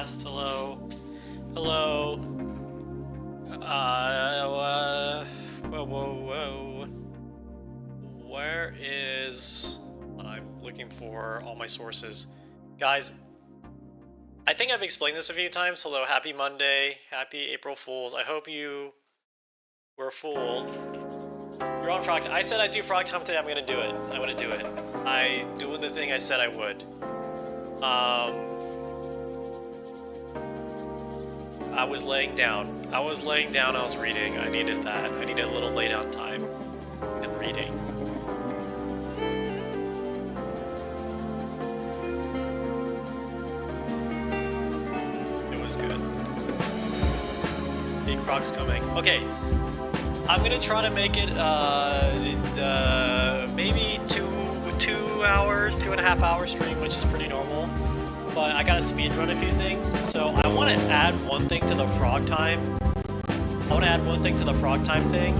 podcast. Hello. Hello. Whoa, whoa, whoa. Where is... I'm looking for all my sources. Guys, I think I've explained this a few times. Hello, happy Monday. Happy April Fools. I hope you were fooled. You're on Frog. I said I'd do Frog Time today. I'm gonna do it. I'm gonna do it. I doing the thing I said I would. I was laying down. I was reading. I needed that. I needed a little lay down time and reading. It was good. Big Frog's coming. Okay. I'm gonna try to make it maybe 2.5 hour stream, which is pretty normal. But I gotta speed run a few things. So I want to add one thing to the Frog Time. Thing.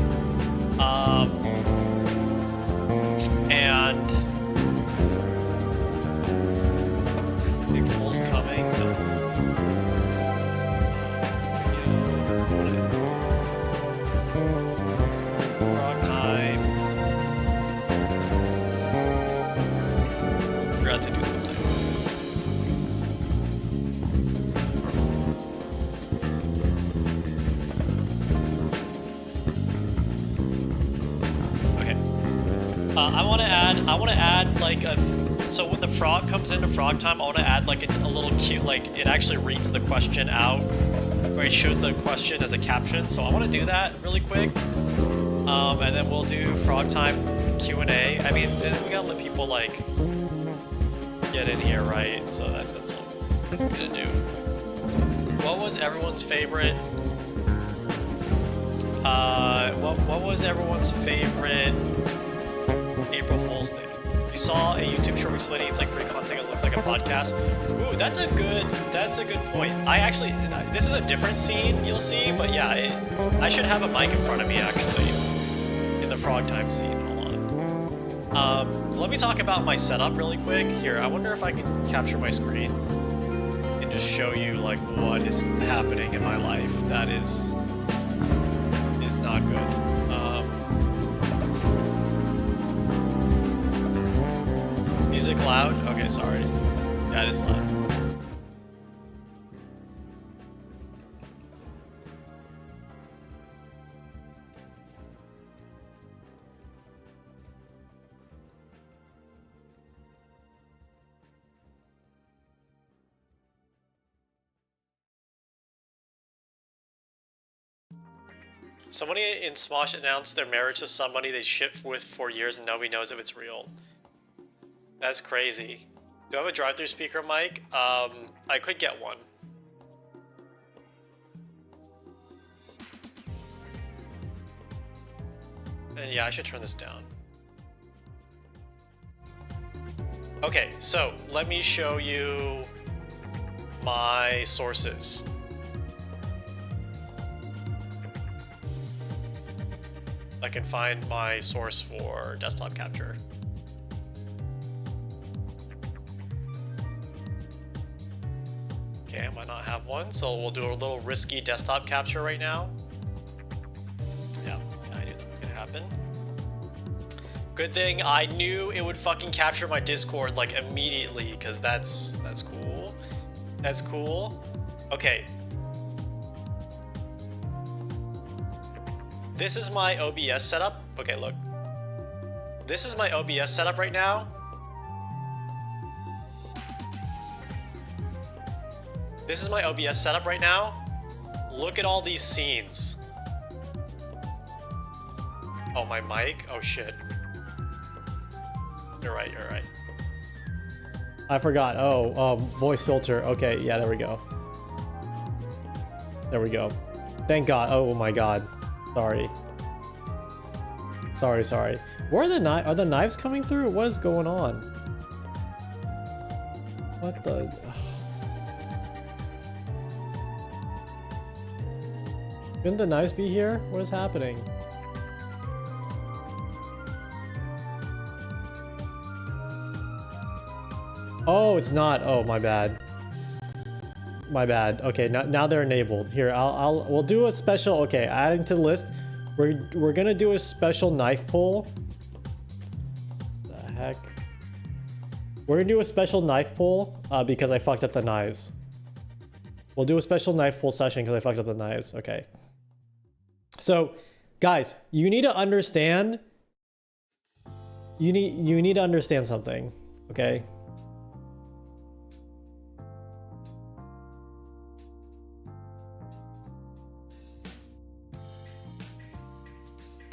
And Big Fool's coming. Frog Time. Forgot to do something. I want to add like so when the frog comes into Frog Time, I want to add like a little cute, like it actually reads the question out, or it shows the question as a caption. So I want to do that really quick, and then we'll do Frog Time Q&A. I mean, we gotta let people like get in here, right? So that's what I'm gonna do. What was everyone's favorite? What was everyone's favorite April Fool's thing? You saw a YouTube short explaining it's like free content, it looks like a podcast. Ooh, that's a good point. I actually, this is a different scene you'll see, but yeah, I should have a mic in front of me actually in the Frog Time scene. Hold on. Let me talk about my setup really quick. Here, I wonder if I can capture my screen and just show you like what is happening in my life that is not good. Music loud? Okay, sorry. Yeah, it is loud. Somebody in Smosh announced their marriage to somebody they shipped with for years and nobody knows if it's real. That's crazy. Do I have a drive-through speaker mic? I could get one. And yeah, I should turn this down. Okay, so let me show you my sources. I can find my source for desktop capture. Okay, I might not have one, so we'll do a little risky desktop capture right now. Yeah, I knew that was gonna happen. Good thing I knew it would fucking capture my Discord like immediately, because that's cool. That's cool. Okay. This is my OBS setup. Okay, look. This is my OBS setup right now. This is my OBS setup right now. Look at all these scenes. Oh, my mic? Oh, shit. You're right, you're right. I forgot. Oh, voice filter. Okay, yeah, there we go. There we go. Thank God. Oh my God. Sorry. Sorry. Where are the knives? Are the knives coming through? What is going on? What the... Shouldn't the knives be here? What is happening? Oh, it's not. Oh, my bad. My bad. Okay, now they're enabled. Here, we'll do a special. Okay, adding to the list. We're gonna do a special knife pull. The heck? We're gonna do a special knife pull because I fucked up the knives. We'll do a special knife pull session because I fucked up the knives. Okay. So, guys, you need to understand. You need to understand something. Okay.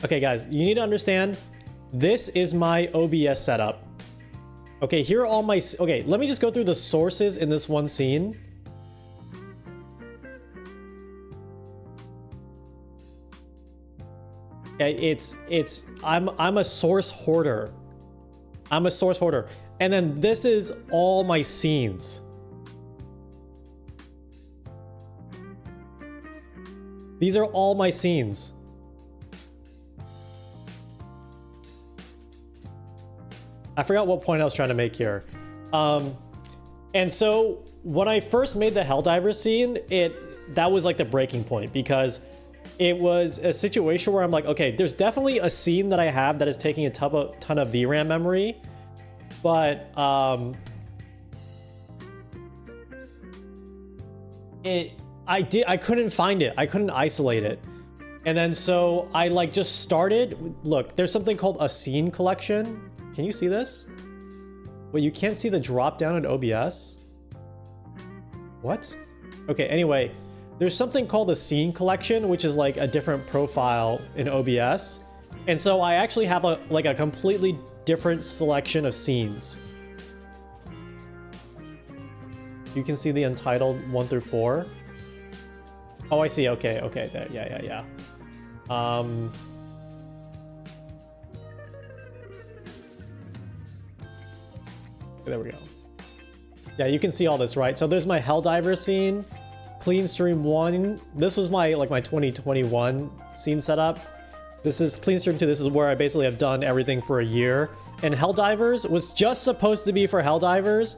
Okay, guys, you need to understand, this is my OBS setup. Okay, here are all my... Okay, let me just go through the sources in this one scene. Okay, I'm a source hoarder. I'm a source hoarder. And then this is all my scenes. These are all my scenes. I forgot what point I was trying to make here. And so when I first made the Helldivers scene, that was like the breaking point, because it was a situation where I'm like, okay, there's definitely a scene that I have that is taking a ton of VRAM memory, but I couldn't find it. I couldn't isolate it. And then so I like just started. Look, there's something called a scene collection. Can you see this? Wait, you can't see the drop down in OBS? What? Okay, anyway, there's something called a scene collection, which is like a different profile in OBS. And so I actually have a completely different selection of scenes. You can see the untitled 1 through 4. Oh, I see. Okay, there. Yeah. There we go. Yeah, you can see all this, right? So there's my Helldiver scene, Clean Stream 1. This was my 2021 scene setup. This is Clean Stream 2. This is where I basically have done everything for a year. And Helldivers was just supposed to be for Helldivers,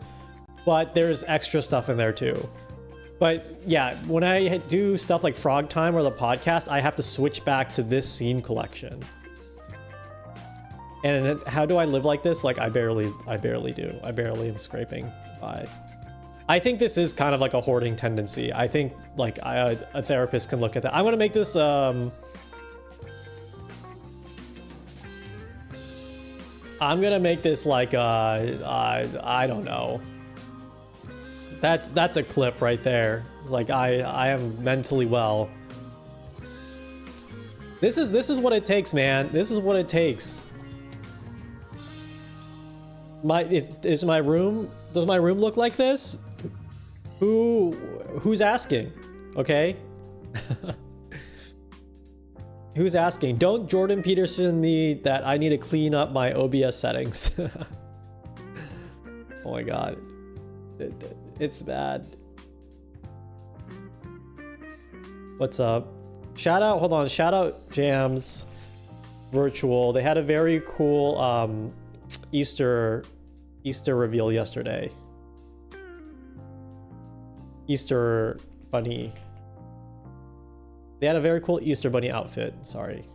but there's extra stuff in there too. But yeah, when I do stuff like Frog Time or the podcast, I have to switch back to this scene collection. And how do I live like this? Like I barely do. I barely am scraping by. I think this is kind of like a hoarding tendency. I think like a therapist can look at that. I'm gonna make this I'm gonna make this like I don't know. That's a clip right there. Like I am mentally well. This is what it takes, man. This is what it takes. Does my room look like this? Who's asking? Okay. Who's asking? Don't Jordan Peterson me that I need to clean up my OBS settings. Oh my god. It's bad. What's up? Shout out Jams Virtual. They had a very cool Easter reveal yesterday. Easter bunny. They had a very cool Easter bunny outfit. Sorry.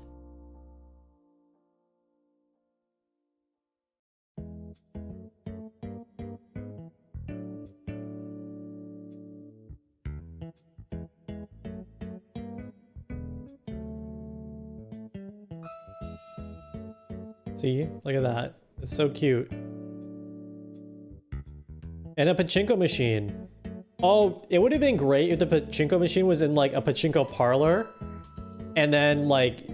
See? Look at that. It's so cute. And a pachinko machine. Oh, it would have been great if the pachinko machine was in like a pachinko parlor and then like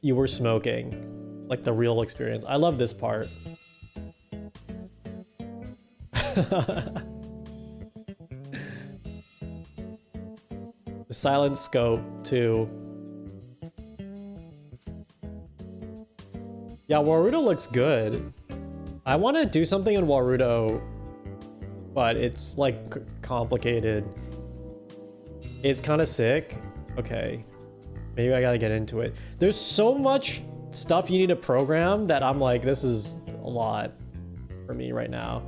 you were smoking. Like the real experience. I love this part. The silent scope too. Yeah, Warudo looks good. I want to do something in Warudo, but it's like complicated. It's kind of sick. Okay, maybe I gotta get into it. There's so much stuff you need to program that I'm like, this is a lot for me right now.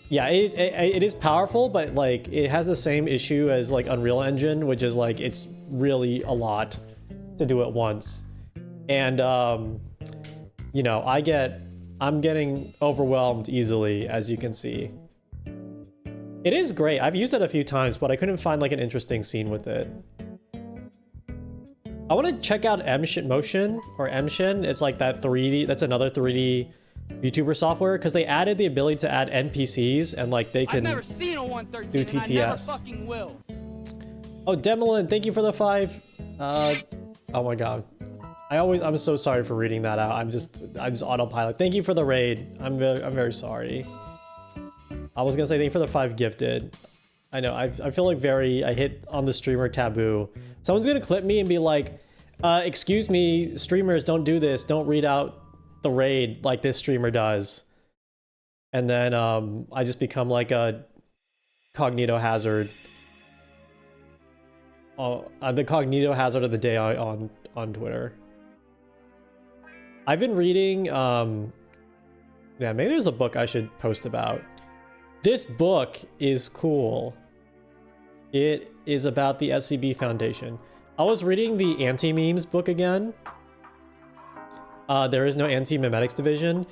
Yeah, it is powerful, but like it has the same issue as like Unreal Engine, which is like it's really a lot to do at once. And you know, I'm getting overwhelmed easily, as you can see. It is great. I've used it a few times, but I couldn't find like an interesting scene with it. I want to check out Motion or Mshin. It's like that 3D, that's another 3D YouTuber software, because they added the ability to add NPCs and like they can I've never seen a 113, do and I never TTS. fucking will. Oh, Demolin, thank you for the 5. Oh my god. I'm so sorry for reading that out. I'm just autopilot. Thank you for the raid. I'm very sorry. I was gonna say thank you for the 5 gifted. I know, I feel like I hit on the streamer taboo. Someone's gonna clip me and be like, excuse me, streamers, don't do this. Don't read out the raid like this streamer does. And then I just become like a cognito hazard. The cognito hazard of the day on Twitter. I've been reading, yeah, maybe there's a book I should post about. This book is cool. It is about the SCB Foundation. I was reading the anti-memes book again. There is no anti-memetics division.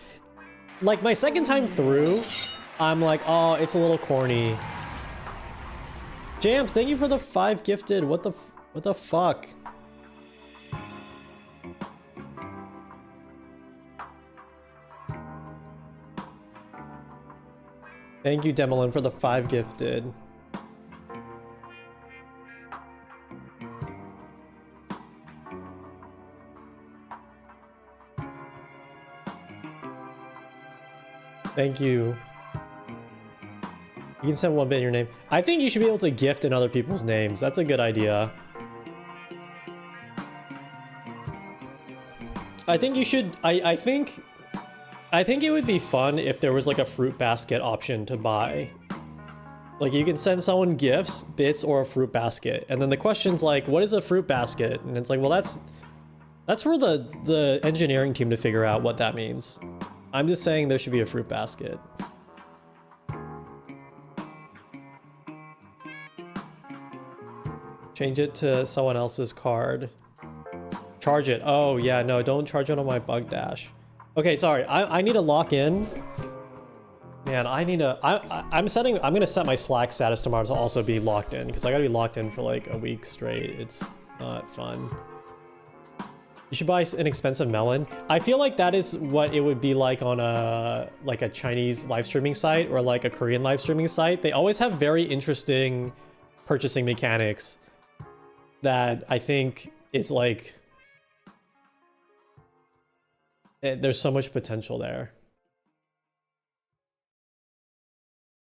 Like my second time through, I'm like, oh, it's a little corny. Jams, thank you for the 5 gifted. What the fuck? Thank you, Demolin, for the 5 gifted. Thank you. You can send 1 bit in your name. I think you should be able to gift in other people's names. That's a good idea. I think you should. I think it would be fun if there was like a fruit basket option to buy. Like you can send someone gifts, bits, or a fruit basket. And then the question's like, what is a fruit basket? And it's like, well, that's for the engineering team to figure out what that means. I'm just saying there should be a fruit basket. Change it to someone else's card. Charge it. Oh yeah, no, don't charge it on my bug dash. Okay, sorry. I need to lock in. Man, I need to. I'm gonna set my Slack status tomorrow to also be locked in, because I gotta be locked in for like a week straight. It's not fun. You should buy an expensive melon. I feel like that is what it would be like on a Chinese live streaming site or like a Korean live streaming site. They always have very interesting purchasing mechanics that I think is like, there's so much potential there.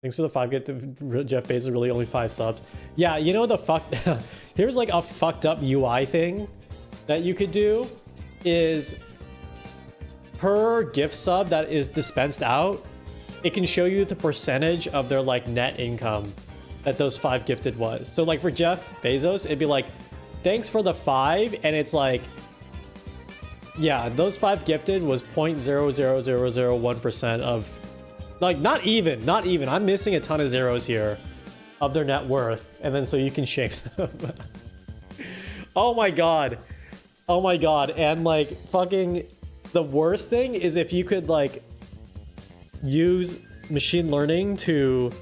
Thanks for the 5 get to Jeff Bezos, really only 5 subs. Yeah, you know the fuck. Here's like a fucked up UI thing that you could do is per gift sub that is dispensed out, it can show you the percentage of their like net income that those 5 gifted was. So like for Jeff Bezos, it'd be like, thanks for the 5, and it's like, yeah, those 5 gifted was 0.00001% of, like, not even, I'm missing a ton of zeros here of their net worth, and then so you can shame them. Oh my god. Oh my god. And like fucking the worst thing is if you could like use machine learning to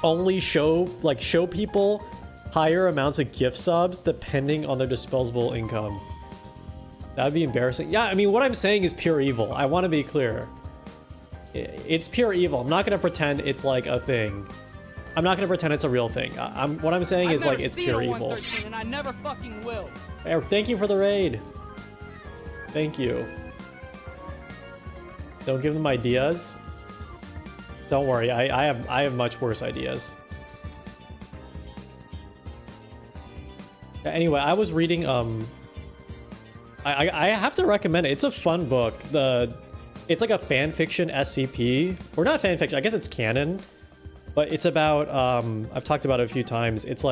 only show people higher amounts of gift subs depending on their disposable income. That'd be embarrassing. Yeah, I mean, what I'm saying is pure evil. I want to be clear. It's pure evil. I'm not going to pretend it's like a thing. I'm not going to pretend it's a real thing. What I'm saying is like it's pure evil. And I never fucking will. Thank you for the raid. Thank you. Don't give them ideas. Don't worry, I have much worse ideas. Anyway, I was reading I have to recommend it. It's a fun book. It's like a fan fiction SCP, or not fan fiction. I guess it's canon, but it's about I've talked about it a few times. It's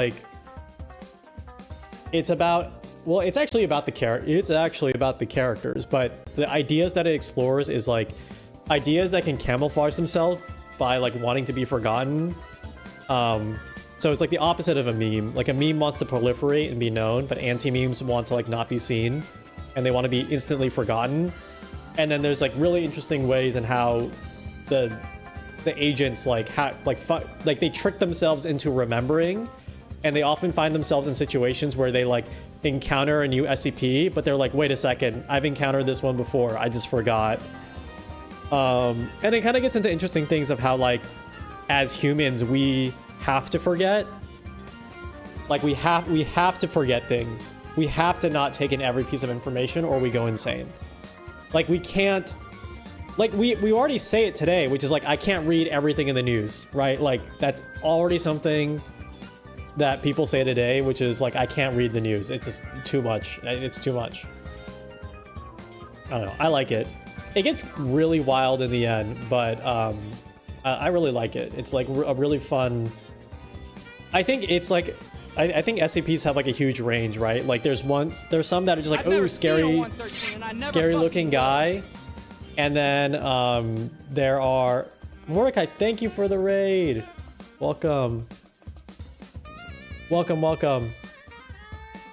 actually about the characters, but the ideas that it explores is like ideas that can camouflage themselves by like wanting to be forgotten. So it's like the opposite of a meme. Like a meme wants to proliferate and be known, but anti-memes want to like not be seen, and they want to be instantly forgotten. And then there's like really interesting ways in how the agents like they trick themselves into remembering, and they often find themselves in situations where they like encounter a new SCP, but they're like, wait a second, I've encountered this one before, I just forgot. And it kind of gets into interesting things of how like as humans we have to forget. Like we have to forget things. We have to not take in every piece of information or we go insane. Like we can't, like we already say it today, which is like, I can't read everything in the news, right? Like that's already something that people say today, which is like, I can't read the news. It's just too much. It's too much. I don't know. I like it. It gets really wild in the end, but I really like it. It's like a really fun. I think it's like, I think SCPs have like a huge range, right? Like there's some that are just like, oh, scary looking guy. And then there are, Mordecai, thank you for the raid. Welcome. Welcome.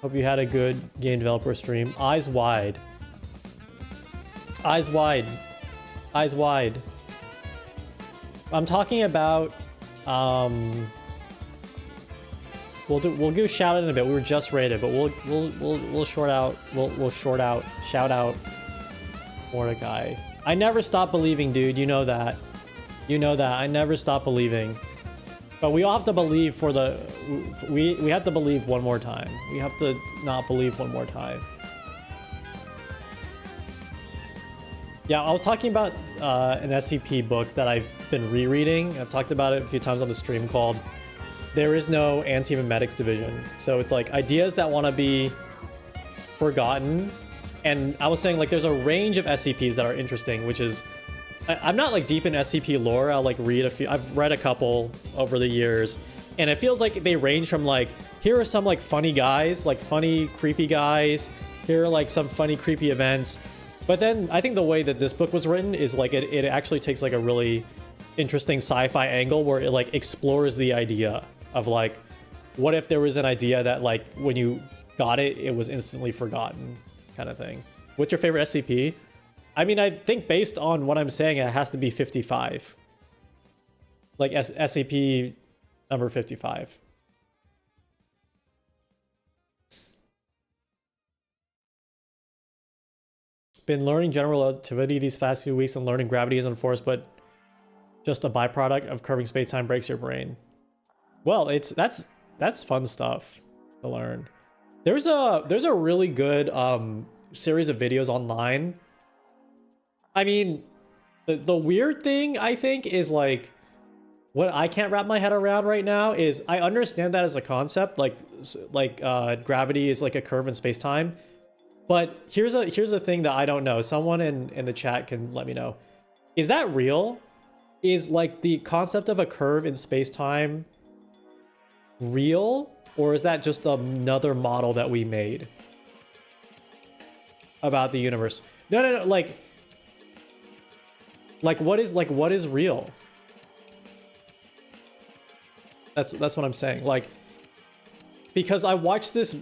Hope you had a good game developer stream. Eyes wide. Eyes wide. Eyes wide. I'm talking about, we'll give a shout out in a bit. We were just rated, but we'll shout out Mordecai. I never stop believing, dude. You know that. You know that. I never stop believing. But we all have to believe for the... We have to believe one more time. We have to not believe one more time. Yeah, I was talking about an SCP book that I've been rereading. I've talked about it a few times on the stream, called There Is No Anti-Memetics Division. So it's like ideas that want to be forgotten. And I was saying like there's a range of SCPs that are interesting, which is... I'm not like deep in SCP lore. I'll like read a few. I've read a couple over the years, and it feels like they range from like, here are some like funny guys, like funny creepy guys. Here are like some funny creepy events. But then I think the way that this book was written is like it actually takes like a really interesting sci-fi angle where it like explores the idea of like, what if there was an idea that like when you got it, it was instantly forgotten, kind of thing. What's your favorite SCP? I mean, I think based on what I'm saying, it has to be 55. Like SCP number 55. Been learning general relativity these past few weeks, and learning gravity isn't force, but just a byproduct of curving space-time breaks your brain. Well, that's fun stuff to learn. There's a really good series of videos online. I mean, the weird thing, I think, is like, what I can't wrap my head around right now is, I understand that as a concept, like gravity is like a curve in space-time, but here's a thing that I don't know. Someone in the chat can let me know. Is that real? Is like the concept of a curve in space-time real, or is that just another model that we made about the universe? No, like what is real? That's what I'm saying. Like, because I watched this,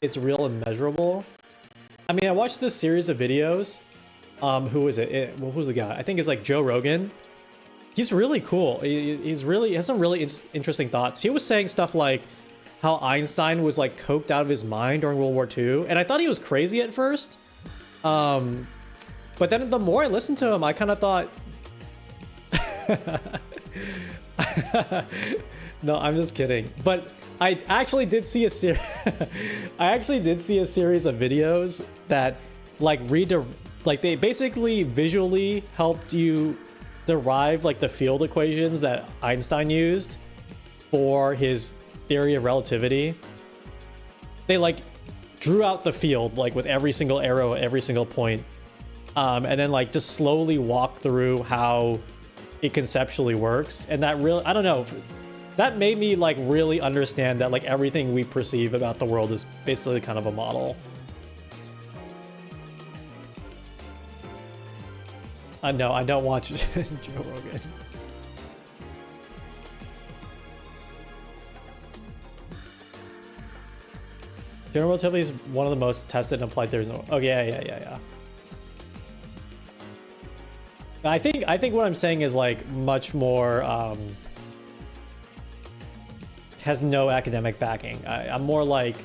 It's Real and Measurable. I mean, I watched this series of videos. Who is it? Who's the guy? I think it's like Joe Rogan. He's really cool. He has some really interesting thoughts. He was saying stuff like how Einstein was like coked out of his mind during World War II, and I thought he was crazy at first. But then the more I listened to him, I kind of thought... No, I'm just kidding. But I actually did see a series of videos that like they basically visually helped you derive like the field equations that Einstein used for his theory of relativity. They like drew out the field like with every single arrow at every single point. And then like just slowly walk through how it conceptually works. And that really, I don't know, that made me like really understand that like everything we perceive about the world is basically kind of a model. No, I don't watch Joe Rogan. General relativity is one of the most tested and applied theories. Oh yeah. I think what I'm saying is like much more has no academic backing. I'm more like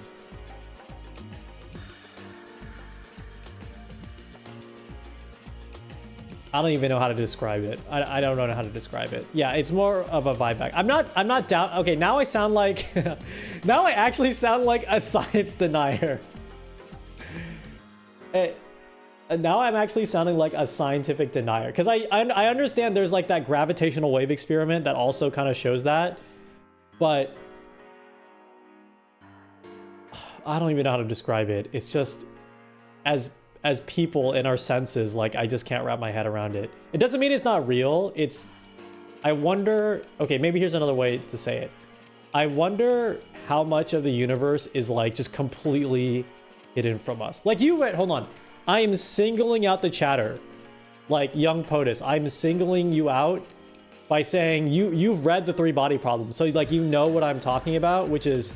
I don't even know how to describe it. I don't know how to describe it. Yeah, it's more of a vibe back. I'm not down. Okay, now I sound like now I actually sound like a science denier. Now I'm actually sounding like a scientific denier because I understand there's like that gravitational wave experiment that also kind of shows that, but I don't even know how to describe it. It's just as people in our senses, like I just can't wrap my head around it. It doesn't mean it's not real. I wonder, okay, maybe here's another way to say it. I wonder how much of the universe is like just completely hidden from us. Like hold on. I am singling out the chatter. Like young POTUS, I'm singling you out by saying you've read the 3 body problem. So like you know what I'm talking about, which is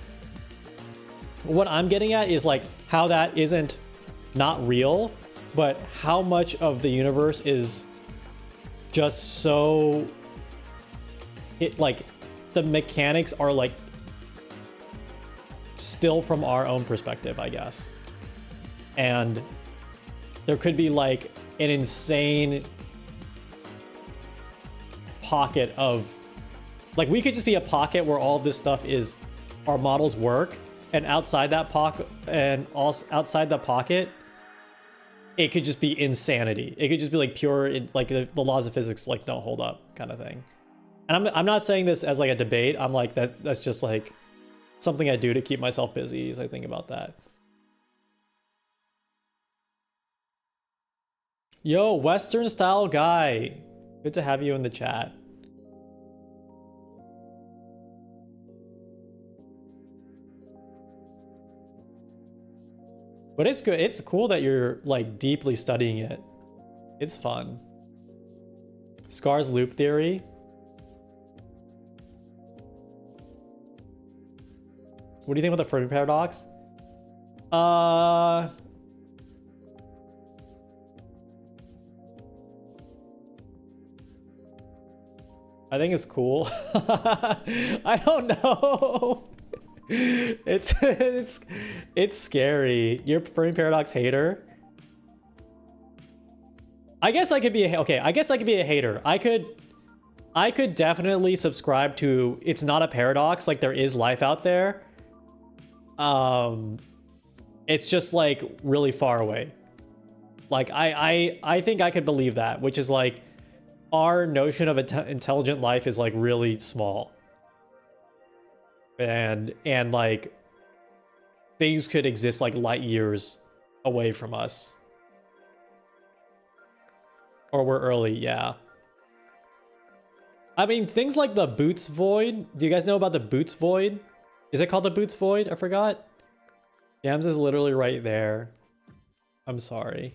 what I'm getting at is like how that isn't not real, but how much of the universe is just so like the mechanics are like still from our own perspective, I guess. And there could be like an insane pocket of like we could just be a pocket where all of this stuff is our models work, and outside that pocket and also outside the pocket it could just be insanity. It could just be like pure, like the laws of physics like don't hold up kind of thing. And I'm not saying this as like a debate. I'm like that's just like something I do to keep myself busy as I think about that. Yo, Western style guy, good to have you in the chat. But it's good. It's cool that you're like deeply studying it. It's fun. Scar's loop theory. What do you think about the Fermi paradox? I think it's cool. I don't know. It's scary. You're a Fermi paradox hater. I guess I could be I guess I could be a hater. I could definitely subscribe to it's not a paradox, like there is life out there. It's just like really far away. Like I think I could believe that, which is like our notion of intelligent life is like really small. And like things could exist like light years away from us. Or we're early, yeah. I mean, things like the Boots Void. Do you guys know about the Boots Void? Is it called the Boots Void? I forgot. Yams is literally right there. I'm sorry.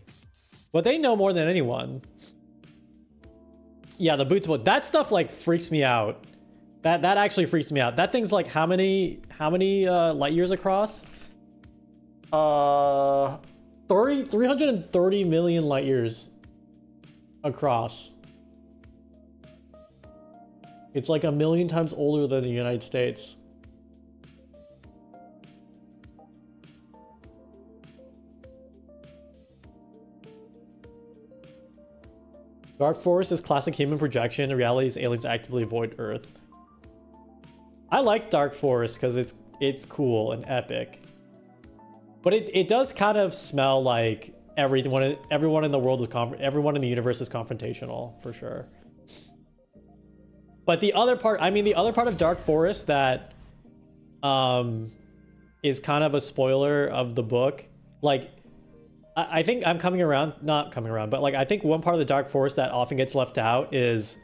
But they know more than anyone. Yeah, the Boots Void. That stuff like freaks me out. That actually freaks me out. That thing's like how many light years across? 330 million light years across. It's like 1 million times older than the United States. Dark Forest is classic human projection. In reality, is aliens actively avoid Earth. I like Dark Forest because it's cool and epic. But it does kind of smell like everyone in the world is everyone in the universe is confrontational for sure. But the other part, I mean, the other part of Dark Forest that is kind of a spoiler of the book, like I think I'm not coming around, but like I think one part of the Dark Forest that often gets left out is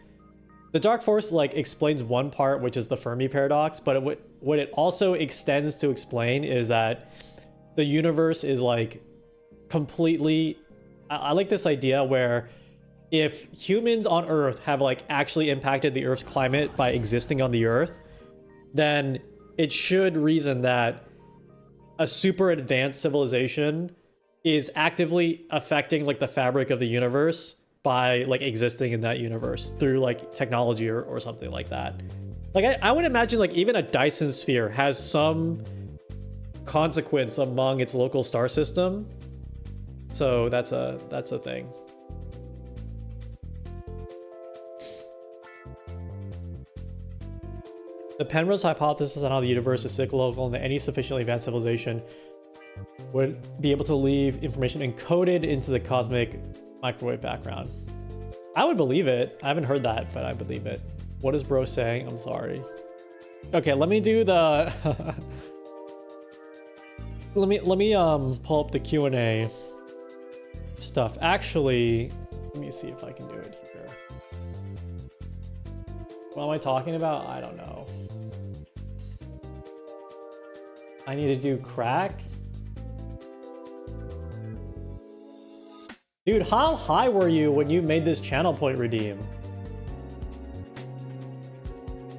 the Dark Forest like explains one part, which is the Fermi paradox, but what it also extends to explain is that the universe is like completely, I like this idea where if humans on Earth have like actually impacted the Earth's climate by existing on the Earth, then it should reason that a super advanced civilization is actively affecting like the fabric of the universe by like existing in that universe through like technology or something like that. Like I would imagine like even a Dyson sphere has some consequence among its local star system. So that's a thing. The Penrose hypothesis on how the universe is cyclical and that any sufficiently advanced civilization would be able to leave information encoded into the cosmic microwave background. I would believe it. I haven't heard that, but I believe it. What is bro saying? I'm sorry. Okay, let me do the let me pull up the Q&A stuff. Actually, let me see if I can do it here. What am I talking about? I don't know. I need to do crack. Dude, how high were you when you made this channel point redeem?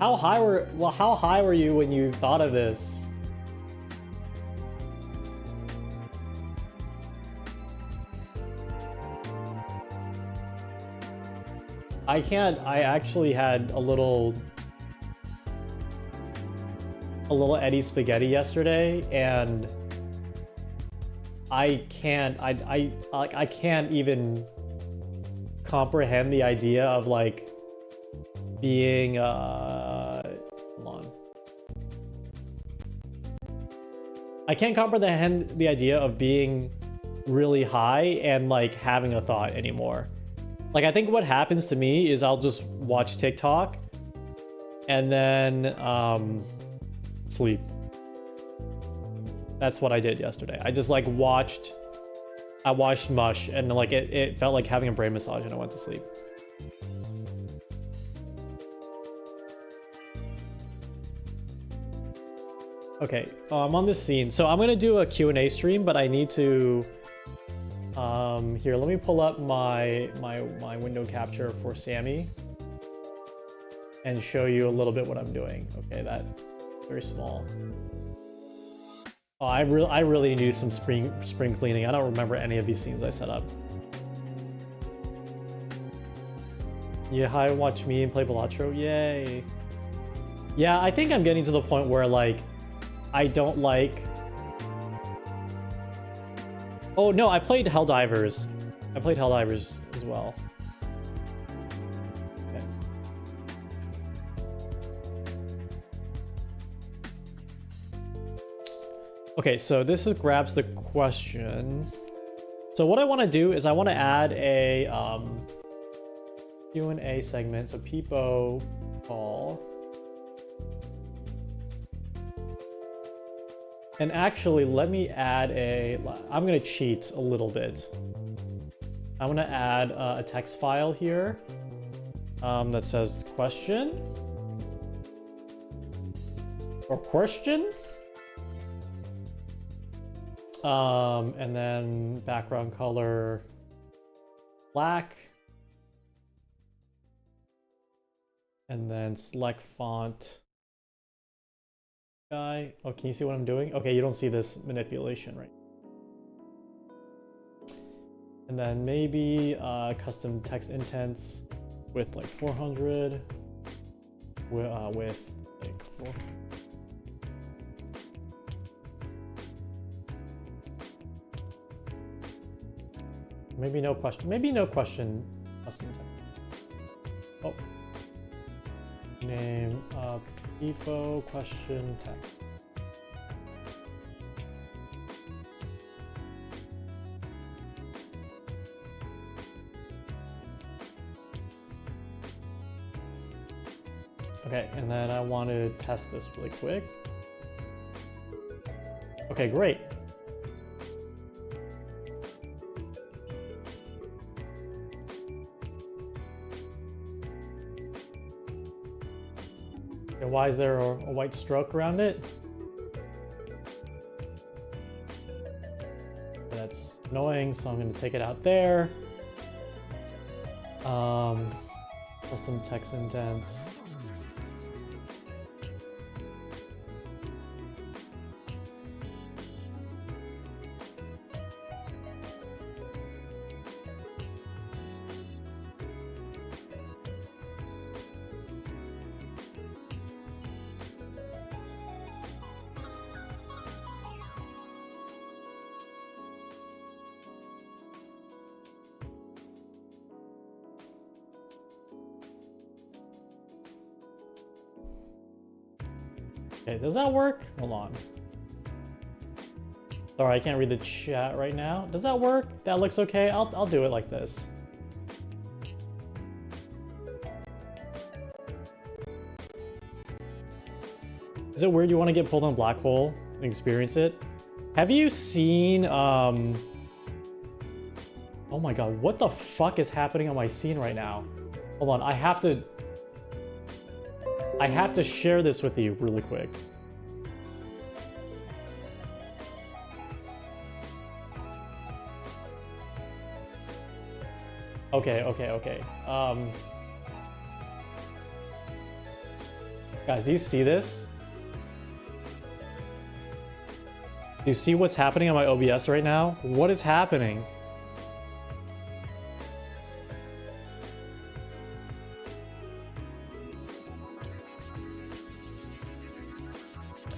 How high were you when you thought of this? I actually had a little Eddie spaghetti yesterday, and I can't even comprehend the idea of like being hold on. I can't comprehend the idea of being really high and like having a thought anymore. Like, I think what happens to me is I'll just watch TikTok and then sleep. That's what I did yesterday. I just like watched Mush, and like it felt like having a brain massage, and I went to sleep. Okay, I'm on this scene. So I'm gonna do a Q&A stream, but I need to here, let me pull up my window capture for Sammy and show you a little bit what I'm doing. Okay, that very small. Oh, I really need to do some spring cleaning. I don't remember any of these scenes I set up. Yeah, hi, watch me and play Balatro. Yay. Yeah, I think I'm getting to the point where like I don't like. Oh no, I played Helldivers. I played Helldivers as well. Okay. Okay, so this grabs the question. So what I want to do is I want to add a Q&A segment. So Peepo call. And actually, let me add I'm going to cheat a little bit. I'm going to add a text file here that says question or question. And then background color black. And then select font. Guy. Oh, can you see what I'm doing? Okay, you don't see this manipulation, right? And then maybe custom text intents with like 400 with like 4. Maybe no question. Maybe no question. Custom text. Oh. Name Peepo question text. Okay, and then I want to test this really quick. Okay, great. Okay, why is there a white stroke around it? That's annoying, so I'm going to take it out there. Custom text indents. Okay, does that work? Hold on. Sorry, I can't read the chat right now. Does that work? That looks okay. I'll do it like this. Is it weird you want to get pulled in a black hole and experience it? Have you seen oh my god, what the fuck is happening on my scene right now? Hold on, I have to share this with you really quick. Okay. Guys, do you see this? Do you see what's happening on my OBS right now? What is happening?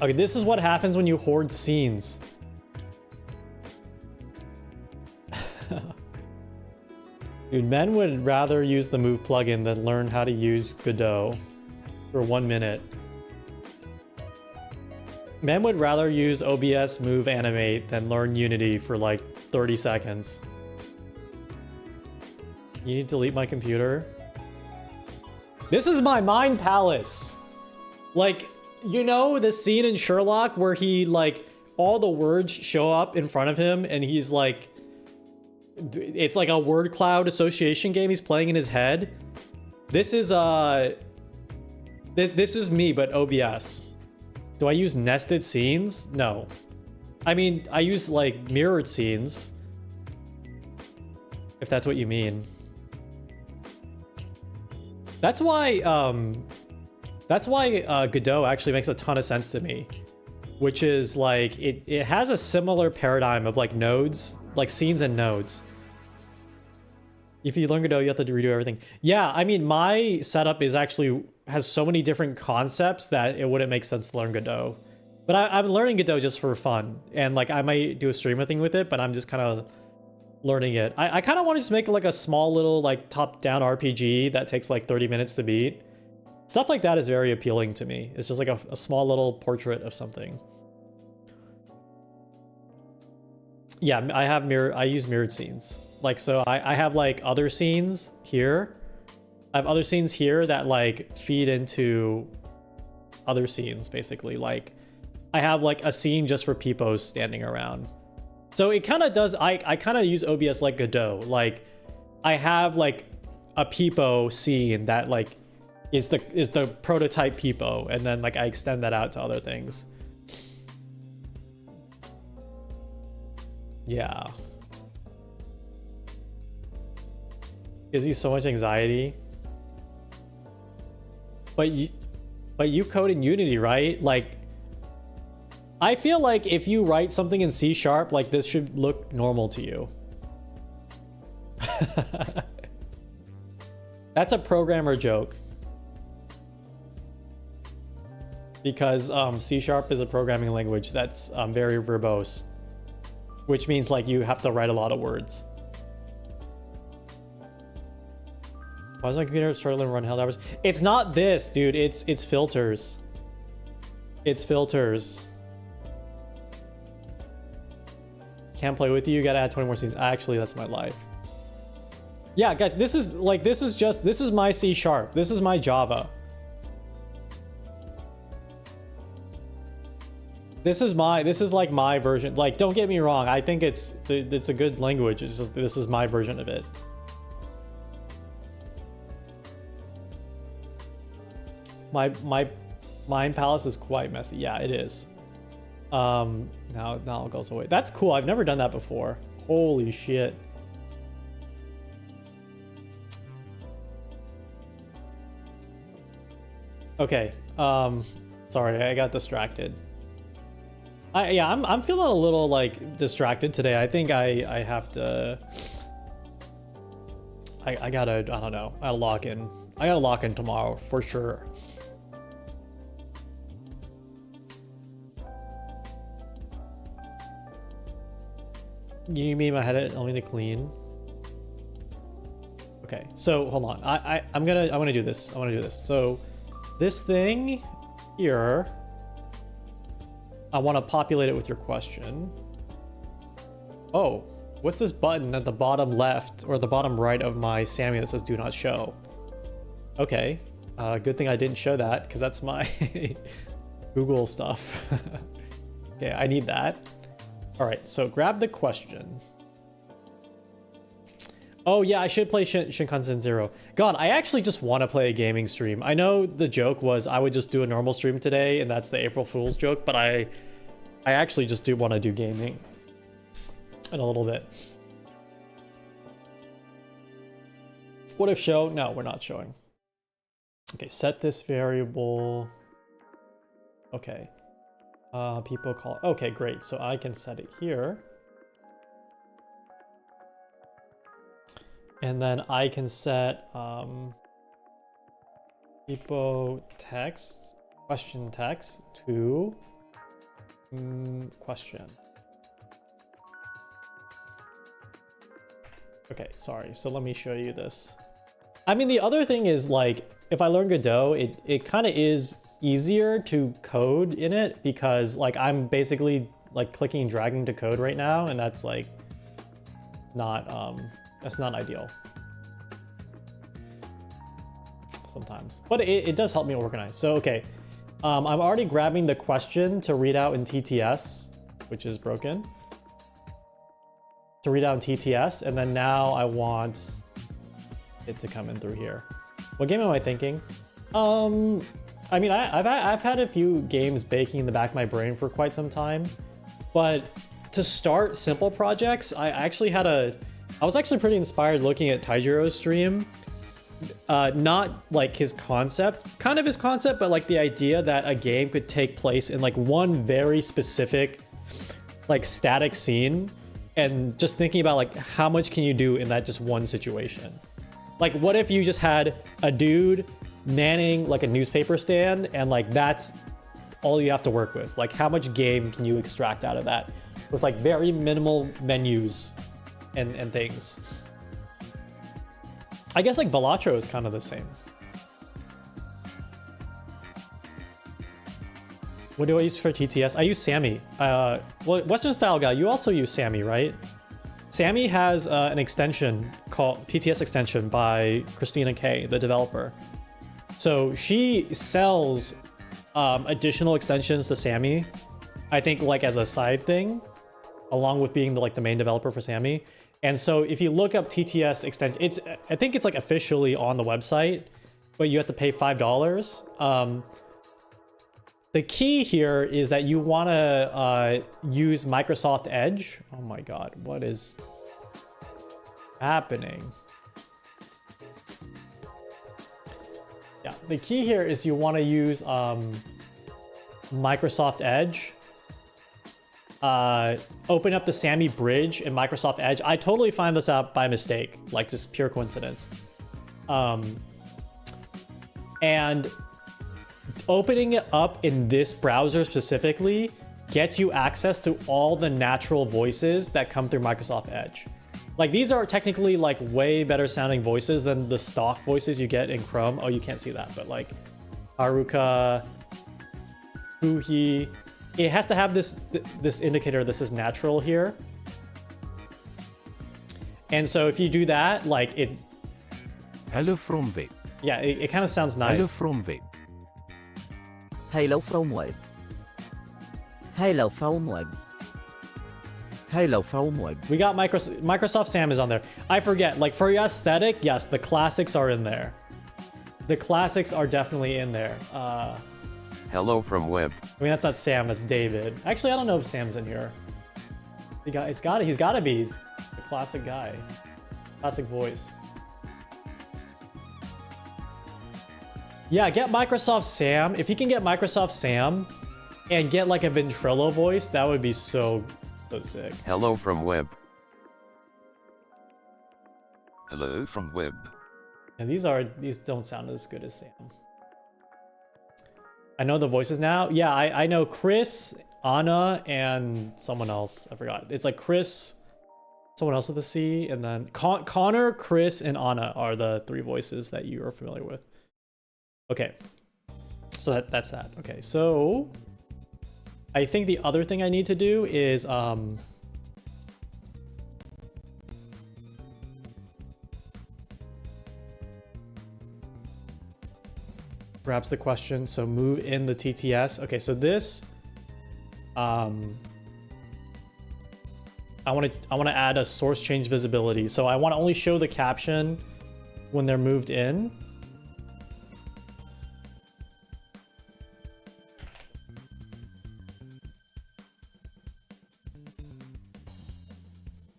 Okay, this is what happens when you hoard scenes. Dude, men would rather use the Move plugin than learn how to use Godot for 1 minute. Men would rather use OBS, Move, Animate than learn Unity for like 30 seconds. You need to delete my computer? This is my mind palace! Like, you know the scene in Sherlock where he, like, all the words show up in front of him and he's like... It's like a word cloud association game he's playing in his head. This is, this is me, but OBS. Do I use nested scenes? No. I mean, I use, like, mirrored scenes. If that's what you mean. That's why Godot actually makes a ton of sense to me. Which is, like, it has a similar paradigm of, like, nodes. Like, scenes and nodes. If you learn Godot, you have to redo everything. Yeah, I mean, my setup is actually... has so many different concepts that it wouldn't make sense to learn Godot. But I'm learning Godot just for fun. And, like, I might do a streamer thing with it, but I'm just kind of learning it. I kind of want to just make, like, a small little, like, top-down RPG that takes, like, 30 minutes to beat. Stuff like that is very appealing to me. It's just, like, a small little portrait of something. Yeah, I use mirrored scenes. Like, so I have, like, other scenes here. I have other scenes here that, like, feed into other scenes, basically. Like, I have, like, a scene just for peepos standing around. So it kind of does, I kind of use OBS like Godot. Like, I have, like, a peepo scene that, like, is the prototype peepo. And then, like, I extend that out to other things. Yeah. Gives you so much anxiety. But you code in Unity, right? Like, I feel like if you write something in C#, like, this should look normal to you. That's a programmer joke. Because C# is a programming language that's very verbose. Which means, like, you have to write a lot of words. Why is my computer struggling to run Helldivers? It's not this, dude. It's filters. It's filters. Can't play with you. You gotta add 20 more scenes. Actually, that's my life. Yeah, guys, this is my C#. This is my Java. This is like my version. Like, don't get me wrong. I think it's a good language. It's just, this is my version of it. My mind palace is quite messy. Yeah, it is. Now it goes away. That's cool. I've never done that before. Holy shit. Okay. Sorry, I got distracted. Yeah, I'm feeling a little like distracted today. I think I have to. I gotta, I don't know. I gotta lock in. I gotta lock in tomorrow for sure. You mean my head? I'll need to clean. Okay, so hold on. I'm gonna do this. I want to do this. So this thing here, I want to populate it with your question. Oh, what's this button at the bottom left or the bottom right of my Sammy that says "Do not show"? Okay, good thing I didn't show that because that's my Google stuff. Okay, I need that. All right, so grab the question. Oh yeah, I should play Shinkansen Zero. God, I actually just want to play a gaming stream. I know the joke was I would just do a normal stream today, and that's the April Fool's joke, but I actually just do want to do gaming in a little bit. What if show? No, we're not showing. Okay, set this variable. Okay. People call. Okay, great. So I can set it here. And then I can set people text, question text to question. Okay, sorry. So let me show you this. I mean, the other thing is like, if I learn Godot, it kind of is easier to code in it because like I'm basically like clicking and dragging to code right now, and that's like not that's not ideal sometimes, but it does help me organize. So okay, I'm already grabbing the question to read out in TTS, which is broken, to read out in TTS, and then now I want it to come in through here. What game am I thinking? I mean, I've had a few games baking in the back of my brain for quite some time, but to start simple projects, I was actually pretty inspired looking at Taijiro's stream. Not like his concept, kind of his concept, but like the idea that a game could take place in like one very specific, like static scene, and just thinking about like how much can you do in that just one situation. Like, what if you just had a dude manning like a newspaper stand, and like that's all you have to work with? Like, how much game can you extract out of that with like very minimal menus and things? I guess like Balatro is kind of the same. What do I use for TTS? I use Sammy. Well, Western Style Guy, you also use Sammy, right? Sammy has an extension called TTS extension by Christina K, the developer. So she sells additional extensions to Sammy, I think like as a side thing, along with being the main developer for Sammy. And so if you look up TTS extension, I think it's like officially on the website, but you have to pay $5. The key here is that you want to use Microsoft Edge. Oh my God, what is happening? Yeah, the key here is you want to use Microsoft Edge. Open up the Sammy bridge in Microsoft Edge. I totally find this out by mistake, like just pure coincidence. And opening it up in this browser specifically gets you access to all the natural voices that come through Microsoft Edge. Like, these are technically like way better sounding voices than the stock voices you get in Chrome. Oh, you can't see that, but like Haruka, Fuhi, it has to have this indicator, this is natural here. And so if you do that, like it... Hello from web. Yeah, it kind of sounds nice. Hello from web. Hello from web. Hello from web. Hello from web. We got Microsoft Sam is on there. I forget, like for your aesthetic, yes, the classics are in there. The classics are definitely in there. Hello from web. I mean, that's not Sam, that's David. Actually, I don't know if Sam's in here. He's gotta be. He's a classic guy. Classic voice. Yeah, get Microsoft Sam. If you can get Microsoft Sam and get like a Ventrilo voice, that would be so sick. Hello from Web. Hello from Web. And these don't sound as good as Sam. I know the voices now. Yeah, I know Chris, Anna, and someone else. I forgot. It's like Chris, someone else with a C, and then Connor, Chris, and Anna are the 3 voices that you are familiar with. Okay, so that's that. Okay, so I think the other thing I need to do is perhaps the question. So move in the TTS. Okay, so this I want to add a source change visibility. So I want to only show the caption when they're moved in.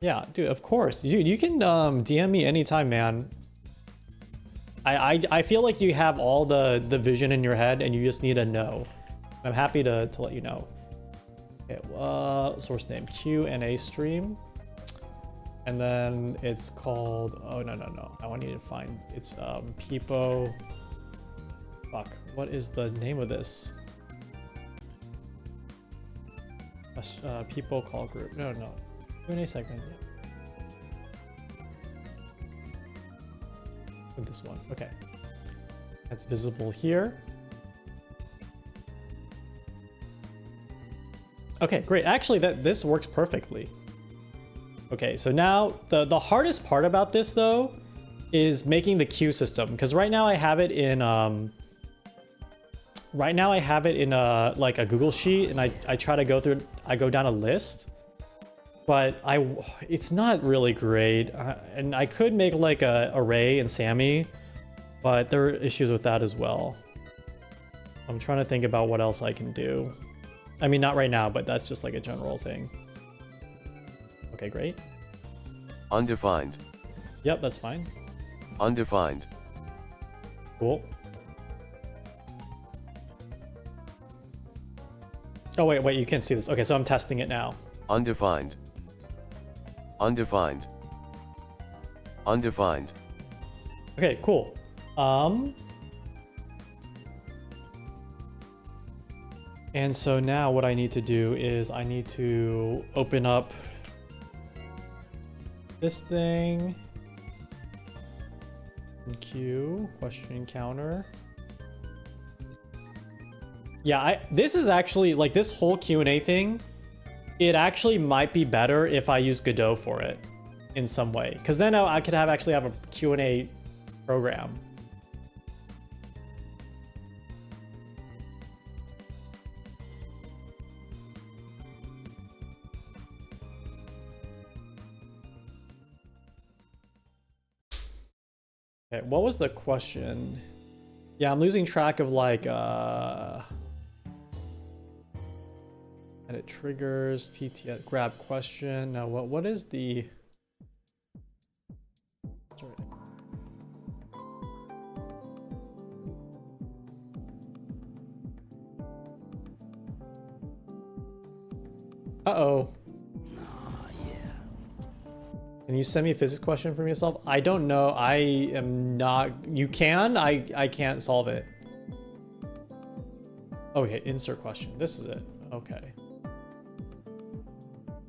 Yeah, dude, of course. Dude, you can DM me anytime, man. I feel like you have all the vision in your head and you just need to know. I'm happy to let you know. Okay, source name Q&A stream. And then it's called, oh no. I want you to find, it's Peepo. Fuck, what is the name of this? Peepo call group. No. Q&A segment. Yeah. With this one. Okay. That's visible here. Okay, great. Actually, this works perfectly. Okay, so now the hardest part about this though is making the queue system, because right now I have it in like a Google sheet, and I try to go through. I go down a list. But it's not really great, and I could make like a array in Sammy, but there are issues with that as well. I'm trying to think about what else I can do. I mean, not right now, but that's just like a general thing. Okay, great. Undefined. Yep, that's fine. Undefined. Cool. Oh, wait, you can't see this. Okay, so I'm testing it now. Undefined. Undefined. Undefined. Okay, cool. And so now what I need to do is I need to open up this thing. Q, question counter. Yeah, this is actually, like, this whole Q&A thing, it actually might be better if I use Godot for it in some way, because then I could actually have a Q&A program. Okay, what was the question? Yeah, I'm losing track of like edit triggers, TTS, grab question. Now what is the, sorry. Uh-oh. Can you send me a physics question from yourself? I don't know. I am not. You can? I can't solve it. Okay, insert question. This is it. Okay.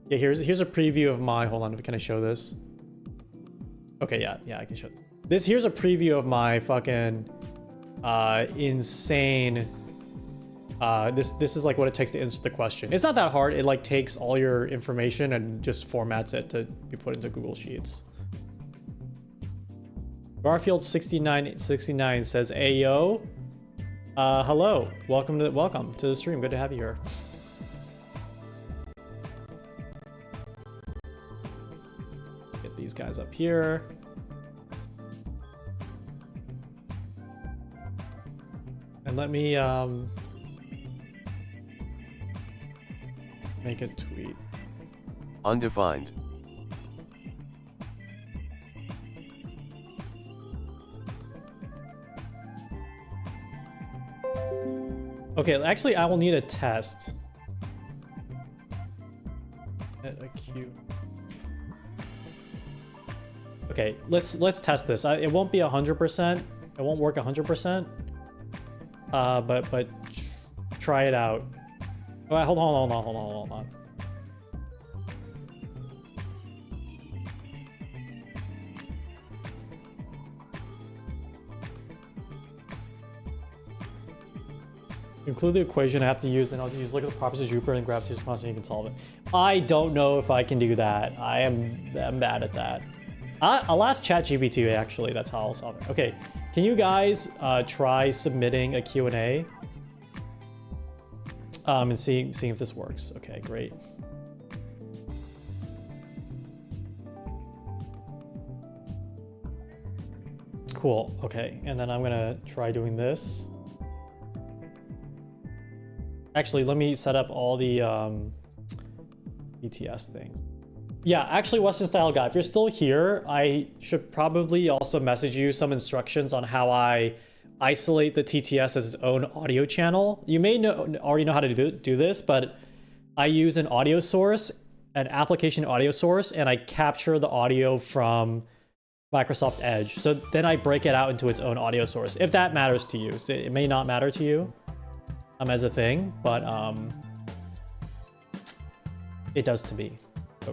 Yeah, here's a preview of my, hold on, can I show this? Okay, yeah, I can show this. Here's a preview of my fucking insane, this is like what it takes to answer the question. It's not that hard. It like takes all your information and just formats it to be put into Google Sheets. Garfield 6969 says, "Ayo, hello, welcome to the stream. Good to have you here." Get these guys up here. And let me make a tweet. Undefined. Okay, actually, I will need a test. A Q. Okay, let's test this. It won't be 100%. It won't work 100%. But try it out. Oh, hold on. Include the equation I have to use, and I'll use look at the properties of Jupiter and gravity's response, and you can solve it. I don't know if I can do that. I'm bad at that. I'll ask ChatGPT actually. That's how I'll solve it. Okay, can you guys try submitting a Q&A? And seeing if this works. Okay, great. Cool. Okay, and then I'm gonna try doing this. Actually, let me set up all the BTS things. Yeah, actually, Western Style Guy, if you're still here, I should probably also message you some instructions on how I isolate the TTS as its own audio channel. You may already know how to do this, but I use an audio source, an application audio source, and I capture the audio from Microsoft Edge. So then I break it out into its own audio source, if that matters to you. So it may not matter to you as a thing, but it does to me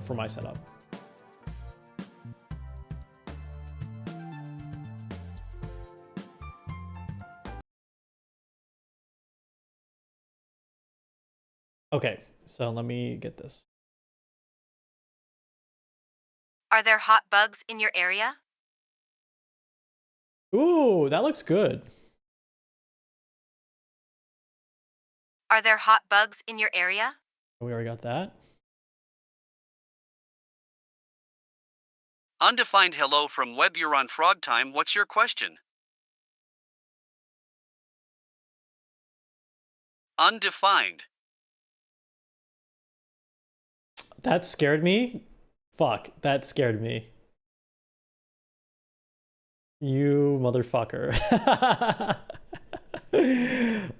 for my setup. Okay, so let me get this. Are there hot bugs in your area? Ooh, that looks good. Are there hot bugs in your area? We already got that. Undefined hello from Web. You're on Frog Time. What's your question? Undefined. That scared me. Fuck, that scared me. You motherfucker.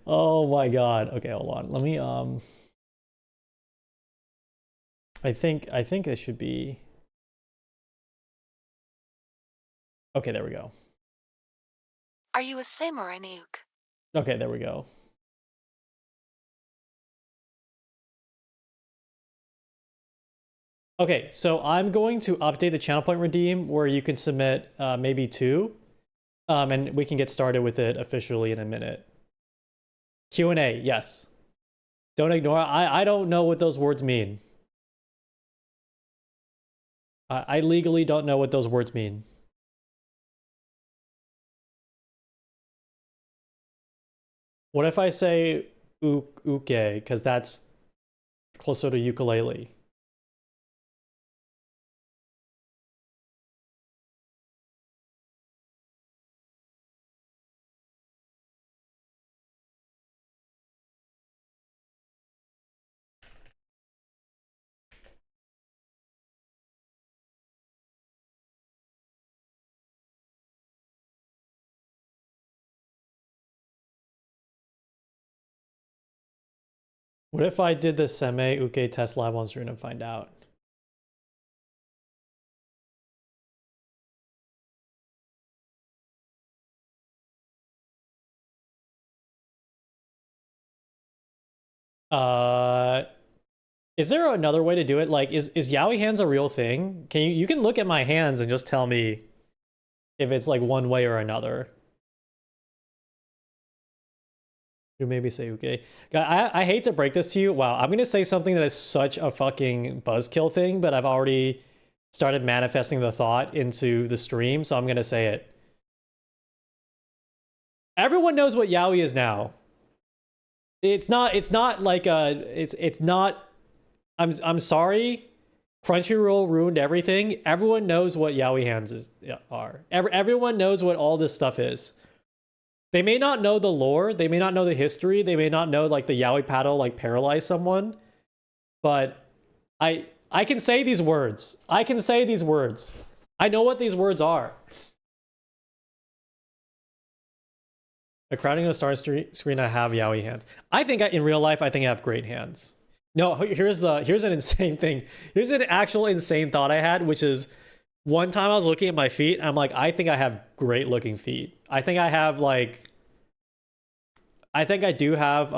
Oh my god. Okay, hold on. Let me I think it should be. Okay, there we go. Are you a sim or a nuke? Okay, there we go. Okay, so I'm going to update the channel point redeem where you can submit maybe 2. And we can get started with it officially in a minute. Q&A, yes. Don't ignore. I don't know what those words mean. I legally don't know what those words mean. What if I say uke, because that's closer to ukulele? What if I did the Seme Uke test live on stream and find out? Is there another way to do it? Like, is Yaoi hands a real thing? Can you can look at my hands and just tell me if it's like one way or another. You maybe say okay. I hate to break this to you. Wow, I'm gonna say something that is such a fucking buzzkill thing, but I've already started manifesting the thought into the stream, so I'm gonna say it. Everyone knows what Yaoi is now. It's not like it's not. I'm sorry. Crunchyroll ruined everything. Everyone knows what Yaoi hands are. Everyone knows what all this stuff is. They may not know the lore, they may not know the history, they may not know like the Yaoi paddle like paralyzed someone, but I can say these words. I can say these words. I know what these words are. According to the star screen, I have yaoi hands. I think in real life, I think I have great hands. No, here's an insane thing. Here's an actual insane thought I had, which is one time I was looking at my feet. I'm like, I think I have great looking feet. I think I have like, I think I do have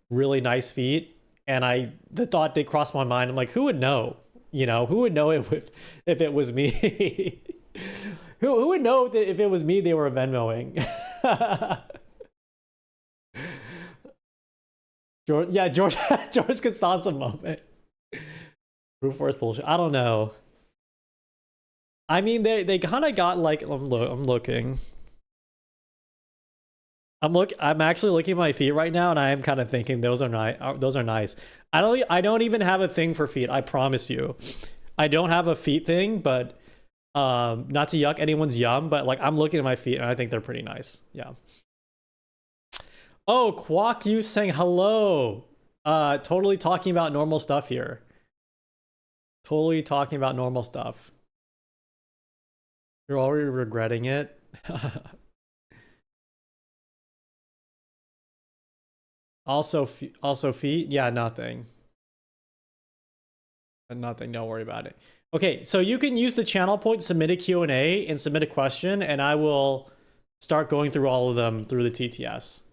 really nice feet. And the thought did cross my mind. I'm like, who would know? You know, who would know if it was me? who would know that if it was me they were Venmoing? George Costanza moment. Brute force bullshit. I don't know. I mean, they kind of got like, I'm looking. I'm actually looking at my feet right now, and I am kind of thinking those are nice. Those are nice. I don't even have a thing for feet. I promise you, I don't have a feet thing. But not to yuck anyone's yum, but like I'm looking at my feet and I think they're pretty nice. Yeah. Oh, Quack, you saying hello. Totally talking about normal stuff here. Totally talking about normal stuff. You're already regretting it. Also feet. Yeah, nothing. Nothing. Don't worry about it. Okay, so you can use the channel point, submit a Q&A, and submit a question, and I will start going through all of them through the TTS.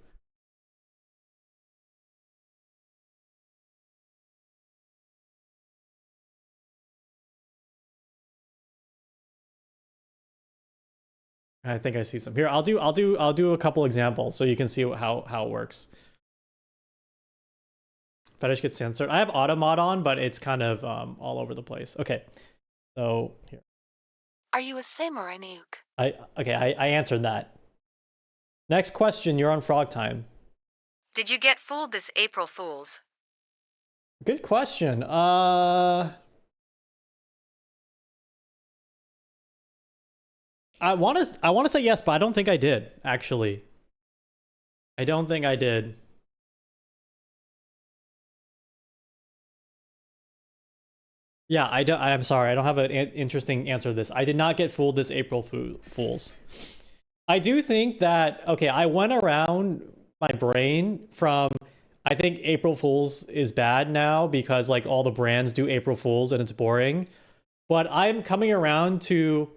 I think I see some here. I'll do a couple examples so you can see how it works. Fetish gets censored. I have automod on, but it's kind of all over the place. Okay, so here. Are you a sim or a nuke? I answered that. Next question. You're on Frog Time. Did you get fooled this April Fools? Good question. I want to say yes, but I don't think I did, actually. I don't think I did. Yeah, I'm sorry. I don't have an interesting answer to this. I did not get fooled this April Fools. I do think that, okay, I went around my brain from, I think April Fools is bad now because like all the brands do April Fools and it's boring. But I'm coming around to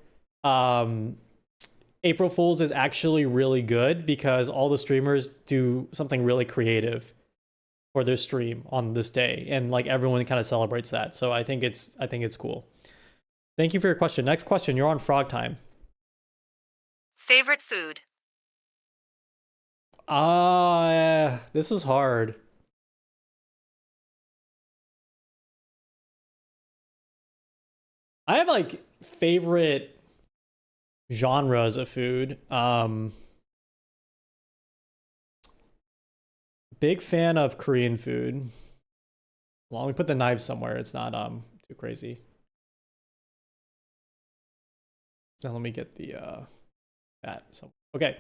April Fools is actually really good because all the streamers do something really creative for their stream on this day, and like everyone kind of celebrates that. So I think it's cool. Thank you for your question. Next question. You're on Frog Time. Favorite food? This is hard. I have like favorite genres of food. Big fan of Korean food. Well, let me put the knives somewhere. It's not too crazy. Now let me get the that. So okay.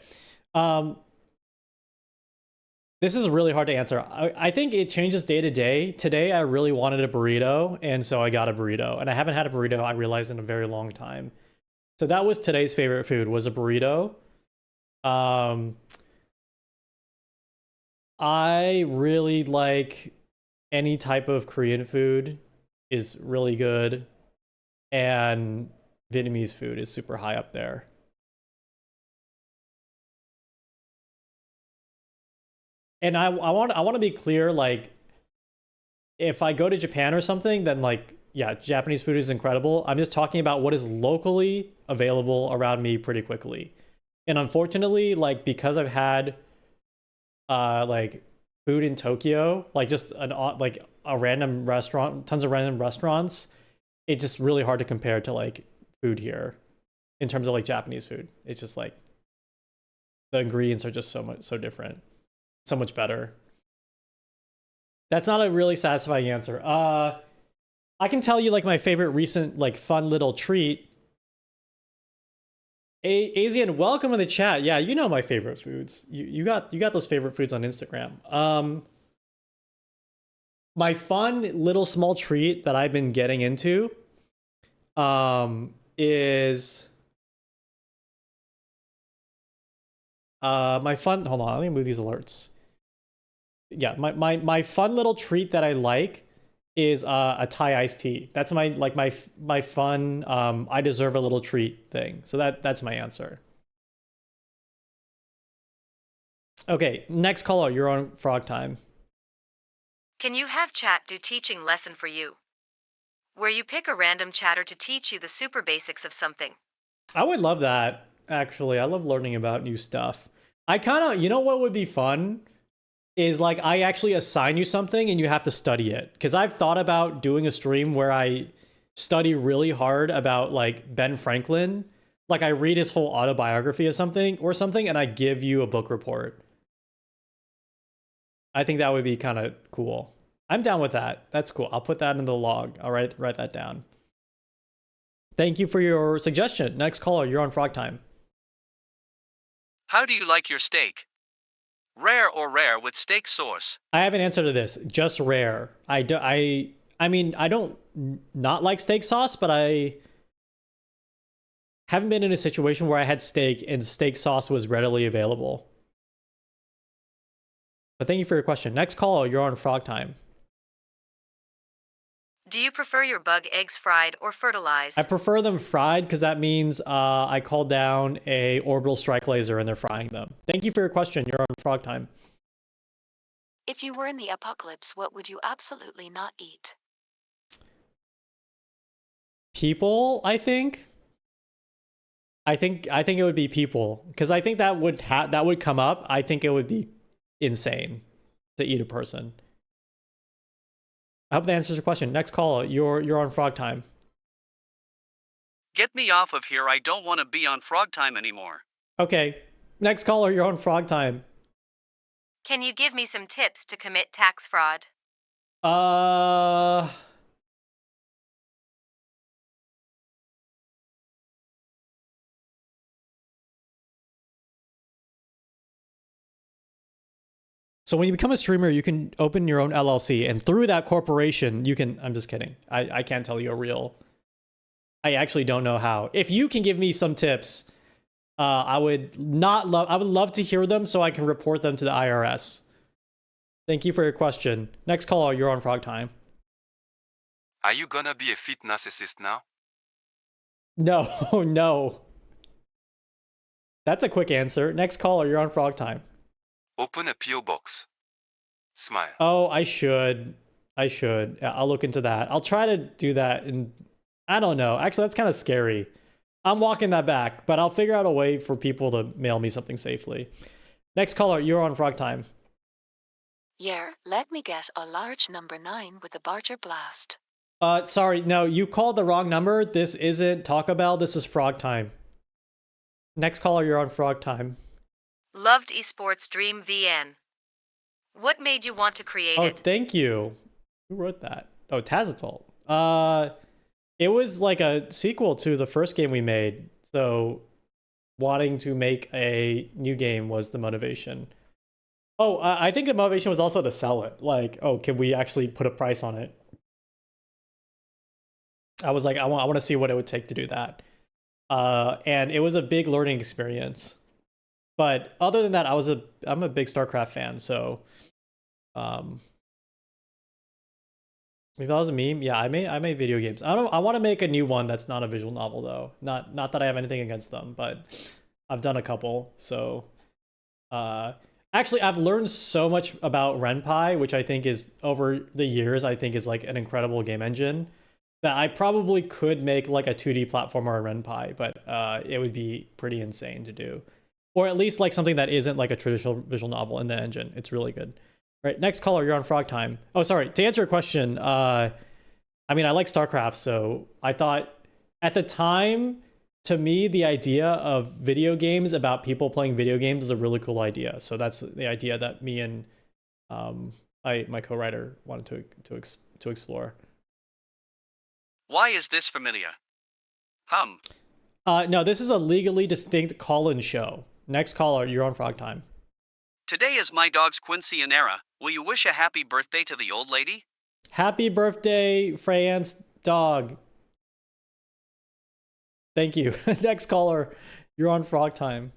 This is really hard to answer. I think it changes day to day. Today I really wanted a burrito, and so I got a burrito. And I haven't had a burrito, I realized, in a very long time. So that was today's favorite food, was a burrito. I really like any type of Korean food is really good, and Vietnamese food is super high up there. And I want to be clear, like if I go to Japan or something, then like yeah, Japanese food is incredible. I'm just talking about what is locally available around me pretty quickly. And unfortunately, like because I've had like food in Tokyo, like just like a random restaurant, tons of random restaurants, it's just really hard to compare to like food here in terms of like Japanese food. It's just like the ingredients are just so different, so much better. That's not a really satisfying answer. I can tell you like my favorite recent like fun little treat. Asian, welcome in the chat. Yeah, you know my favorite foods. You got those favorite foods on Instagram. My fun little small treat that I've been getting into is My fun. Hold on, let me move these alerts. Yeah, my fun little treat that I like is a Thai iced tea. That's my fun. I deserve a little treat thing. So that's my answer. Okay, next caller. You're on frog time. Can you have chat do teaching lesson for you? Where you pick a random chatter to teach you the super basics of something. I would love that. Actually, I love learning about new stuff. I kind of, you know what would be fun? Is like I actually assign you something and you have to study it. Because I've thought about doing a stream where I study really hard about like Ben Franklin. Like I read his whole autobiography or something, and I give you a book report. I think that would be kind of cool. I'm down with that. That's cool. I'll put that in the log. I'll write that down. Thank you for your suggestion. Next caller, you're on frog time. How do you like your steak? Rare or rare with steak sauce? I have an answer to this. Just rare. I mean, I don't not like steak sauce, but I haven't been in a situation where I had steak and steak sauce was readily available. But thank you for your question. Next caller, you're on frog time. Do you prefer your bug eggs fried or fertilized? I prefer them fried because that means I call down a orbital strike laser and they're frying them. Thank you for your question. You're on frog time. If you were in the apocalypse, what would you absolutely not eat? People, I think. I think it would be people because I think that would come up. I think it would be insane to eat a person. I hope that answers your question. Next caller, you're on frog time. Get me off of here. I don't want to be on frog time anymore. Okay. Next caller, you're on frog time. Can you give me some tips to commit tax fraud? So when you become a streamer, you can open your own LLC, and through that corporation, you can. I'm just kidding. I can't tell you a real. I actually don't know how. If you can give me some tips, I would love to hear them so I can report them to the IRS. Thank you for your question. Next caller, you're on frog time. Are you gonna be a fit narcissist now? No, no. That's a quick answer. Next caller, you're on frog time. Open a PO box. Smile. Oh, I should. Yeah, I'll look into that. I'll try to do that. And I don't know. Actually, that's kind of scary. I'm walking that back, but I'll figure out a way for people to mail me something safely. Next caller, you're on frog time. Yeah, let me get a large number 9 with a Barger Blast. Sorry, no, you called the wrong number. This isn't Taco Bell. This is frog time. Next caller, you're on frog time. Loved Esports Dream VN. What made you want to create it? Oh, thank you. Who wrote that? Oh, Tazatol. It was like a sequel to the first game we made. So wanting to make a new game was the motivation. Oh, I think the motivation was also to sell it. Like, oh, can we actually put a price on it? I was like, I want to see what it would take to do that. And it was a big learning experience. But other than that, I'm a big StarCraft fan, so if that was a meme, yeah, I made video games. I want to make a new one that's not a visual novel though. Not that I have anything against them, but I've done a couple. So actually I've learned so much about Ren'Py, which I think is over the years I think is like an incredible game engine, that I probably could make like a 2D platformer in Ren'Py, but it would be pretty insane to do. Or at least like something that isn't like a traditional visual novel in the engine. It's really good. All right, next caller, you're on frog time. Oh, sorry. To answer your question, I mean, I like StarCraft, so I thought at the time, to me, the idea of video games about people playing video games is a really cool idea. So that's the idea that me and my co-writer wanted to explore. Why is this familiar? No, this is a legally distinct call-in show. Next caller, you're on frog time. Today is my dog's Quincy and Era. Will you wish a happy birthday to the old lady? Happy birthday, Freyan's dog. Thank you. Next caller, you're on frog time.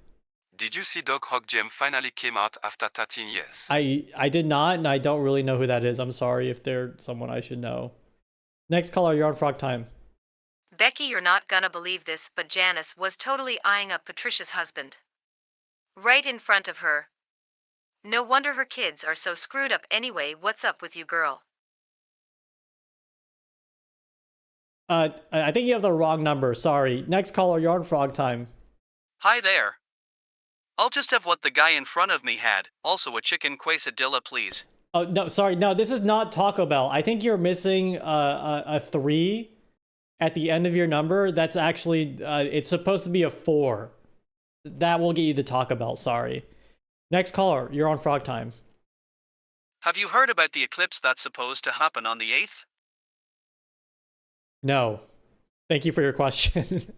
Did you see Dog Hog Gem finally came out after 13 years? I did not, and I don't really know who that is. I'm sorry if they're someone I should know. Next caller, you're on Frog Time. Becky, you're not gonna believe this, but Janice was totally eyeing up Patricia's husband. Right in front of her. No wonder her kids are so screwed up anyway. What's up with you, girl? I think you have the wrong number. Sorry. Next caller, you're on Frog Time. Hi there. I'll just have what the guy in front of me had. Also a chicken quesadilla, please. Oh, no, sorry. No, this is not Taco Bell. I think you're missing a 3 at the end of your number. That's actually, it's supposed to be a 4. That will get you the Taco Bell, sorry. Next caller, you're on Frog Time. Have you heard about the eclipse that's supposed to happen on the 8th? No. Thank you for your question.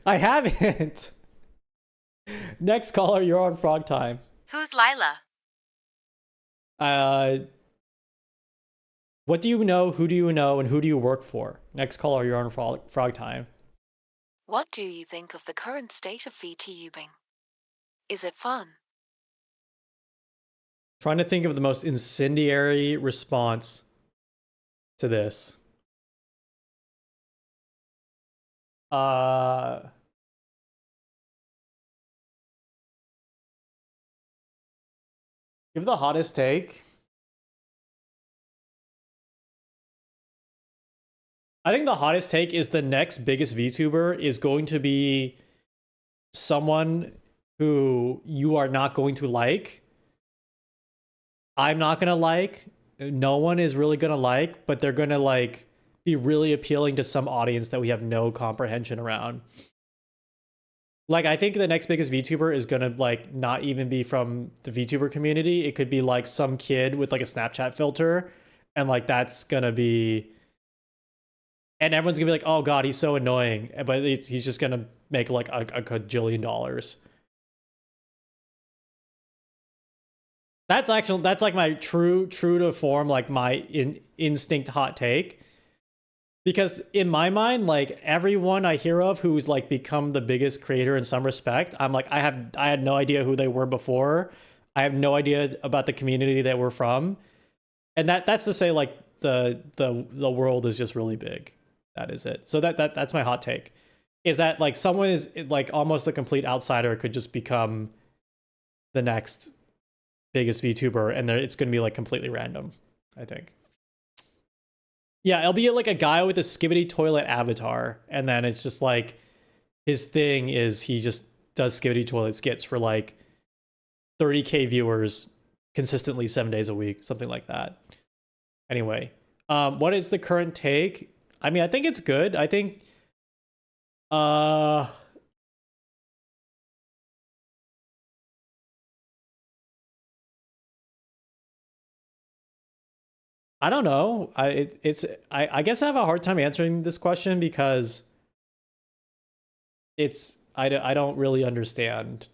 I haven't. Next caller, you're on Frog Time. Who's Lila? What do you know, who do you know, and who do you work for? Next caller, you're on Frog Time. What do you think of the current state of VTubing? Is it fun? Trying to think of the most incendiary response to this. Give the hottest take. I think the hottest take is the next biggest VTuber is going to be someone who you are not going to like. I'm not gonna like. No one is really gonna like, but they're gonna like be really appealing to some audience that we have no comprehension around. Like, I think the next biggest VTuber is gonna like not even be from the VTuber community. It could be like some kid with like a Snapchat filter, and like that's gonna be, and everyone's gonna be like, "Oh God, he's so annoying," but he's just gonna make like a gajillion dollars. That's like my true to form, like my instinct hot take. Because in my mind, like everyone I hear of who's like become the biggest creator in some respect, I'm like, I had no idea who they were before. I have no idea about the community that we're from. And that's to say like the world is just really big. That is it. So that's my hot take. Is that like someone is like almost a complete outsider could just become the next biggest VTuber, and it's going to be like completely random, I think. Yeah, it'll be like a guy with a skibidi toilet avatar, and then it's just like his thing is he just does skibidi toilet skits for like 30K viewers consistently 7 days a week, something like that. Anyway, what is the current take? I mean, I think it's good. I think I don't know. I guess I have a hard time answering this question because I don't really understand.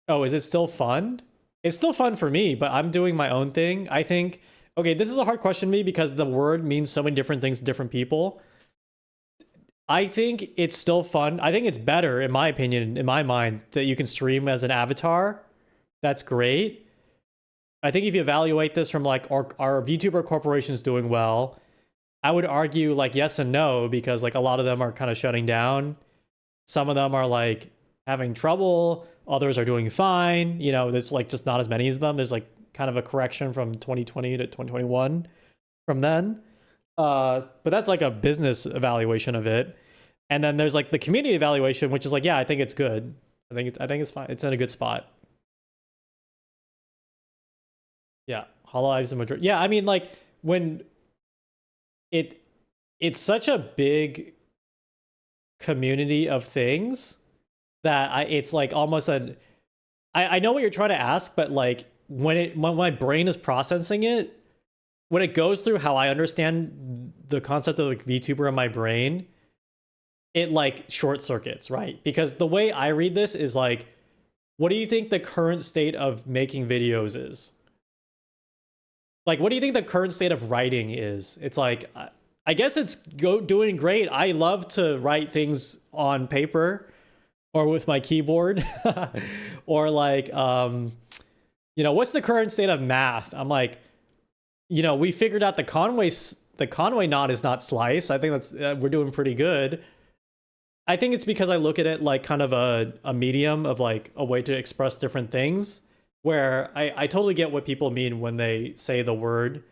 Oh, is it still fun? It's still fun for me, but I'm doing my own thing. I think, okay, this is a hard question to me because the word means so many different things to different people. I think it's still fun. I think it's better, in my opinion, in my mind, that you can stream as an avatar. That's great. I think if you evaluate this from like, are VTuber corporations doing well? I would argue like yes and no, because like a lot of them are kind of shutting down. Some of them are like having trouble. Others are doing fine. You know, there's like just not as many of them. There's like kind of a correction from 2020 to 2021 from then. But that's like a business evaluation of it. And then there's like the community evaluation, which is like, yeah, I think it's good. I think it's fine. It's in a good spot. Yeah, Hololive's the majority. Yeah, I mean, like when it's such a big community of things that it's like almost I know what you're trying to ask, but like when my brain is processing it, when it goes through how I understand the concept of like VTuber in my brain, it like short circuits, right? Because the way I read this is like, what do you think the current state of making videos is? Like, what do you think the current state of writing is? It's like, I guess it's doing great. I love to write things on paper. or with my keyboard, or like, you know, what's the current state of math? I'm like, you know, we figured out the Conway knot is not slice. I think that's we're doing pretty good. I think it's because I look at it like kind of a medium of like a way to express different things, where I totally get what people mean when they say the word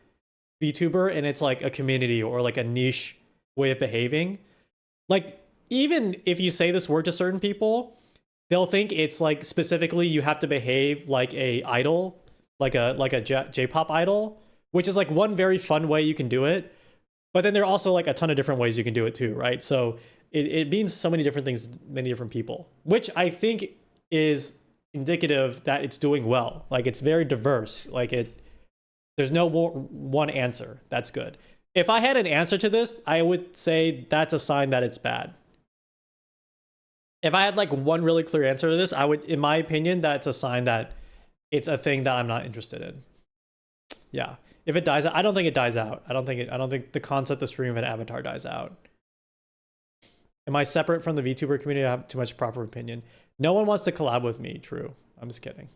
VTuber and it's like a community or like a niche way of behaving. Like, even if you say this word to certain people, they'll think it's like specifically you have to behave like a idol, like a J-pop idol, which is like one very fun way you can do it. But then there are also like a ton of different ways you can do it too, right? So it means so many different things to many different people, which I think is indicative that it's doing well. Like, it's very diverse. Like, there's no one answer. That's good. If I had an answer to this, I would say that's a sign that it's bad. If I had like one really clear answer to this, I would, in my opinion, that's a sign that it's a thing that I'm not interested in. Yeah. If it dies out, I don't think it dies out. I don't think the concept of streaming of an avatar dies out. Am I separate from the VTuber community? I have too much proper opinion. No one wants to collab with me. True. I'm just kidding.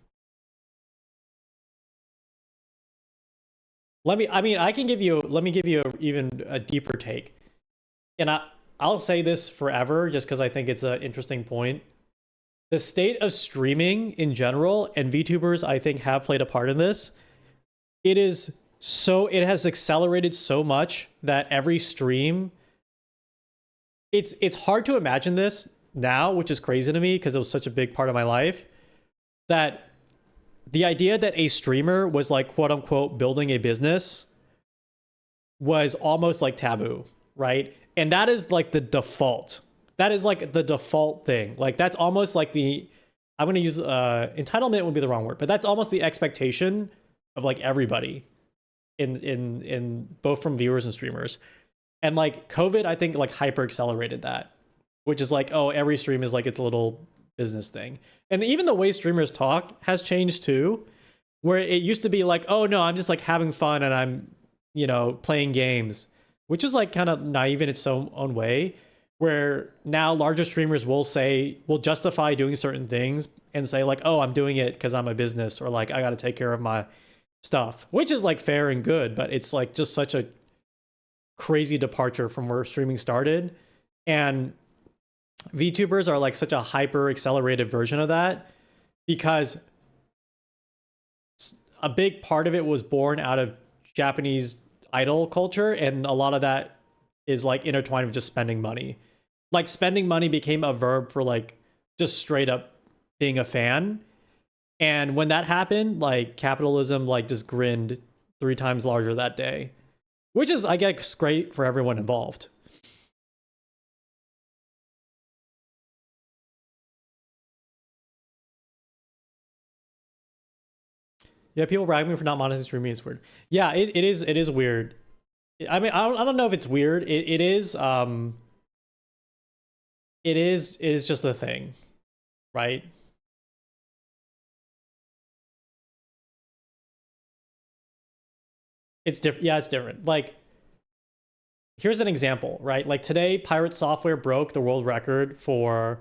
Let me give you even a deeper take. And I'll say this forever just because I think it's an interesting point. The state of streaming in general, and VTubers I think have played a part in this, it has accelerated so much that every stream, it's hard to imagine this now, which is crazy to me because it was such a big part of my life, that the idea that a streamer was like, quote unquote, building a business was almost like taboo, right? And that is like the default. That is like the default thing. Like, that's almost like I'm going to use entitlement would be the wrong word, but that's almost the expectation of like everybody in both from viewers and streamers. And like COVID, I think like hyper accelerated that, which is like, oh, every stream is like its little business thing. And even the way streamers talk has changed too, where it used to be like, oh no, I'm just like having fun and I'm, you know, playing games, which is like kind of naive in its own way, where now larger streamers will justify doing certain things and say like, oh, I'm doing it because I'm a business, or like I got to take care of my stuff, which is like fair and good, but it's like just such a crazy departure from where streaming started. And VTubers are like such a hyper accelerated version of that, because a big part of it was born out of Japanese idol culture, and a lot of that is like intertwined with just spending money. Like, spending money became a verb for like just straight up being a fan. And when that happened, like capitalism like just grinned 3 times larger that day, which is, I guess, great for everyone involved. Yeah, people brag me for not monetizing streaming is weird. Yeah, it is weird. I mean, I don't know if it's weird. It is just the thing, right? It's different. Yeah, it's different. Like, here's an example, right? Like today, Pirate Software broke the world record for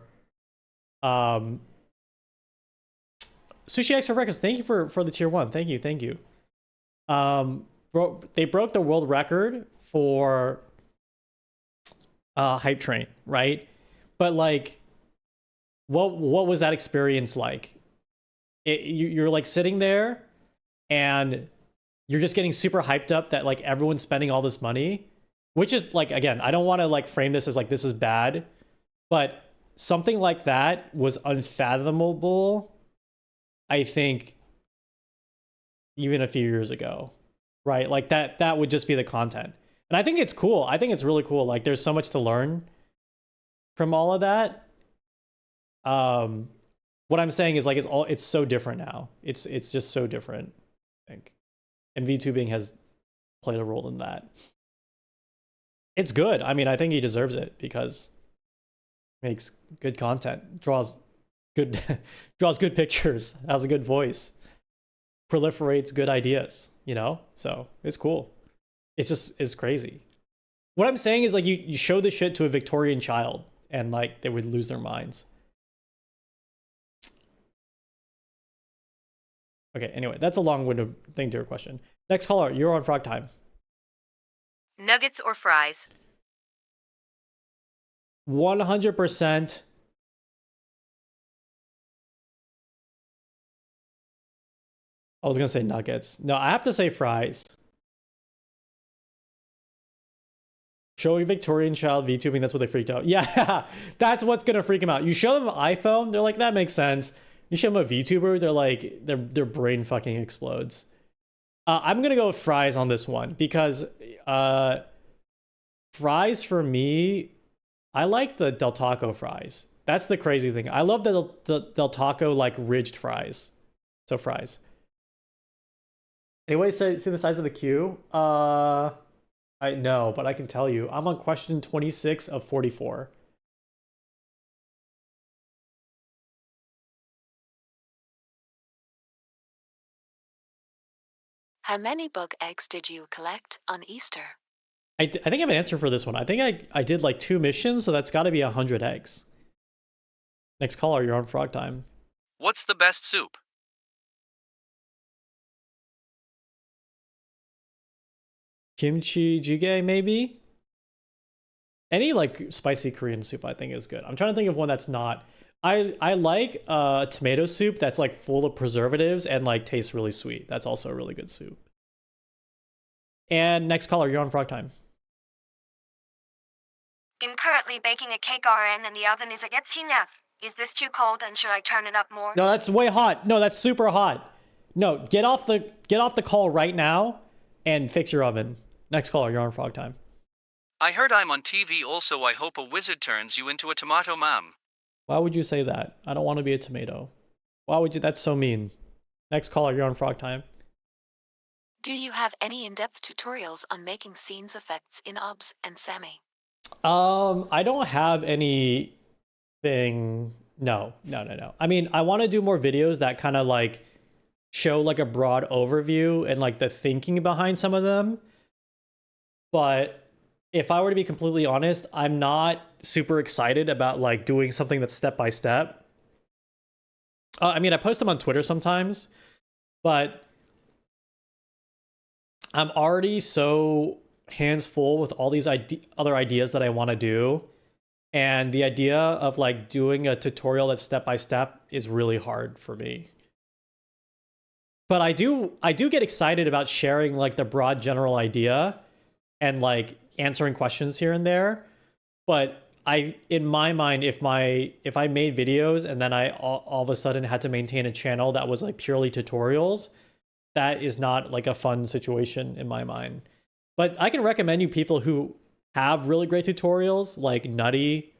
Sushi Extra Records. Thank you for the tier 1. Thank you. They broke the world record for Hype Train, right? But like, what was that experience like? You're like sitting there and you're just getting super hyped up that like everyone's spending all this money, which is like, again, I don't want to like frame this as like this is bad, but something like that was unfathomable, I think, even a few years ago, right? Like that would just be the content. And I think it's cool. I think it's really cool. Like, there's so much to learn from all of that. What I'm saying is like, it's so different now. It's just so different, I think. And VTubing has played a role in that. It's good. I mean, I think he deserves it because it makes good content, draws good pictures, has a good voice, proliferates good ideas, you know? So it's cool. It's crazy. What I'm saying is like, you show this shit to a Victorian child and like they would lose their minds. Okay, anyway, that's a long-winded thing to your question. Next caller, you're on Frog Time. Nuggets or fries? 100%. I was gonna say nuggets. No, I have to say fries. Showing Victorian child VTubing, that's what they freaked out. Yeah, that's what's gonna freak them out. You show them an iPhone, they're like, that makes sense. You show them a VTuber, they're like, their brain fucking explodes. I'm gonna go with fries on this one because fries for me, I like the Del Taco fries. That's the crazy thing. I love the Del Taco like ridged fries. So fries. Anyway, see the size of the queue? I know, but I can tell you. I'm on question 26 of 44. How many bug eggs did you collect on Easter? I think I have an answer for this one. I think I did like 2 missions, so that's got to be 100 eggs. Next caller, you're on Frog Time. What's the best soup? Kimchi jjigae, maybe? Any like spicy Korean soup I think is good. I'm trying to think of one that's not. I like tomato soup that's like full of preservatives and like tastes really sweet. That's also a really good soup. And next caller, you're on Frog Time. I'm currently baking a cake RN and the oven is at enough. Is this too cold and should I turn it up more? No, that's way hot. No, that's super hot. No, get off the call right now and fix your oven. Next caller, you're on Frog Time. I heard I'm on TV also. I hope a wizard turns you into a tomato, ma'am. Why would you say that? I don't want to be a tomato. Why would you? That's so mean. Next caller, you're on Frog Time. Do you have any in-depth tutorials on making scenes effects in OBS and Semi? I don't have anything. No. I mean, I want to do more videos that kind of like show like a broad overview and like the thinking behind some of them. But if I were to be completely honest, I'm not super excited about like doing something that's step by step. I mean, I post them on Twitter sometimes, but I'm already so hands full with all these other ideas that I want to do. And the idea of like doing a tutorial that's step by step is really hard for me. But I do get excited about sharing like the broad general idea and like answering questions here and there. But in my mind, if I made videos and then I all of a sudden had to maintain a channel that was like purely tutorials, that is not like a fun situation in my mind. But I can recommend you people who have really great tutorials, like Nutty.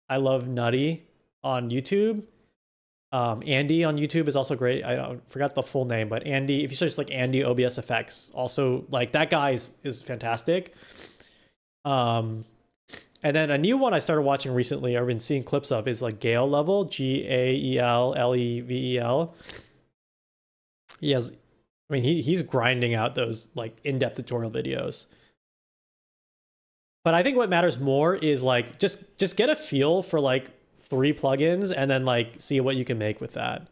I love Nutty on YouTube. Andy on YouTube is also great. I forgot the full name, but Andy, if you search like Andy OBS Effects, also like that guy is fantastic. And then a new one I started watching recently, I've been seeing clips of, is like Gale Level, GAELLEVEL. He's grinding out those like in-depth tutorial videos. But I think what matters more is like just get a feel for like 3 plugins and then like see what you can make with that.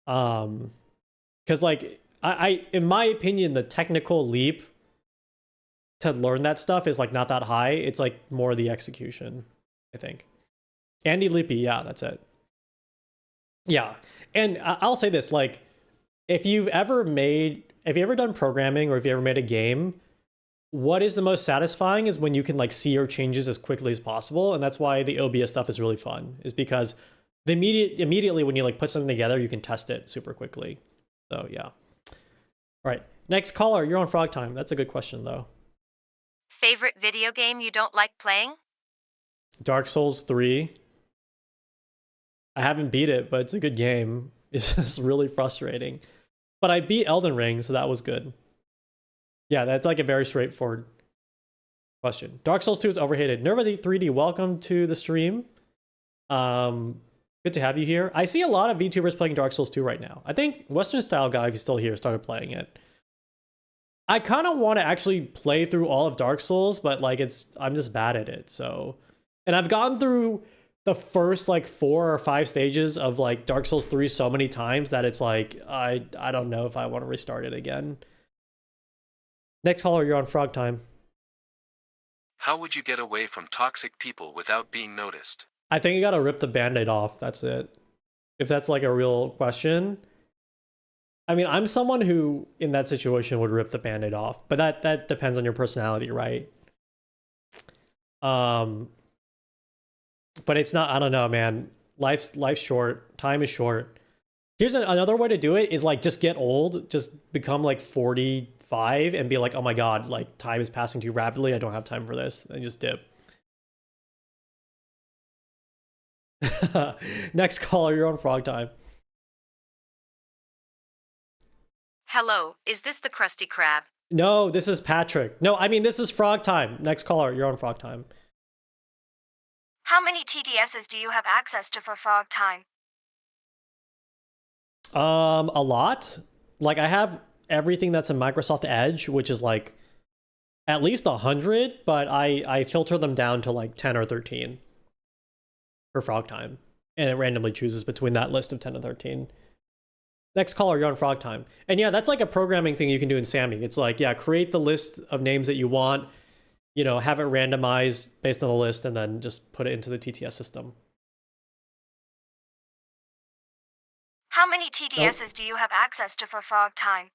Because like I in my opinion, the technical leap to learn that stuff is like not that high. It's like more the execution, I think. Andy Lippy, yeah, that's it. Yeah, and I'll say this, like, if you've ever done programming or if you ever made a game, what is the most satisfying is when you can like see your changes as quickly as possible. And that's why the OBS stuff is really fun, is because immediately when you like put something together, you can test it super quickly. So yeah. All right, next caller, you're on Frog Time. That's a good question though. Favorite video game you don't like playing? Dark Souls 3. I haven't beat it, but it's a good game. It's just really frustrating. But I beat Elden Ring, so that was good. Yeah, that's like a very straightforward question. Dark Souls 2 is overhated. Nerva 3D, welcome to the stream. Good to have you here. I see a lot of VTubers playing Dark Souls 2 right now. I think Western Style Guy, if he's still here, started playing it. I kind of want to actually play through all of Dark Souls, but like I'm just bad at it. So, and I've gone through the first like 4 or 5 stages of like Dark Souls 3 so many times that it's like I don't know if I want to restart it again. Next caller, you're on Frog Time. How would you get away from toxic people without being noticed? I think you gotta rip the band-aid off. That's it. If that's like a real question. I mean, I'm someone who in that situation would rip the band-aid off, but that depends on your personality, right? But it's not, I don't know, man. Life's short. Time is short. Here's another way to do it is like just get old, just become like 45 and be like, oh my god, like time is passing too rapidly. I don't have time for this. And just dip. Next caller, you're on Frog Time. Hello, is this the Krusty Krab? No, this is Patrick. No, I mean, this is Frog Time. Next caller, you're on Frog Time. How many TTSs do you have access to for Frog Time? A lot. Like, I have everything that's in Microsoft Edge, which is like at least 100, but I filter them down to like 10 or 13 for Frog Time. And it randomly chooses between that list of 10 and 13. Next caller, you're on Frog Time. And yeah, that's like a programming thing you can do in Sammy. It's like, yeah, create the list of names that you want, you know, have it randomized based on the list, and then just put it into the TTS system. How many TTSs do you have access to for Frog Time?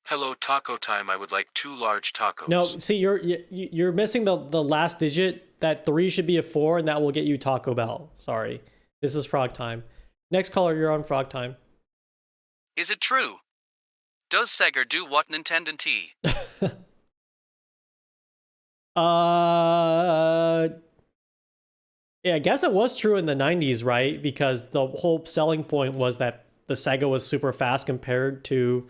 Hello, Taco Time. I would like 2 large tacos. No, see, you're missing the last digit. That 3 should be a 4, and that will get you Taco Bell. Sorry. This is Frog Time. Next caller, you're on Frog Time. Is it true? Does Sega do what Nintendo T? Yeah, I guess it was true in the 90s, right? Because the whole selling point was that the Sega was super fast compared to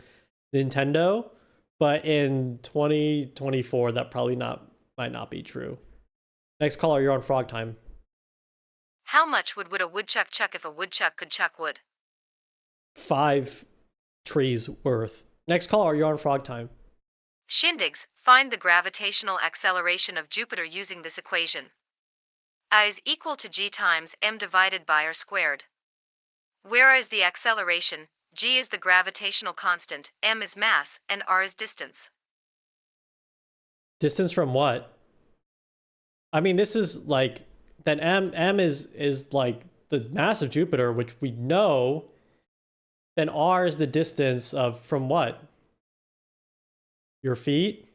Nintendo. But in 2024, that probably might not be true. Next caller, you're on Frog Time. How much would a woodchuck chuck if a woodchuck could chuck wood? 5 trees worth. Next caller, you're on Frog Time. Shindigs, find the gravitational acceleration of Jupiter using this equation. I is equal to g times m divided by r squared. Where is the acceleration? G is the gravitational constant, m is mass, and r is distance. Distance from what? I mean, this is like, then m is like the mass of Jupiter, which we know. Then r is the distance of from what? Your feet?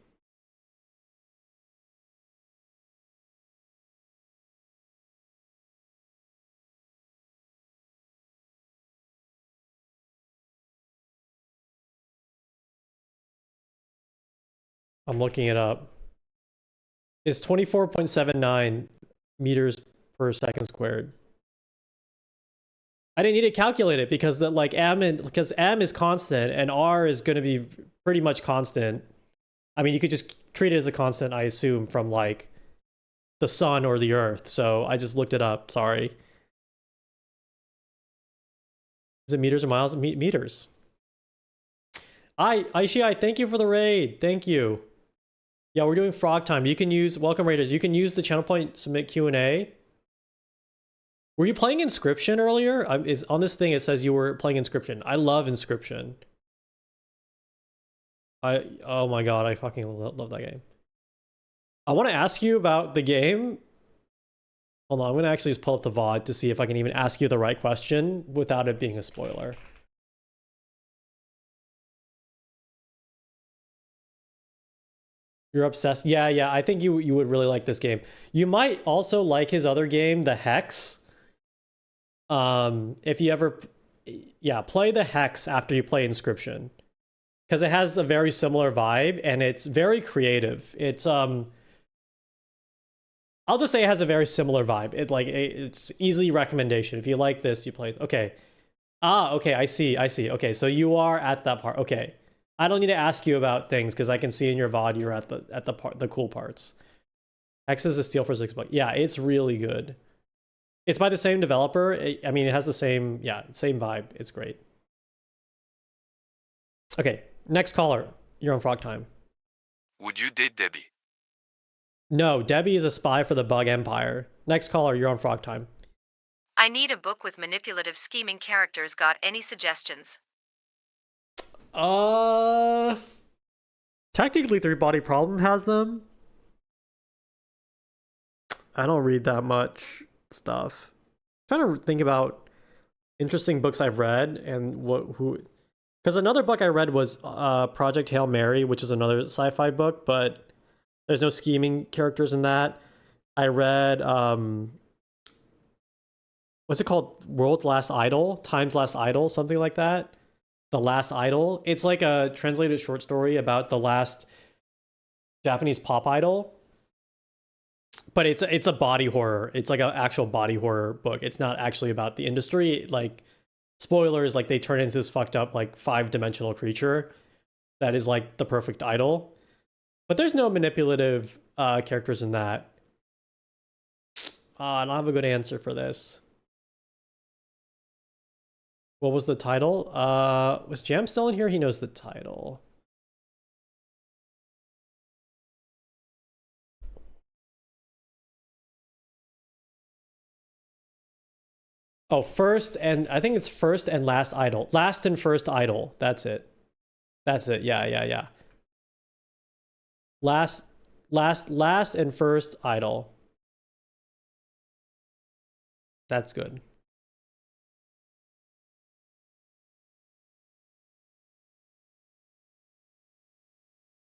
I'm looking it up. It's 24.79 meters per second squared. I didn't need to calculate it because because m is constant and r is going to be pretty much constant. I mean, you could just treat it as a constant, I assume, from like the sun or the earth. So I just looked it up. Sorry. Is it meters or miles? Meters. Aishi, thank you for the raid. Thank you. Yeah, we're doing Frog Time. You can use, welcome raiders, you can use the channel point submit Q&A. Were you playing Inscription earlier? On this thing, it says you were playing Inscription. I love Inscription. Oh my god, I fucking love that game. I want to ask you about the game. Hold on, I'm going to actually just pull up the VOD to see if I can even ask you the right question without it being a spoiler. You're obsessed? Yeah, I think you would really like this game. You might also like his other game, The Hex. If you ever... Yeah, play The Hex after you play Inscription. Because it has a very similar vibe, and it's very creative. It's, I'll just say it has a very similar vibe. It's easy recommendation. If you like this, you play... Okay. Okay, I see. Okay, so you are at that part. Okay. I don't need to ask you about things because I can see in your VOD you're at the cool parts. Hex is a steal for $6. Yeah, it's really good. It's by the same developer. I mean, it has the same vibe. It's great. Okay, next caller. You're on Frog Time. Would you date Debbie? No, Debbie is a spy for the Bug Empire. Next caller, you're on Frog Time. I need a book with manipulative, scheming characters. Got any suggestions? Technically, Three Body Problem has them. I don't read that much stuff. I'm trying to think about interesting books I've read and who. Because another book I read was Project Hail Mary, which is another sci-fi book, but there's no scheming characters in that. I read what's it called? World's Last Idol, Time's Last Idol, something like that. The Last Idol. It's like a translated short story about the last Japanese pop idol. But it's a body horror. It's like an actual body horror book. It's not actually about the industry. Like, spoilers, like they turn into this fucked up like 5-dimensional creature that is like the perfect idol. But there's no manipulative characters in that. I don't have a good answer for this. What was the title? Was Jam still in here? He knows the title. Oh, I think it's First and Last Idol. Last and First Idol. That's it. That's it. Yeah. Last and First Idol. That's good.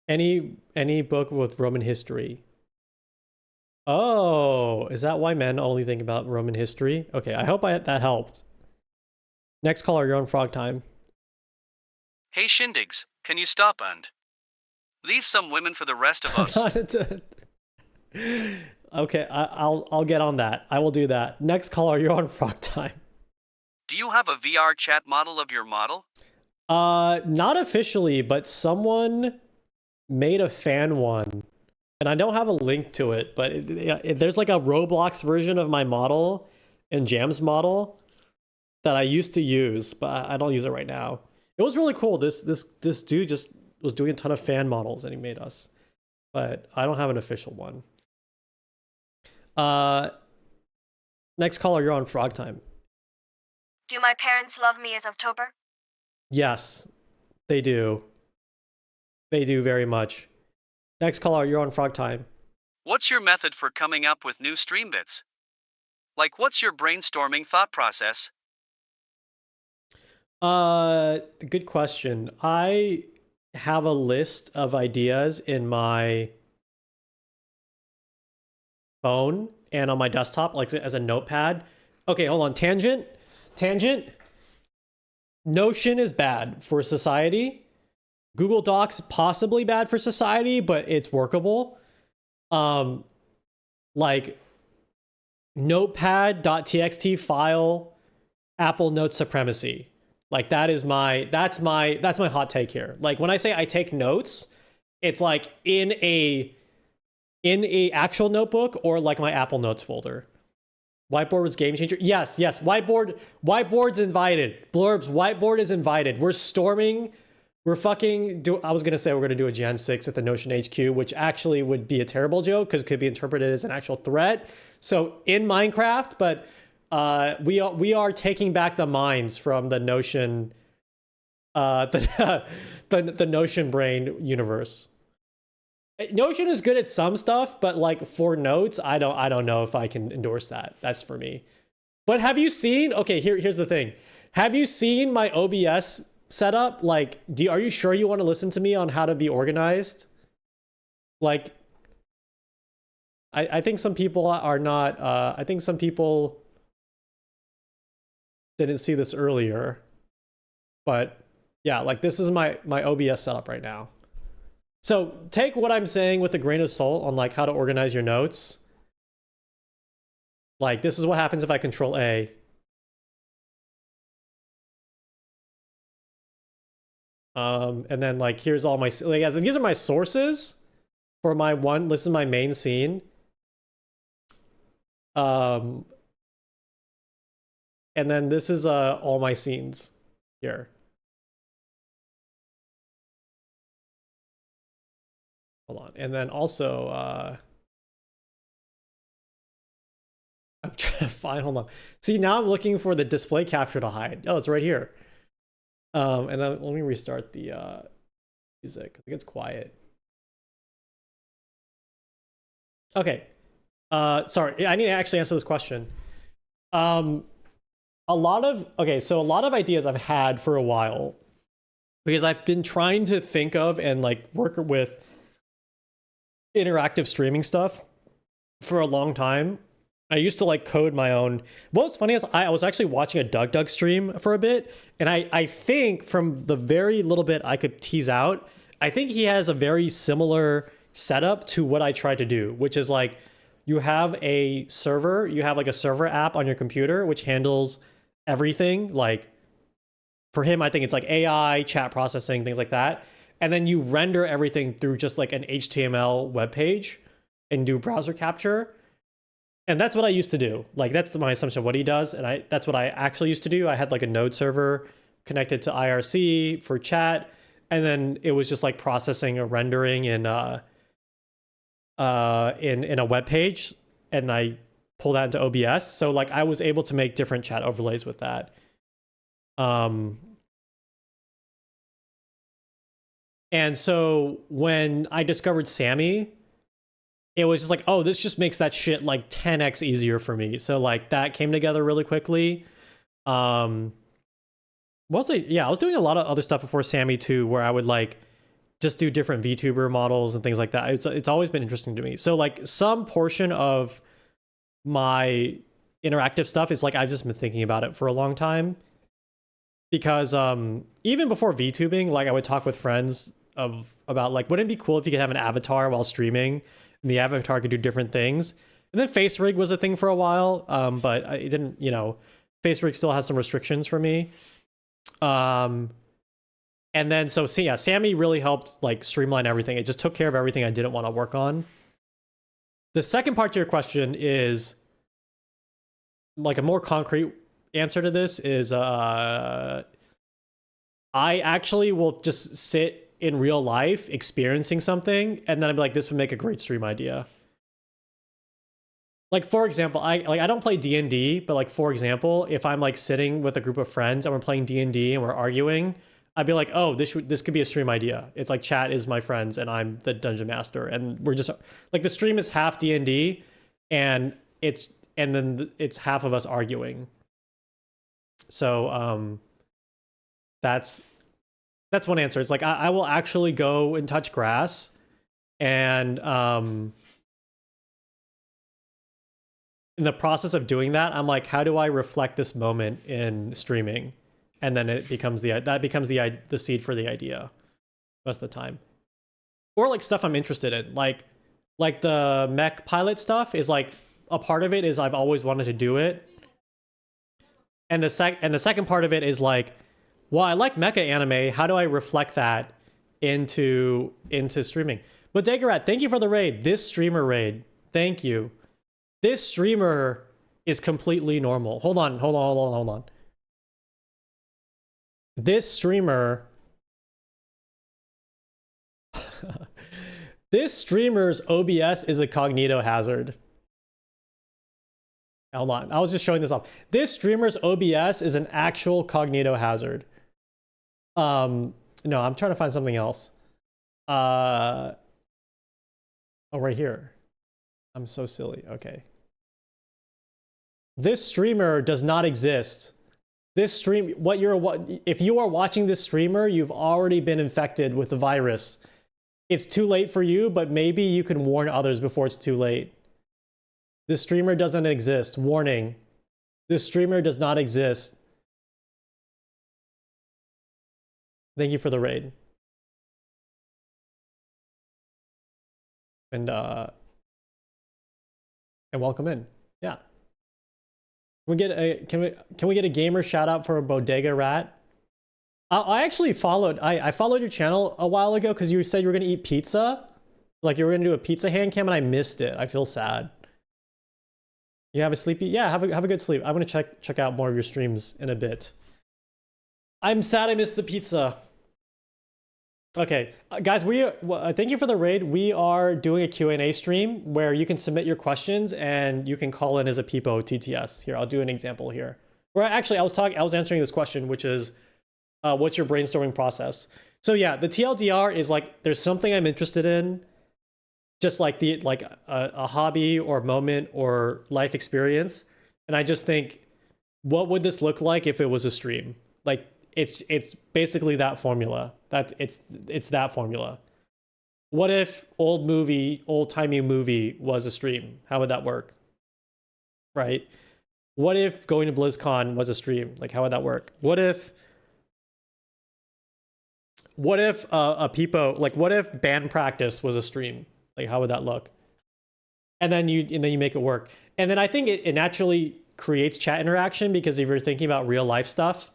Any book with Roman history. Oh, is that why men only think about Roman history? Okay, I hope that helped. Next caller, you're on Frog Time. Hey Shindigs, can you stop and leave some women for the rest of us? Okay, I'll get on that. I will do that. Next caller, you're on Frog Time. Do you have a VR chat model of your model? Not officially, but someone made a fan one. And I don't have a link to it, but there's like a Roblox version of my model and Jam's model that I used to use, but I don't use it right now. It was really cool. This dude just was doing a ton of fan models and he made us, but I don't have an official one. Next caller, you're on Frog Time. Do my parents love me as October? Yes, they do. They do very much. Next caller, you're on Frog Time. What's your method for coming up with new stream bits? Like, what's your brainstorming thought process? Good question. I have a list of ideas in my phone and on my desktop, like as a notepad. Okay, hold on. Tangent. Notion is bad for society. Google Docs possibly bad for society, but it's workable. Like notepad.txt file, Apple Notes supremacy. Like that's my hot take here. Like when I say I take notes, it's like in a actual notebook or like my Apple Notes folder. Whiteboard was game changer. Yes. Whiteboard's invited. Blurbs, whiteboard is invited. We're storming. I was going to say we're going to do a Gen 6 at the Notion HQ, which actually would be a terrible joke because it could be interpreted as an actual threat. So in Minecraft, but we are taking back the minds from the Notion, the Notion brain universe. Notion is good at some stuff, but like for notes, I don't know if I can endorse that. That's for me. But have you seen? Okay, here's the thing. Have you seen my OBS setup? Like, are you sure you want to listen to me on how to be organized? Like, I think some people are not. I think some people didn't see this earlier, but yeah, like this is my OBS setup right now. So take what I'm saying with a grain of salt on like how to organize your notes. Like this is what happens if I Control A. And then like here's all my these are my sources for my one. This is my main scene. And then this is all my scenes here. Hold on. And then also I'm trying to find, hold on. See, now I'm looking for the display capture to hide. Oh, it's right here. And let me restart the music. It gets quiet. Okay. Sorry, I need to actually answer this question. A lot of ideas I've had for a while because I've been trying to think of and like work with interactive streaming stuff for a long time. I used to like code my own. What's funny is I was actually watching a Doug stream for a bit, and I think from the very little bit I could tease out, I think he has a very similar setup to what I tried to do, which is like you have a server, you have like a server app on your computer which handles everything. Like for him, I think it's like AI, chat processing, things like that. And then you render everything through just like an HTML web page and do browser capture. And that's what I used to do. Like that's my assumption of what he does. And that's what I actually used to do. I had like a node server connected to IRC for chat. And then it was just like processing or rendering in a web page. And I pulled that into OBS. So like I was able to make different chat overlays with that. And so when I discovered Sammy, it was just like, oh, this just makes that shit like 10x easier for me. So like that came together really quickly. Mostly, yeah, I was doing a lot of other stuff before Sammy too, where I would like just do different VTuber models and things like that. It's always been interesting to me. So like some portion of my interactive stuff is like I've just been thinking about it for a long time. Because even before VTubing, like I would talk with friends about like, wouldn't it be cool if you could have an avatar while streaming? And the avatar could do different things. And then face rig was a thing for a while, but it didn't, face rig still has some restrictions for me. And then, so yeah, Sammy really helped like streamline everything. It just took care of everything I didn't want to work on. The second part to your question is like a more concrete answer to this is, I actually will just sit in real life experiencing something and then I'd be like, this would make a great stream idea. Like for example, I don't play D&D, but like for example, if I'm like sitting with a group of friends and we're playing D&D and we're arguing, I'd be like, oh, this could be a stream idea. It's like chat is my friends and I'm the dungeon master and we're just like the stream is half D&D and then it's half of us arguing. So that's one answer. It's like I will actually go and touch grass and in the process of doing that, I'm like, how do I reflect this moment in streaming? And then it becomes the seed for the idea most of the time. Or like stuff I'm interested in. Like the mech pilot stuff is like a part of it is I've always wanted to do it. And the second part of it is like, well, I like mecha anime. How do I reflect that into streaming? But Degarat, thank you for the raid. This streamer raid. Thank you. This streamer is completely normal. Hold on. This streamer this streamer's OBS is a cognito hazard. Hold on. I was just showing this off. This streamer's OBS is an actual cognito hazard. No, I'm trying to find something else. Oh, right here. I'm so silly. Okay. This streamer does not exist. This stream, if you are watching this streamer, you've already been infected with the virus. It's too late for you, but maybe you can warn others before it's too late. This streamer doesn't exist. Warning. This streamer does not exist. Thank you for the raid. And welcome in. Yeah. Can we get a gamer shout out for a Bodega Rat? I actually followed your channel a while ago because you said you were gonna eat pizza. Like you were gonna do a pizza hand cam and I missed it. I feel sad. You have a sleepy? Yeah, have a good sleep. I'm gonna check out more of your streams in a bit. I'm sad I missed the pizza. Okay, guys, thank you for the raid. We are doing a Q&A stream where you can submit your questions and you can call in as a Peepo TTS. Here, I'll do an example here. Where actually, I was answering this question, which is, what's your brainstorming process? So yeah, the TLDR is like, there's something I'm interested in, just like a hobby or moment or life experience, and I just think, what would this look like if it was a stream? Like, it's basically that formula. It's that formula. What if old-timey movie was a stream? How would that work? Right? What if going to BlizzCon was a stream? Like, how would that work? What if a Peepo, like, what if band practice was a stream? Like, how would that look? And then you make it work. And then I think it naturally creates chat interaction, because if you're thinking about real life stuff,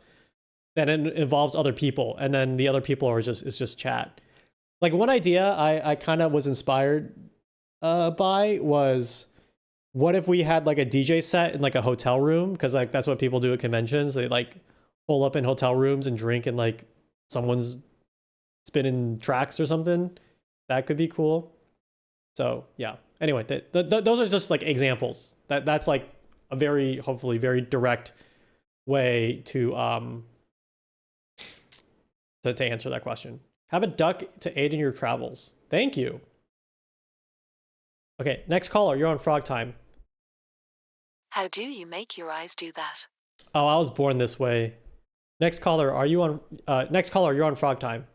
then it involves other people, and then the other people it's just chat. Like, one idea I kind of was inspired by was, what if we had like a DJ set in like a hotel room? Because like that's what people do at conventions. They like pull up in hotel rooms and drink, and like someone's spinning tracks or something. That could be cool. So yeah. Anyway, those are just like examples. That's like a hopefully very direct way to answer that question. Have a duck to aid in your travels. Thank you. Okay, next caller, you're on Frog Time. How do you make your eyes do that? Oh, I was born this way. Next caller, you're on Frog Time.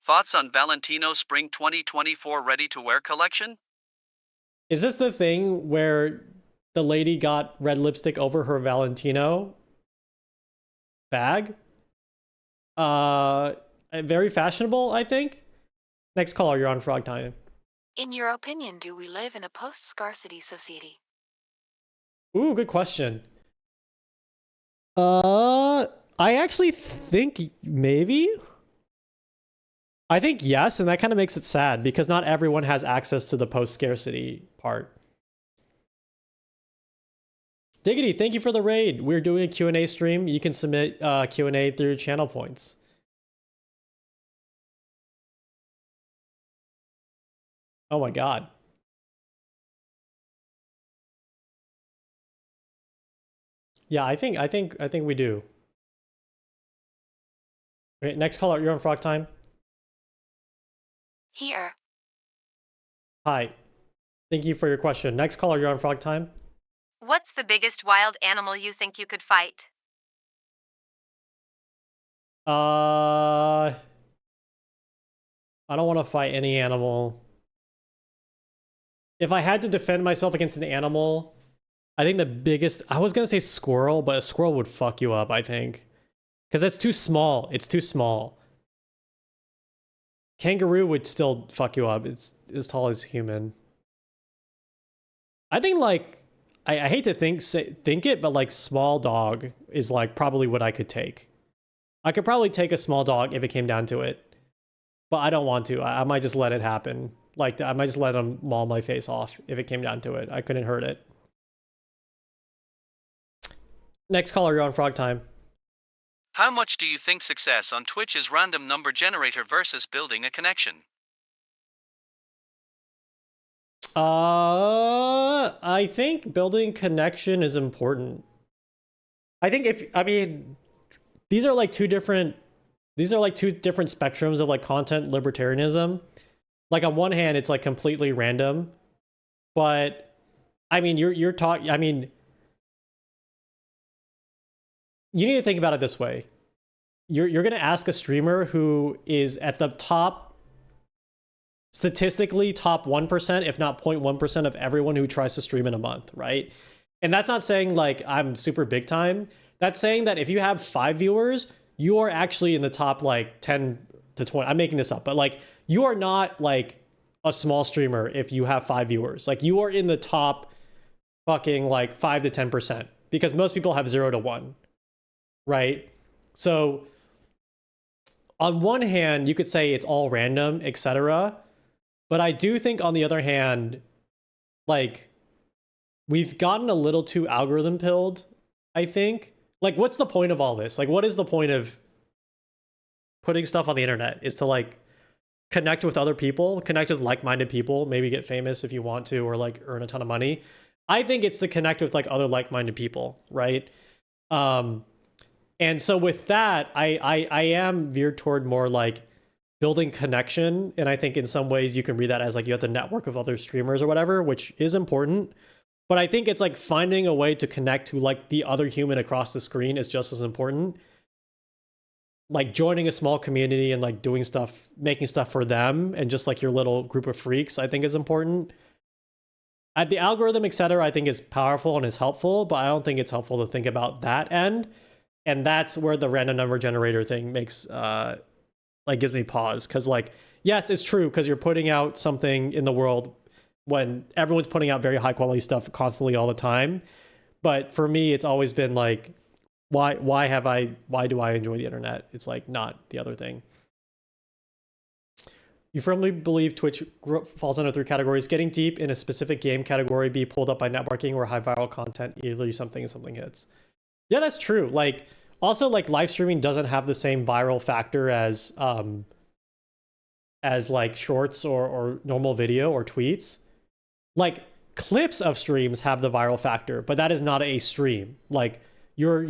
Thoughts on Valentino Spring 2024 ready-to-wear collection? Is this the thing where the lady got red lipstick over her Valentino bag? Very fashionable, I think. Next caller, you're on Frog Time. In your opinion, do we live in a post-scarcity society? Ooh, good question. I actually think maybe. I think yes, and that kind of makes it sad, because not everyone has access to the post-scarcity part. Diggity, thank you for the raid. We're doing a Q&A stream. You can submit Q&A through your channel points. Oh my god. Yeah, I think we do. Okay, next caller, you're on Frog Time. Here. Hi. Thank you for your question. Next caller, you're on Frog Time. What's the biggest wild animal you think you could fight? I don't want to fight any animal. If I had to defend myself against an animal, I think the biggest... I was going to say squirrel, but a squirrel would fuck you up, I think. Because that's too small. It's too small. Kangaroo would still fuck you up. It's as tall as a human. I think, like... I hate to think it, but like small dog is like probably what I could take. I could probably take a small dog if it came down to it. But I don't want to. I might just let it happen. Like, I might just let him maul my face off if it came down to it. I couldn't hurt it. Next caller, you're on Frog Time. How much do you think success on Twitch is random number generator versus building a connection? I think building connection is important. I think these are like two different spectrums of like content libertarianism. Like, on one hand, it's like completely random, but I mean, you're talking, I mean, you need to think about it this way. You're going to ask a streamer who is at the top, statistically top 1%, if not 0.1% of everyone who tries to stream in a month, right? And that's not saying like I'm super big time. That's saying that if you have 5 viewers, you are actually in the top like 10 to 20. I'm making this up, but like you are not like a small streamer if you have 5 viewers. Like, you are in the top fucking like 5 to 10%, because most people have 0 to 1, right? So on one hand, you could say it's all random, etc. But I do think on the other hand, like, we've gotten a little too algorithm pilled, I think. Like, what's the point of all this? Like, what is the point of putting stuff on the internet is to like connect with other people, connect with like-minded people, maybe get famous if you want to, or like earn a ton of money. I think it's to connect with like other like-minded people, right? And so with that, I am veered toward more like building connection. And I think in some ways you can read that as like you have the network of other streamers or whatever, which is important. But I think it's like finding a way to connect to like the other human across the screen is just as important. Like joining a small community and like doing stuff, making stuff for them and just like your little group of freaks, I think is important. At the algorithm, etc., I think is powerful and is helpful, but I don't think it's helpful to think about that end. And that's where the random number generator thing makes like gives me pause, because like, yes, it's true, because you're putting out something in the world when everyone's putting out very high quality stuff constantly all the time. But for me, it's always been like, why do I enjoy the internet? It's like not the other thing. You firmly believe Twitch falls under 3 categories: getting deep in a specific game category, be pulled up by networking, or high viral content, either something and something hits. Yeah, that's true. Like also like live streaming doesn't have the same viral factor as like shorts or normal video or tweets. Like clips of streams have the viral factor, but that is not a stream. Like your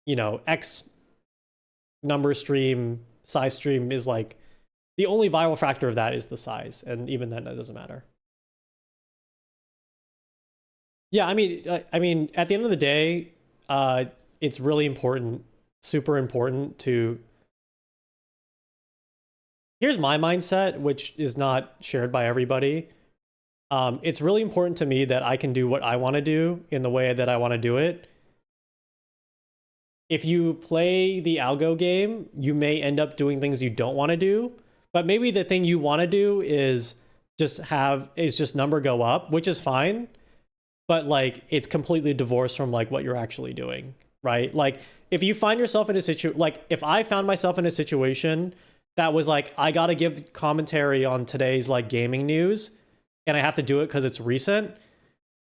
you know, X number stream, size stream is like the only viral factor of that is the size, and even then that doesn't matter. Yeah, I mean at the end of the day, it's really important, super important to... Here's my mindset, which is not shared by everybody. It's really important to me that I can do what I want to do in the way that I want to do it. If you play the algo game, you may end up doing things you don't want to do, but maybe the thing you want to do is just number go up, which is fine, but like it's completely divorced from like what you're actually doing, right? Like if you find yourself in a situation, like if I found myself in a situation that was like, I got to give commentary on today's like gaming news and I have to do it because it's recent,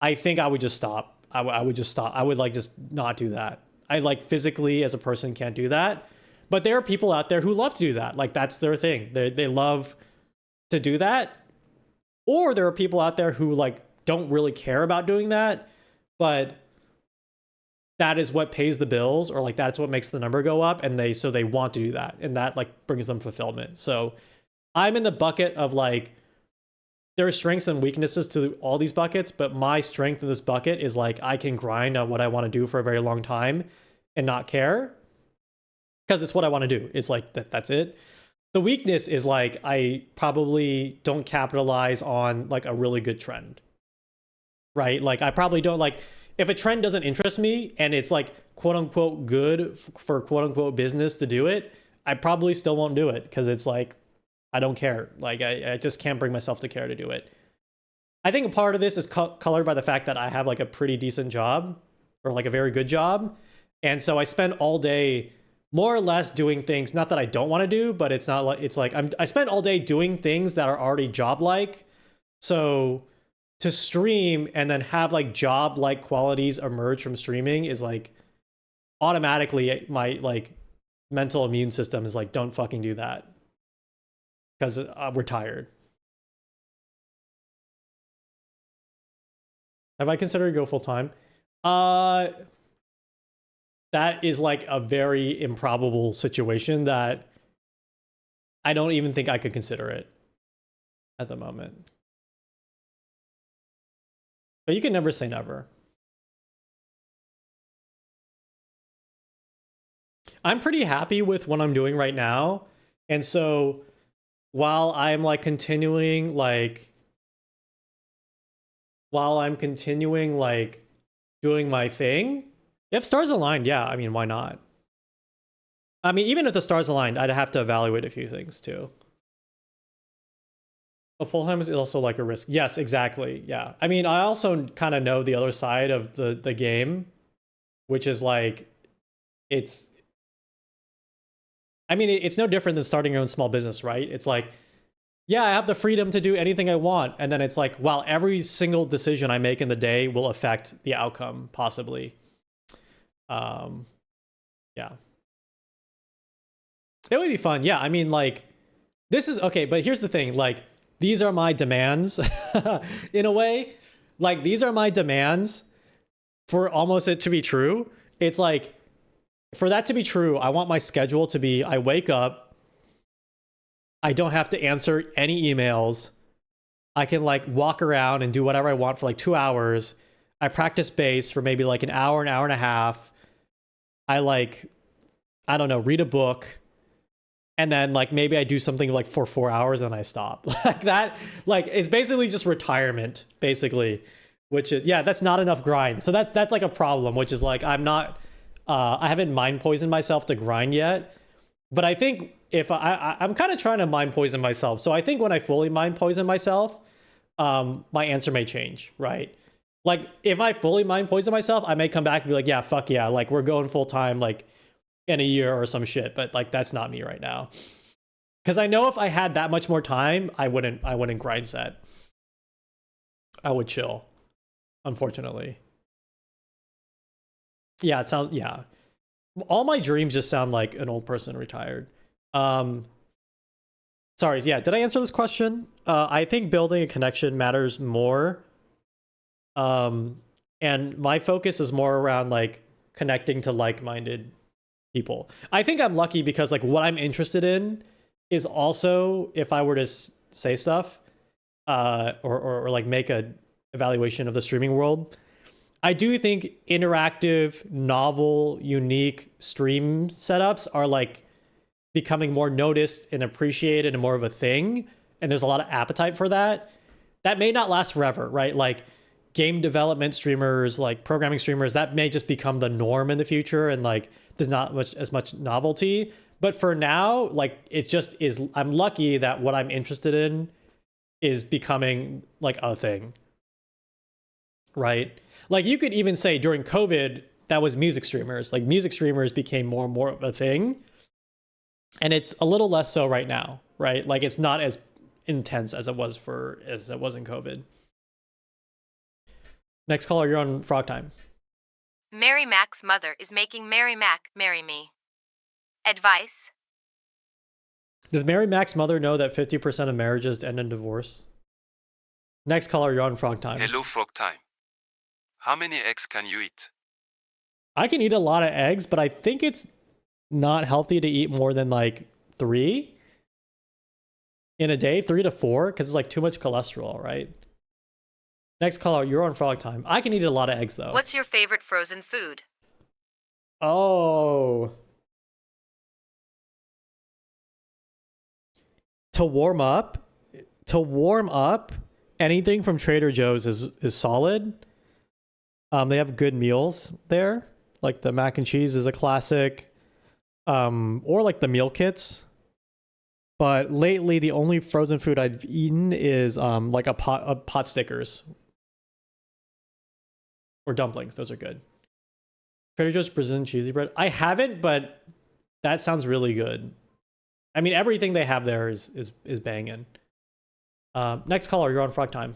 I think I would just stop. I would just stop. I would like just not do that. I like physically as a person can't do that. But there are people out there who love to do that. Like that's their thing. They love to do that. Or there are people out there who like don't really care about doing that, but that is what pays the bills, or like that's what makes the number go up, and they want to do that, and that like brings them fulfillment. So I'm in the bucket of like, there are strengths and weaknesses to all these buckets, but my strength in this bucket is like I can grind on what I want to do for a very long time and not care, because it's what I want to do. It's like that's it. The weakness is like I probably don't capitalize on like a really good trend, right? Like I probably don't, like if a trend doesn't interest me and it's like quote unquote good for quote unquote business to do it, I probably still won't do it because it's like I don't care. Like I just can't bring myself to care to do it. I think a part of this is colored by the fact that I have like a pretty decent job, or like a very good job. And so I spend all day more or less doing things, not that I don't want to do, but it's not like, it's like I spend all day doing things that are already job-like. So to stream and then have like job-like qualities emerge from streaming is like automatically my like mental immune system is like, don't fucking do that, because we're tired. Have I considered go full time? That is like a very improbable situation that I don't even think I could consider it at the moment. But you can never say never. I'm pretty happy with what I'm doing right now. And so while I'm like continuing doing my thing, if stars aligned, yeah, I mean, why not? I mean, even if the stars aligned, I'd have to evaluate a few things too. A full-time is also like a risk. Yes, exactly. Yeah. I mean, I also kind of know the other side of the game, which is like, it's no different than starting your own small business, right? It's like, yeah, I have the freedom to do anything I want. And then it's like, wow, every single decision I make in the day will affect the outcome, possibly. Yeah. It would be fun. Yeah, I mean, like, this is okay, but here's the thing. Like, these are my demands in a way. Like, these are my demands for almost it to be true. It's like, for that to be true, I want my schedule to be, I wake up, I don't have to answer any emails. I can like walk around and do whatever I want for like 2 hours. I practice bass for maybe like an hour and a half. I like, I don't know, read a book. And then like maybe I do something like for 4 hours and I stop. Like that, like it's basically just retirement, basically. Which is, yeah, that's not enough grind. So that's like a problem, which is like I'm not, I haven't mind poisoned myself to grind yet. But I think if I'm kind of trying to mind poison myself. So I think when I fully mind poison myself, my answer may change, right? Like if I fully mind poison myself, I may come back and be like, yeah, fuck yeah, like we're going full time like in a year or some shit. But like that's not me right now. Because I know if I had that much more time, I wouldn't grind set. I would chill, unfortunately. Yeah, it sounds, yeah. All my dreams just sound like an old person retired. Sorry, yeah, did I answer this question? I think building a connection matters more. And my focus is more around like connecting to like-minded people. I think I'm lucky because like what I'm interested in is also, if I were to say stuff, or like make a evaluation of the streaming world, I do think interactive, novel, unique stream setups are like becoming more noticed and appreciated and more of a thing. And there's a lot of appetite for that. That may not last forever, right? Like game development streamers, like programming streamers, that may just become the norm in the future. And like, there's not as much novelty. But for now, like it just is, I'm lucky that what I'm interested in is becoming like a thing, right? Like you could even say during COVID, that was music streamers. Like music streamers became more and more of a thing. And it's a little less so right now, right? Like it's not as intense as it was in COVID. Next caller, you're on Frog Time. Mary Mac's mother is making Mary Mac marry me. Advice? Does Mary Mac's mother know that 50% of marriages end in divorce? Next caller, you're on Frog Time. Hello, Frog Time. How many eggs can you eat? I can eat a lot of eggs, but I think it's not healthy to eat more than like 3 in a day, 3 to 4, because it's like too much cholesterol, right? Next caller, you're on Frog Time. I can eat a lot of eggs though. What's your favorite frozen food? Oh. To warm up, anything from Trader Joe's is solid. They have good meals there. Like the mac and cheese is a classic. Or like the meal kits. But lately, the only frozen food I've eaten is like a pot stickers. Or dumplings. Those are good. Trader Joe's Brazilian cheesy bread. I haven't, but that sounds really good. I mean, everything they have there is banging. Next caller, you're on Frog Time.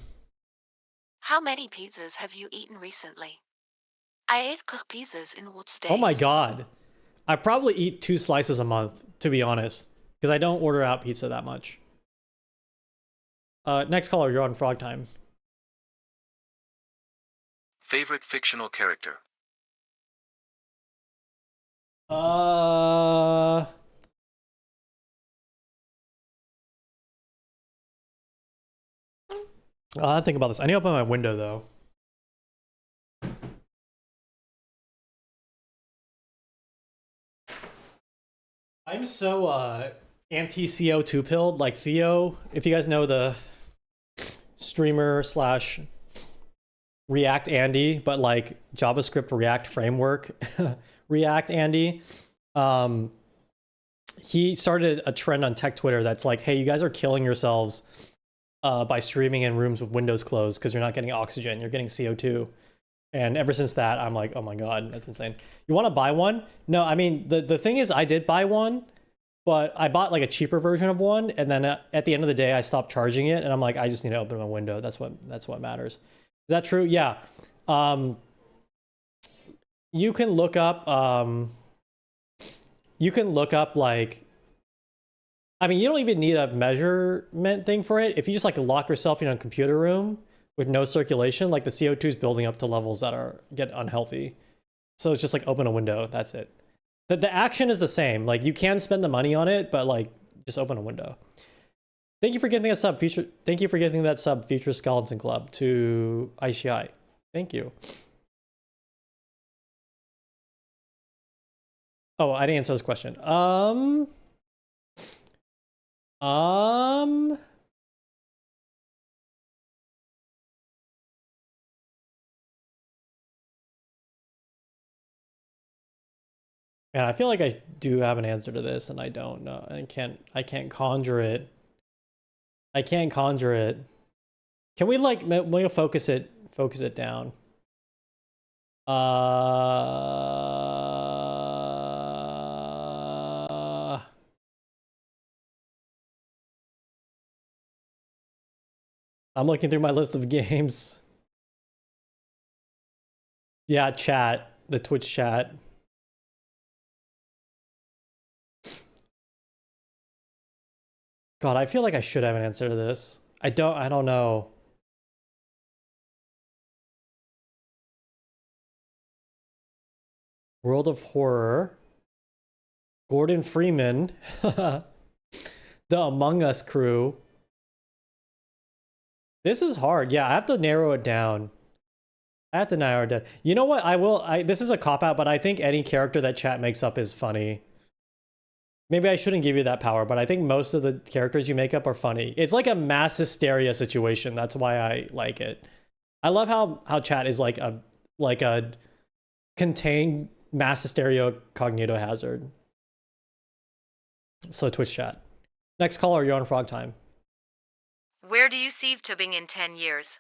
How many pizzas have you eaten recently? I ate cooked pizzas in Watts days. Oh my god. I probably eat 2 slices a month, to be honest. Because I don't order out pizza that much. Next caller, you're on Frog Time. Favorite fictional character? I'll think about this. I need to open my window though. I'm so anti-CO2 pilled, like Theo. If you guys know the streamer slash React Andy, but like JavaScript React framework React Andy. He started a trend on tech Twitter that's like, hey, you guys are killing yourselves by streaming in rooms with windows closed because you're not getting oxygen, you're getting CO2. And ever since that, I'm like, oh my god, that's insane. You want to buy one? No, I mean, the thing is, I did buy one, but I bought like a cheaper version of one, and then at the end of the day, I stopped charging it, and I'm like, I just need to open my window. That's what matters. Is that true? Yeah. You can look up like I mean, you don't even need a measurement thing for it. If you just like lock yourself in a computer room with no circulation, like the CO2 is building up to levels that get unhealthy. So it's just like open a window. That's it. The action is the same. Like you can spend the money on it, but like just open a window. Thank you for getting that sub, Future. Thank you for getting that sub, Future Skeleton Club, to ICI. Thank you. Oh, I didn't answer this question. Man, I feel like I do have an answer to this, and I don't know. I can't conjure it. I can't conjure it. Can we like we'll focus it down? I'm looking through my list of games. Yeah, chat, the Twitch chat. God, I feel like I should have an answer to this. I don't know. World of Horror. Gordon Freeman. The Among Us crew. This is hard. Yeah, I have to narrow it down. You know what? This is a cop-out, but I think any character that chat makes up is funny. Maybe I shouldn't give you that power, but I think most of the characters you make up are funny. It's like a mass hysteria situation. That's why I like it. I love how chat is like a contained mass hysteria cognito hazard. So Twitch chat. Next caller, you're on Frog Time. Where do you see tubing in 10 years?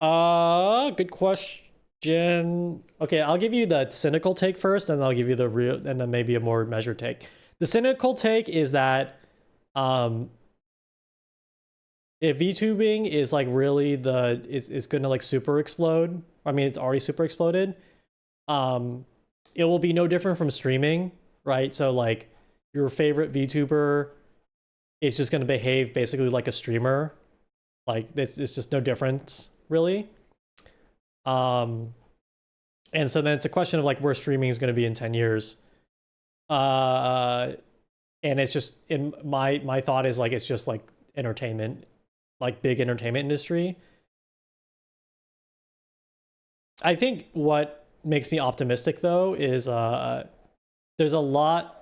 Good question. Okay, I'll give you the cynical take first, and then I'll give you the real, and then maybe a more measured take. The cynical take is that if VTubing is like really is going to like super explode. I mean, it's already super exploded. It will be no different from streaming, right? So like your favorite VTuber is just going to behave basically like a streamer. Like it's just no difference really. And so then it's a question of like where streaming is going to be in 10 years. And it's just in my thought is like it's just like entertainment, like big entertainment industry. I think what makes me optimistic though is there's a lot,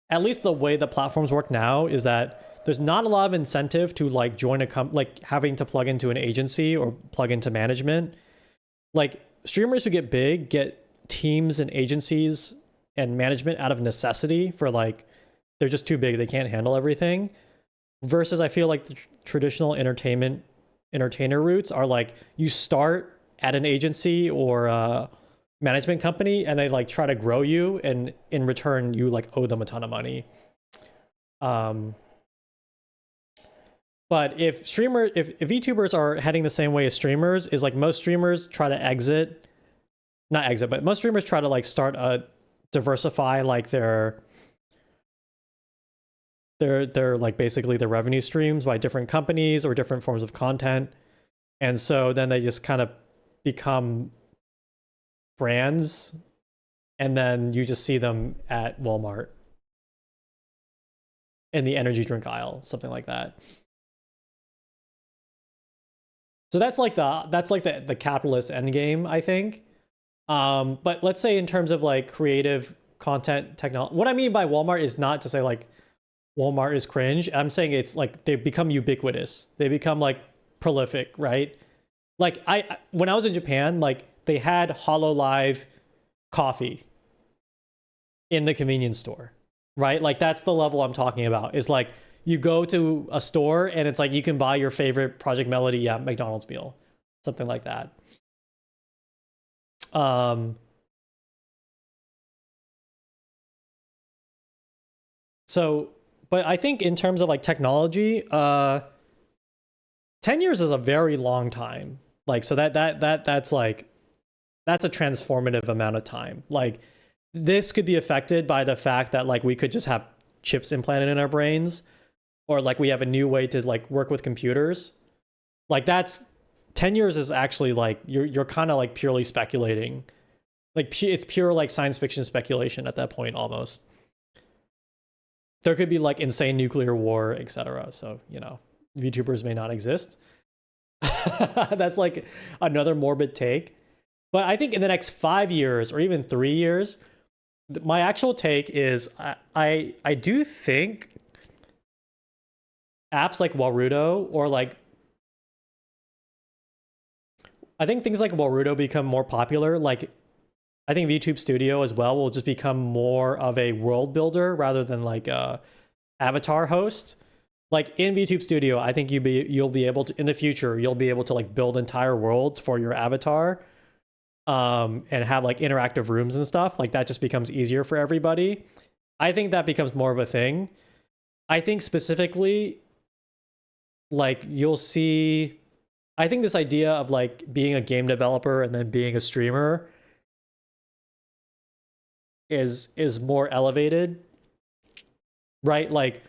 at least the way the platforms work now is that there's not a lot of incentive to like join like having to plug into an agency or plug into management. Like streamers who get big get teams and agencies and management out of necessity for like they're just too big, they can't handle everything. Versus I feel like the traditional entertainer routes are like you start at an agency or a management company and they like try to grow you, and in return you like owe them a ton of money. But if VTubers are heading the same way as streamers, is like most streamers try to most streamers try to like diversify like their like basically their revenue streams by different companies or different forms of content. And so then they just kind of become brands, and then you just see them at Walmart in the energy drink aisle, something like that. So that's like the capitalist endgame, I think. But let's say in terms of like creative content technology, what I mean by Walmart is not to say like Walmart is cringe. I'm saying it's like they become ubiquitous. They become like prolific, right? Like when I was in Japan, like they had HoloLive coffee in the convenience store, right? Like that's the level I'm talking about. Is like you go to a store and it's like you can buy your favorite Project Melody McDonald's meal, something like that. So, but I think in terms of like technology, 10 years is a very long time. Like, so that's like, that's a transformative amount of time. Like this could be affected by the fact that like we could just have chips implanted in our brains, or like we have a new way to like work with computers. Like that's 10 years is actually like you're kind of like purely speculating. Like it's pure like science fiction speculation at that point almost. There could be like insane nuclear war, etc. So, you know, VTubers may not exist. That's like another morbid take. But I think in the next 5 years or even 3 years, my actual take is I do think apps like Warudo or like I think things like Warudo become more popular. Like I think VTube Studio as well will just become more of a world builder rather than like a avatar host. Like in VTube Studio, I think you'll be able to in the future you'll be able to like build entire worlds for your avatar, and have like interactive rooms and stuff. Like that just becomes easier for everybody. I think that becomes more of a thing. I think specifically, like you'll see. I think this idea of like being a game developer and then being a streamer is more elevated, right? Like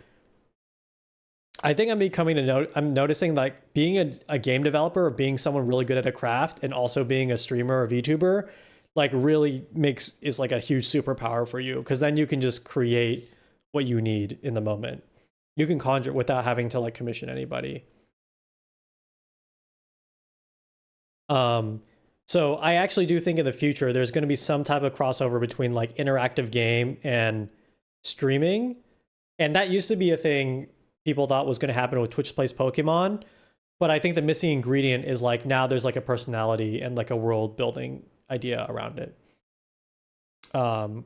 I think I'm noticing like being a game developer or being someone really good at a craft and also being a streamer or VTuber like really is like a huge superpower for you, because then you can just create what you need in the moment. You can conjure without having to like commission anybody. So I actually do think in the future there's going to be some type of crossover between like interactive game and streaming. And that used to be a thing people thought was going to happen with Twitch Plays Pokemon. But I think the missing ingredient is like now there's like a personality and like a world building idea around it. So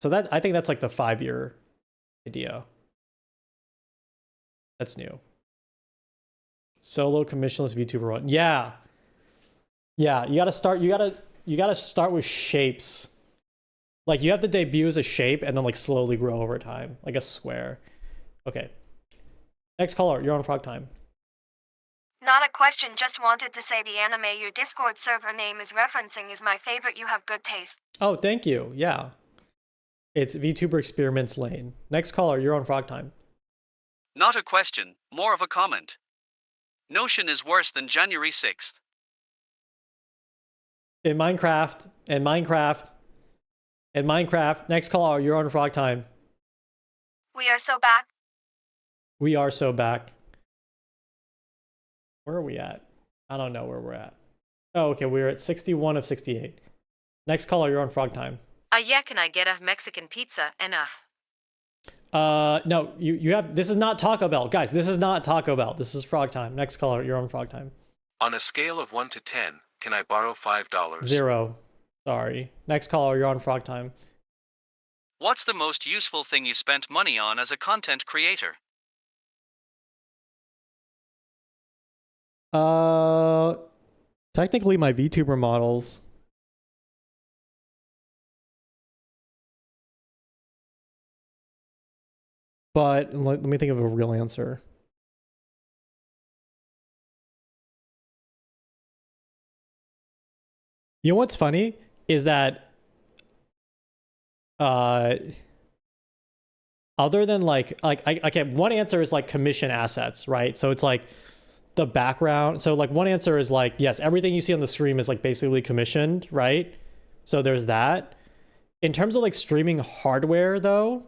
that I think that's like the 5-year idea. That's new. Solo commissionless VTuber one. Yeah. Yeah, you gotta start with shapes. Like you have to debut as a shape and then like slowly grow over time, like a square. Okay. Next caller, you're on Frog Time. Not a question, just wanted to say the anime your Discord server name is referencing is my favorite. You have good taste. Oh, thank you. Yeah. It's VTuber Experiments Lane. Next caller, you're on Frog Time. Not a question, more of a comment. Notion is worse than January 6th. In Minecraft. Next caller, you're on Frog Time. We are so back. We are so back. Where are we at? I don't know where we're at. Oh, okay, we're at 61 of 68. Next caller, you're on Frog Time. Yeah, can I get a Mexican pizza and no, you have, this is not Taco Bell. Guys, this is not Taco Bell. This is Frog Time. Next caller, you're on Frog Time. On a scale of 1 to 10, can I borrow $5? 0. Sorry. Next caller, you're on Frog Time. What's the most useful thing you spent money on as a content creator? Technically my VTuber models. But let me think of a real answer. You know what's funny is that other than okay, one answer is like commission assets, right? So it's like the background. So like one answer is like, yes, everything you see on the stream is like basically commissioned, right? So there's that. In terms of like streaming hardware though,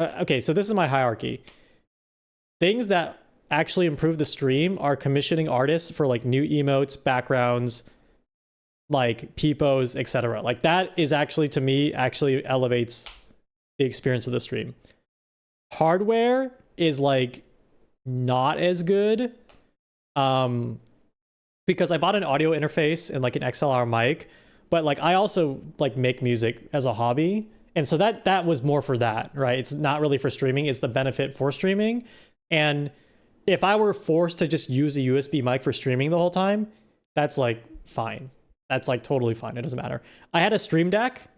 okay, so this is my hierarchy. Things that actually improve the stream are commissioning artists for like new emotes, backgrounds, like peepos, etc. Like that is actually, to me, actually elevates the experience of the stream. Hardware is like not as good, because I bought an audio interface and like an XLR mic, but like I also like make music as a hobby. And so that was more for that, right? It's not really for streaming. It's the benefit for streaming. And if I were forced to just use a USB mic for streaming the whole time, that's like fine. That's like totally fine. It doesn't matter. I had a Stream Deck.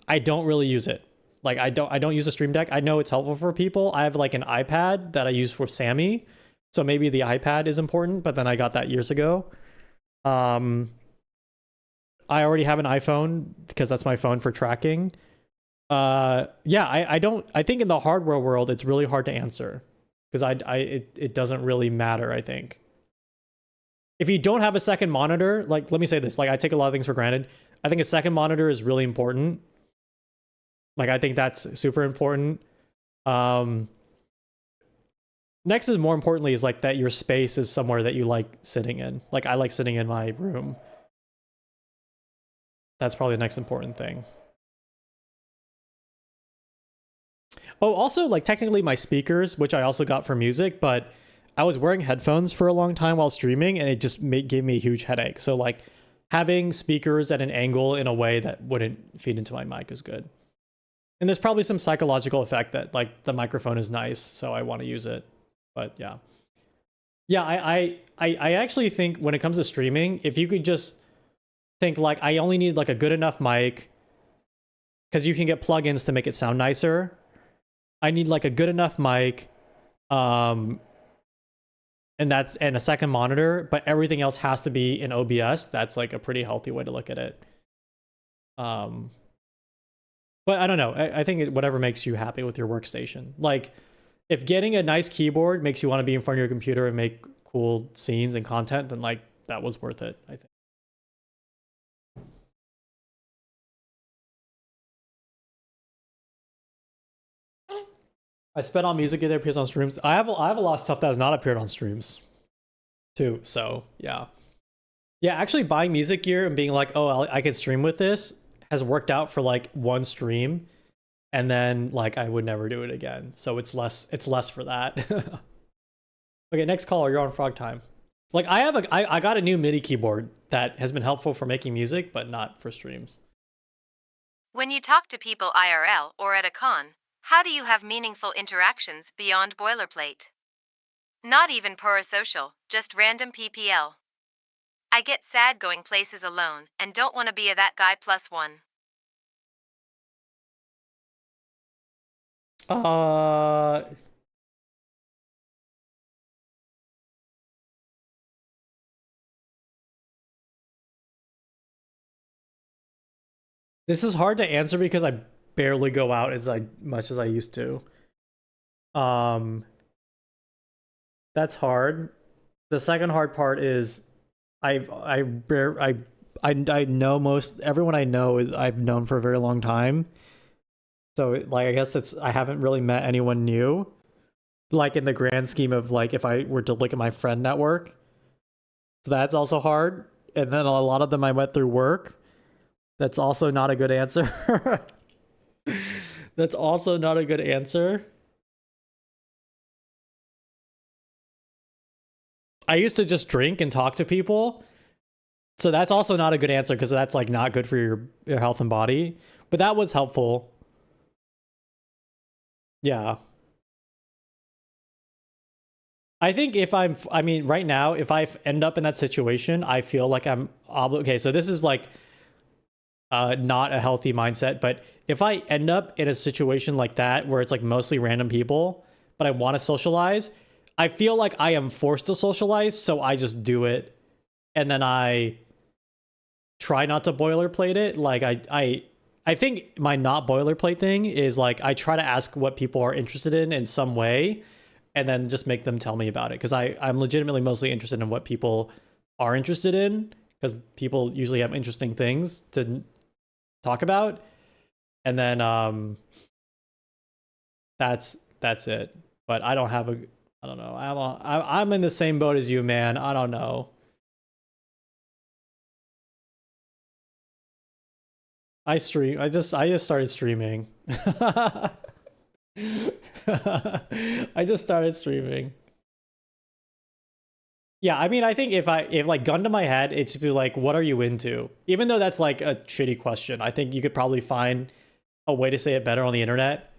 I don't really use it. Like I don't use a Stream Deck. I know it's helpful for people. I have like an iPad that I use for Sammy. So maybe the iPad is important, but then I got that years ago. I already have an iPhone because that's my phone for tracking. Yeah, I think in the hardware world it's really hard to answer because it doesn't really matter, I think. If you don't have a second monitor, like, let me say this, like, I take a lot of things for granted. I think a second monitor is really important. Like, I think that's super important. Next is, more importantly, is like that your space is somewhere that you like sitting in. Like, I like sitting in my room. That's probably the next important thing. Oh, also, like, technically my speakers, which I also got for music, but I was wearing headphones for a long time while streaming, and it just gave me a huge headache. So, like, having speakers at an angle in a way that wouldn't feed into my mic is good. And there's probably some psychological effect that, like, the microphone is nice, so I want to use it. But yeah. Yeah, I actually think when it comes to streaming, if you could just think, like, I only need, like, a good enough mic, because you can get plugins to make it sound nicer. I need, like, a good enough mic, and a second monitor, but everything else has to be in OBS. That's, like, a pretty healthy way to look at it. But I don't know. I think whatever makes you happy with your workstation. Like, if getting a nice keyboard makes you want to be in front of your computer and make cool scenes and content, then, like, that was worth it, I think. I spent on music that appears on streams. I have a lot of stuff that has not appeared on streams too. So yeah. Yeah, actually buying music gear and being like, oh, I can stream with this has worked out for, like, one stream. And then, like, I would never do it again. So it's less for that. Okay, next caller, you're on Frog Time. Like, I got a new MIDI keyboard that has been helpful for making music, but not for streams. When you talk to people IRL or at a con, how do you have meaningful interactions beyond boilerplate? Not even parasocial, just random PPL. I get sad going places alone and don't want to be a that guy +1. This is hard to answer because I barely go out as much as I used to. That's hard. The second hard part is I know most everyone I know is I've known for a very long time. So, like, I guess I haven't really met anyone new. Like, in the grand scheme of, like, if I were to look at my friend network. So that's also hard. And then a lot of them I met through work. That's also not a good answer. That's also not a good answer. I used to just drink and talk to people. So that's also not a good answer because that's, like, not good for your health and body. But that was helpful. Yeah. I think right now, if I end up in that situation, I feel like I'm okay. So this is, like, not a healthy mindset, but if I end up in a situation like that where it's, like, mostly random people, but I want to socialize, I feel like I am forced to socialize, so I just do it, and then I try not to boilerplate it. Like, I think my not boilerplate thing is, like, I try to ask what people are interested in some way, and then just make them tell me about it. Because I'm legitimately mostly interested in what people are interested in, because people usually have interesting things to talk about. And then that's it. But I don't have I don't know. I'm in the same boat as you, man. I don't know. I just started streaming. I just started streaming. Yeah, I mean, I think if like, gun to my head, it's be like, what are you into? Even though that's, like, a shitty question, I think you could probably find a way to say it better on the internet.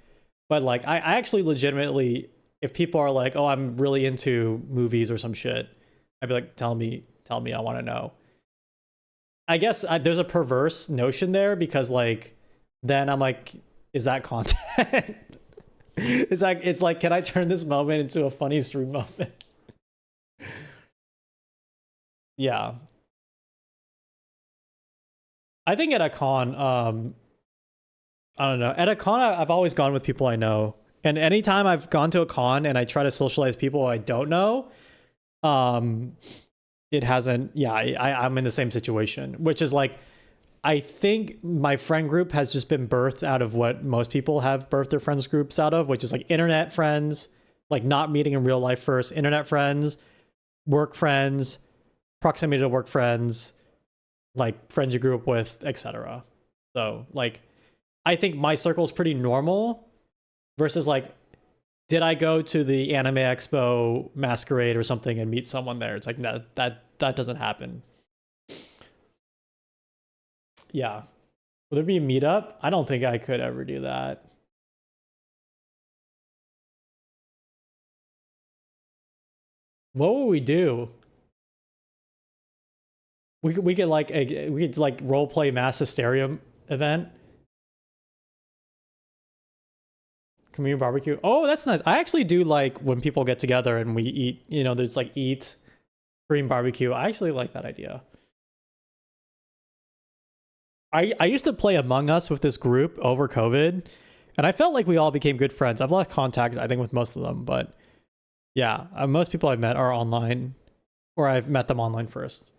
But, like, I actually legitimately, if people are like, oh, I'm really into movies or some shit, I'd be like, tell me, I want to know. I guess there's a perverse notion there because, like, then I'm like, is that content? It's like, can I turn this moment into a funny stream moment? Yeah. I think at a con, I don't know. At a con, I've always gone with people I know. And anytime I've gone to a con and I try to socialize people I don't know, it hasn't, yeah, I'm in the same situation, which is like, I think my friend group has just been birthed out of what most people have birthed their friends groups out of, which is like internet friends, like not meeting in real life first, internet friends, work friends, proximity to work friends, like friends you grew up with, etc. So like, I think my circle is pretty normal versus like, did I go to the Anime Expo masquerade or something and meet someone there? It's like, no, that doesn't happen. Yeah. Would there be a meetup? I don't think I could ever do that. What would we do? We could like role play mass hysteria event. Community barbecue. Oh, that's nice. I actually do like when people get together and we eat, you know, there's like eat Korean barbecue. I actually like that idea. I used to play Among Us with this group over COVID, and I felt like we all became good friends. I've lost contact, I think, with most of them, but yeah, most people I've met are online, or I've met them online first.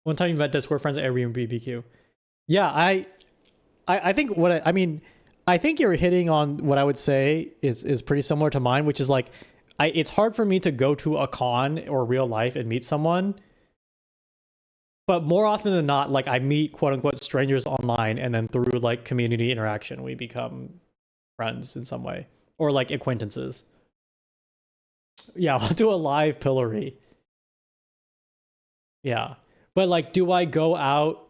One time you met Discord friends at Airbnb BBQ. Yeah, I think I mean, I think you're hitting on what I would say is pretty similar to mine, which is like, it's hard for me to go to a con or real life and meet someone. But more often than not, like I meet quote unquote strangers online, and then through like community interaction, we become friends in some way, or like acquaintances. Yeah, I'll do a live pillory. Yeah. But like, do I go out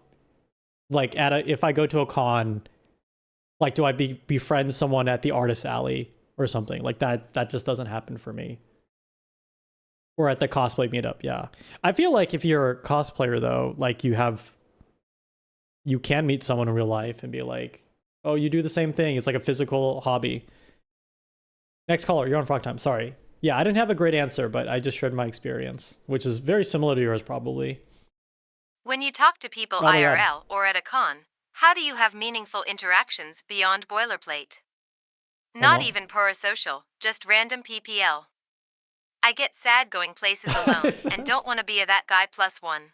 like if I go to a con, like do I befriend someone at the artist alley or something? Like that just doesn't happen for me. Or at the cosplay meetup, yeah. I feel like if you're a cosplayer though, like you can meet someone in real life and be like, oh, you do the same thing. It's like a physical hobby. Next caller, you're on Frog Time. Sorry. Yeah, I didn't have a great answer, but I just shared my experience, which is very similar to yours probably. When you talk to people Oh my God. IRL or at a con, how do you have meaningful interactions beyond boilerplate? Not no. even parasocial, just random PPL. I get sad going places alone and don't want to be a that guy plus one.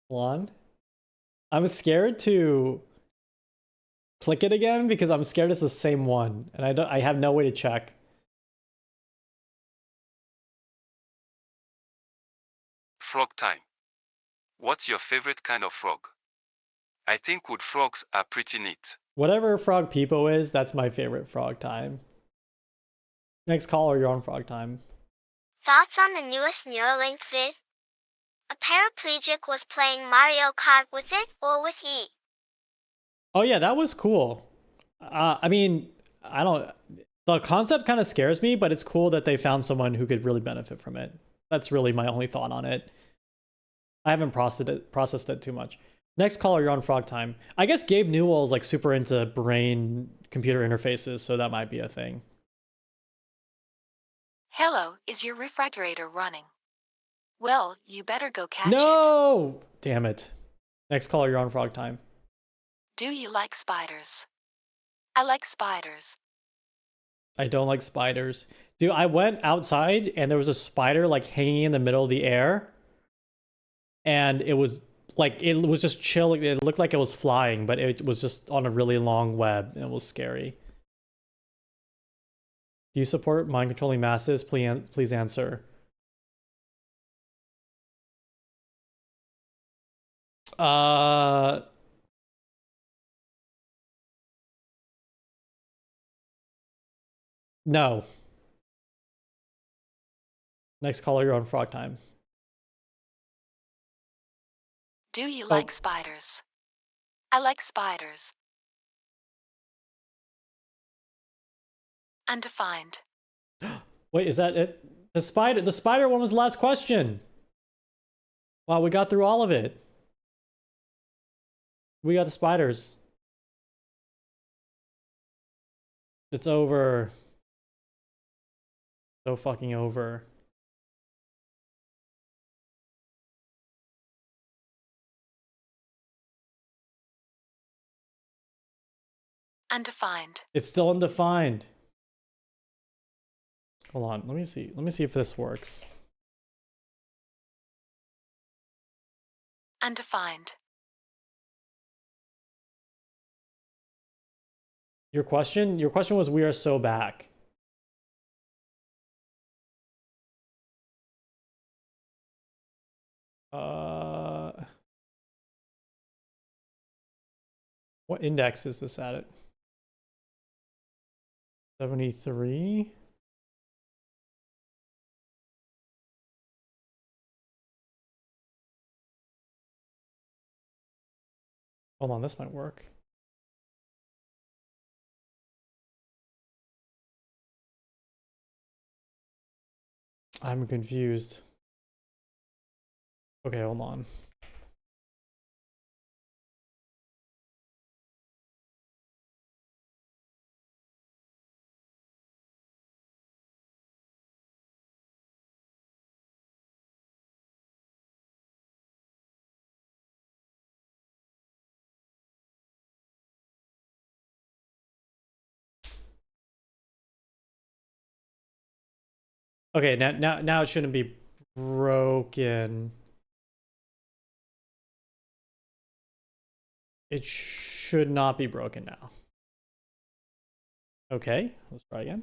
Hold on. I'm scared to click it again because I'm scared it's the same one, and I have no way to check. Frog time. What's your favorite kind of frog? I think wood frogs are pretty neat. Whatever Frog Peepo is, that's my favorite Frog Time. Next caller, you're on Frog Time. Thoughts on the newest Neuralink vid? A paraplegic was playing Mario Kart with it or with E. Oh yeah, that was cool. I mean, the concept kind of scares me, but it's cool that they found someone who could really benefit from it. That's really my only thought on it. I haven't processed it too much. Next caller, you're on Frog Time. I guess Gabe Newell is like super into brain computer interfaces, so that might be a thing. Hello, is your refrigerator running? Well, you better go catch it. No! Damn it. Next caller, you're on Frog Time. Do you like spiders? I like spiders. I don't like spiders. Dude, I went outside and there was a spider like hanging in the middle of the air. And it was just chilling. It looked like it was flying, but it was just on a really long web and it was scary. Do you support mind controlling masses? Please answer. No. Next caller, you're on Frog Time. Do you like spiders? I like spiders. Undefined. Wait, is that it? The spider one was the last question. Wow, we got through all of it. We got the spiders. It's over. So fucking over. Undefined. It's still undefined. Hold on, let me see. Let me see if this works. Undefined. Your question was we are so back. What index is this at? 73? Hold on, this might work. I'm confused. Okay, hold on. Okay, now it shouldn't be broken. It should not be broken now. Okay, let's try again.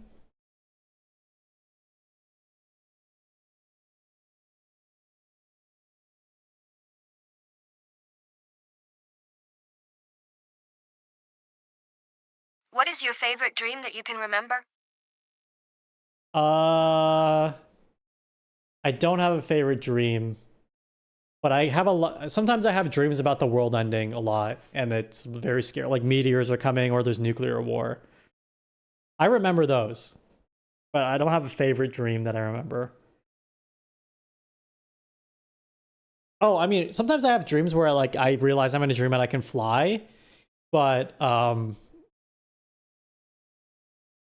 What is your favorite dream that you can remember? I don't have a favorite dream, but I have a lot. Sometimes I have dreams about the world ending a lot, and it's very scary. Like meteors are coming, or there's nuclear war. I remember those, but I don't have a favorite dream that I remember. Oh, I mean, sometimes I have dreams where I realize I'm in a dream and I can fly, but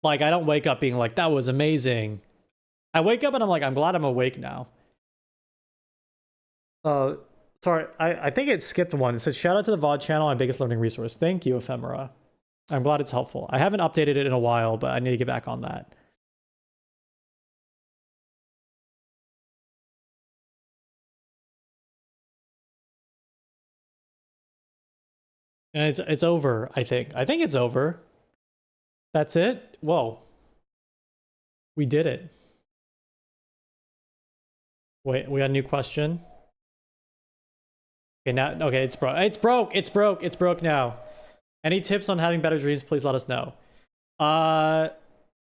like I don't wake up being like that was amazing. I wake up and I'm like, I'm glad I'm awake now. Sorry, I think it skipped one. It says shout out to the VOD channel, my biggest learning resource. Thank you, Ephemera. I'm glad it's helpful. I haven't updated it in a while, but I need to get back on that. And it's over, I think. I think it's over. That's it? Whoa. We did it. Wait, we got a new question. Okay, now, okay, it's broke. It's broke now. Any tips on having better dreams, please let us know.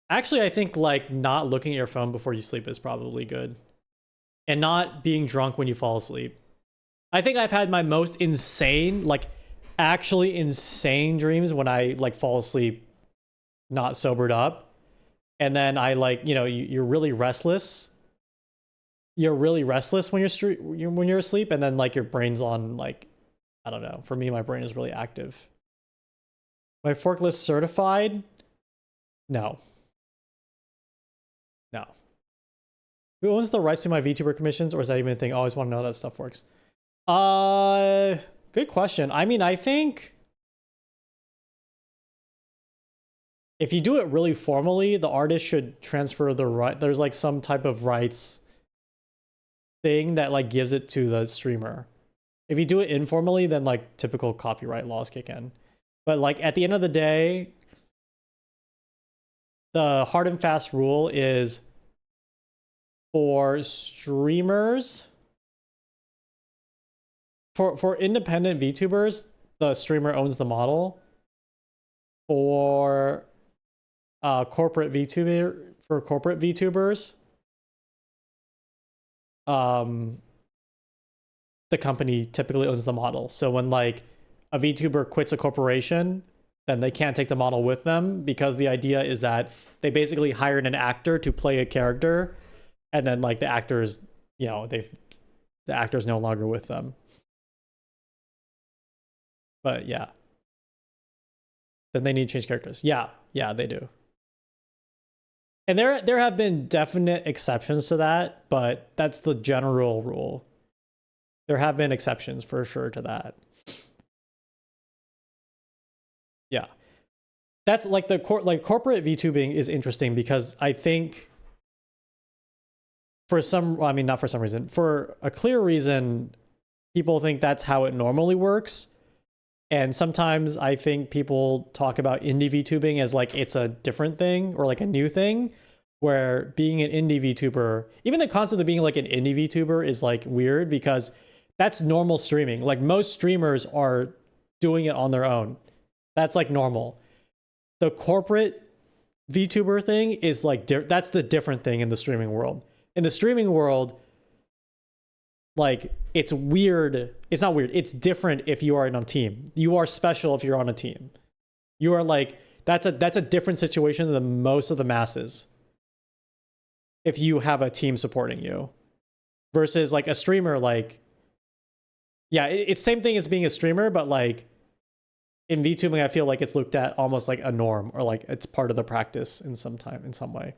Actually, I think like not looking at your phone before you sleep is probably good. And not being drunk when you fall asleep. I think I've had my most insane, like actually insane dreams when I like fall asleep not sobered up. And then I like, you know, you're really restless. You're really restless when you're asleep, and then like your brain's on like, I don't know. For me, my brain is really active. My forklift certified? No. No. Who owns the rights to my VTuber commissions, or is that even a thing? I always want to know how that stuff works. Good question. I mean, I think if you do it really formally, the artist should transfer the right. There's like some type of rights thing that like gives it to the streamer. If you do it informally, then like typical copyright laws kick in. But like at the end of the day, the hard and fast rule is for streamers, for independent VTubers, the streamer owns the model. For corporate VTubers, the company typically owns the model. So when like a VTuber quits a corporation, then they can't take the model with them, because the idea is that they basically hired an actor to play a character, and then like the actors, you know, the actor's no longer with them. But yeah. Then they need to change characters. Yeah, they do. And there have been definite exceptions to that, but that's the general rule. There have been exceptions for sure to that. Yeah. that's like corporate VTubing is interesting because I think for some, well, I mean, not for some reason, for a clear reason, people think that's how it normally works. And sometimes I think people talk about indie VTubing as like it's a different thing or like a new thing, where being an indie VTuber, even the concept of being like an indie VTuber is like weird because that's normal streaming. Like most streamers are doing it on their own. That's like normal. The corporate VTuber thing is like, that's the different thing in the streaming world. In the streaming world, like it's weird. It's not weird. It's different if you are on a team. You are special if you're on a team. You are like, that's a different situation than most of the masses. If you have a team supporting you versus like a streamer, like, yeah, it's same thing as being a streamer, but like in VTubing, I feel like it's looked at almost like a norm or like it's part of the practice in some way.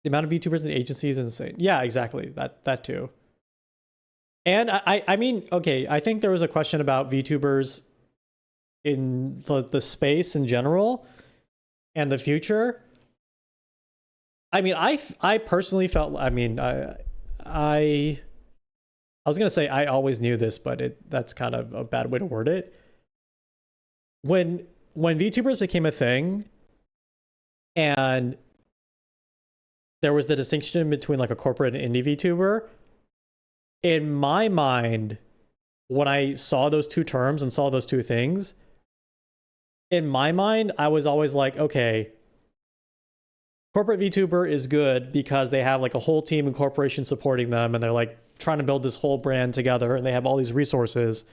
The amount of VTubers and agencies is insane. Yeah, exactly. That too. And I mean, okay, I think there was a question about VTubers in the space in general and the future. I mean, I personally felt, I mean, I was going to say I always knew this, but that's kind of a bad way to word it. When VTubers became a thing and there was the distinction between like a corporate and indie VTuber, in my mind, when I saw those two terms and saw those two things, in my mind, I was always like, okay, corporate VTuber is good because they have like a whole team and corporation supporting them and they're like trying to build this whole brand together and they have all these resources.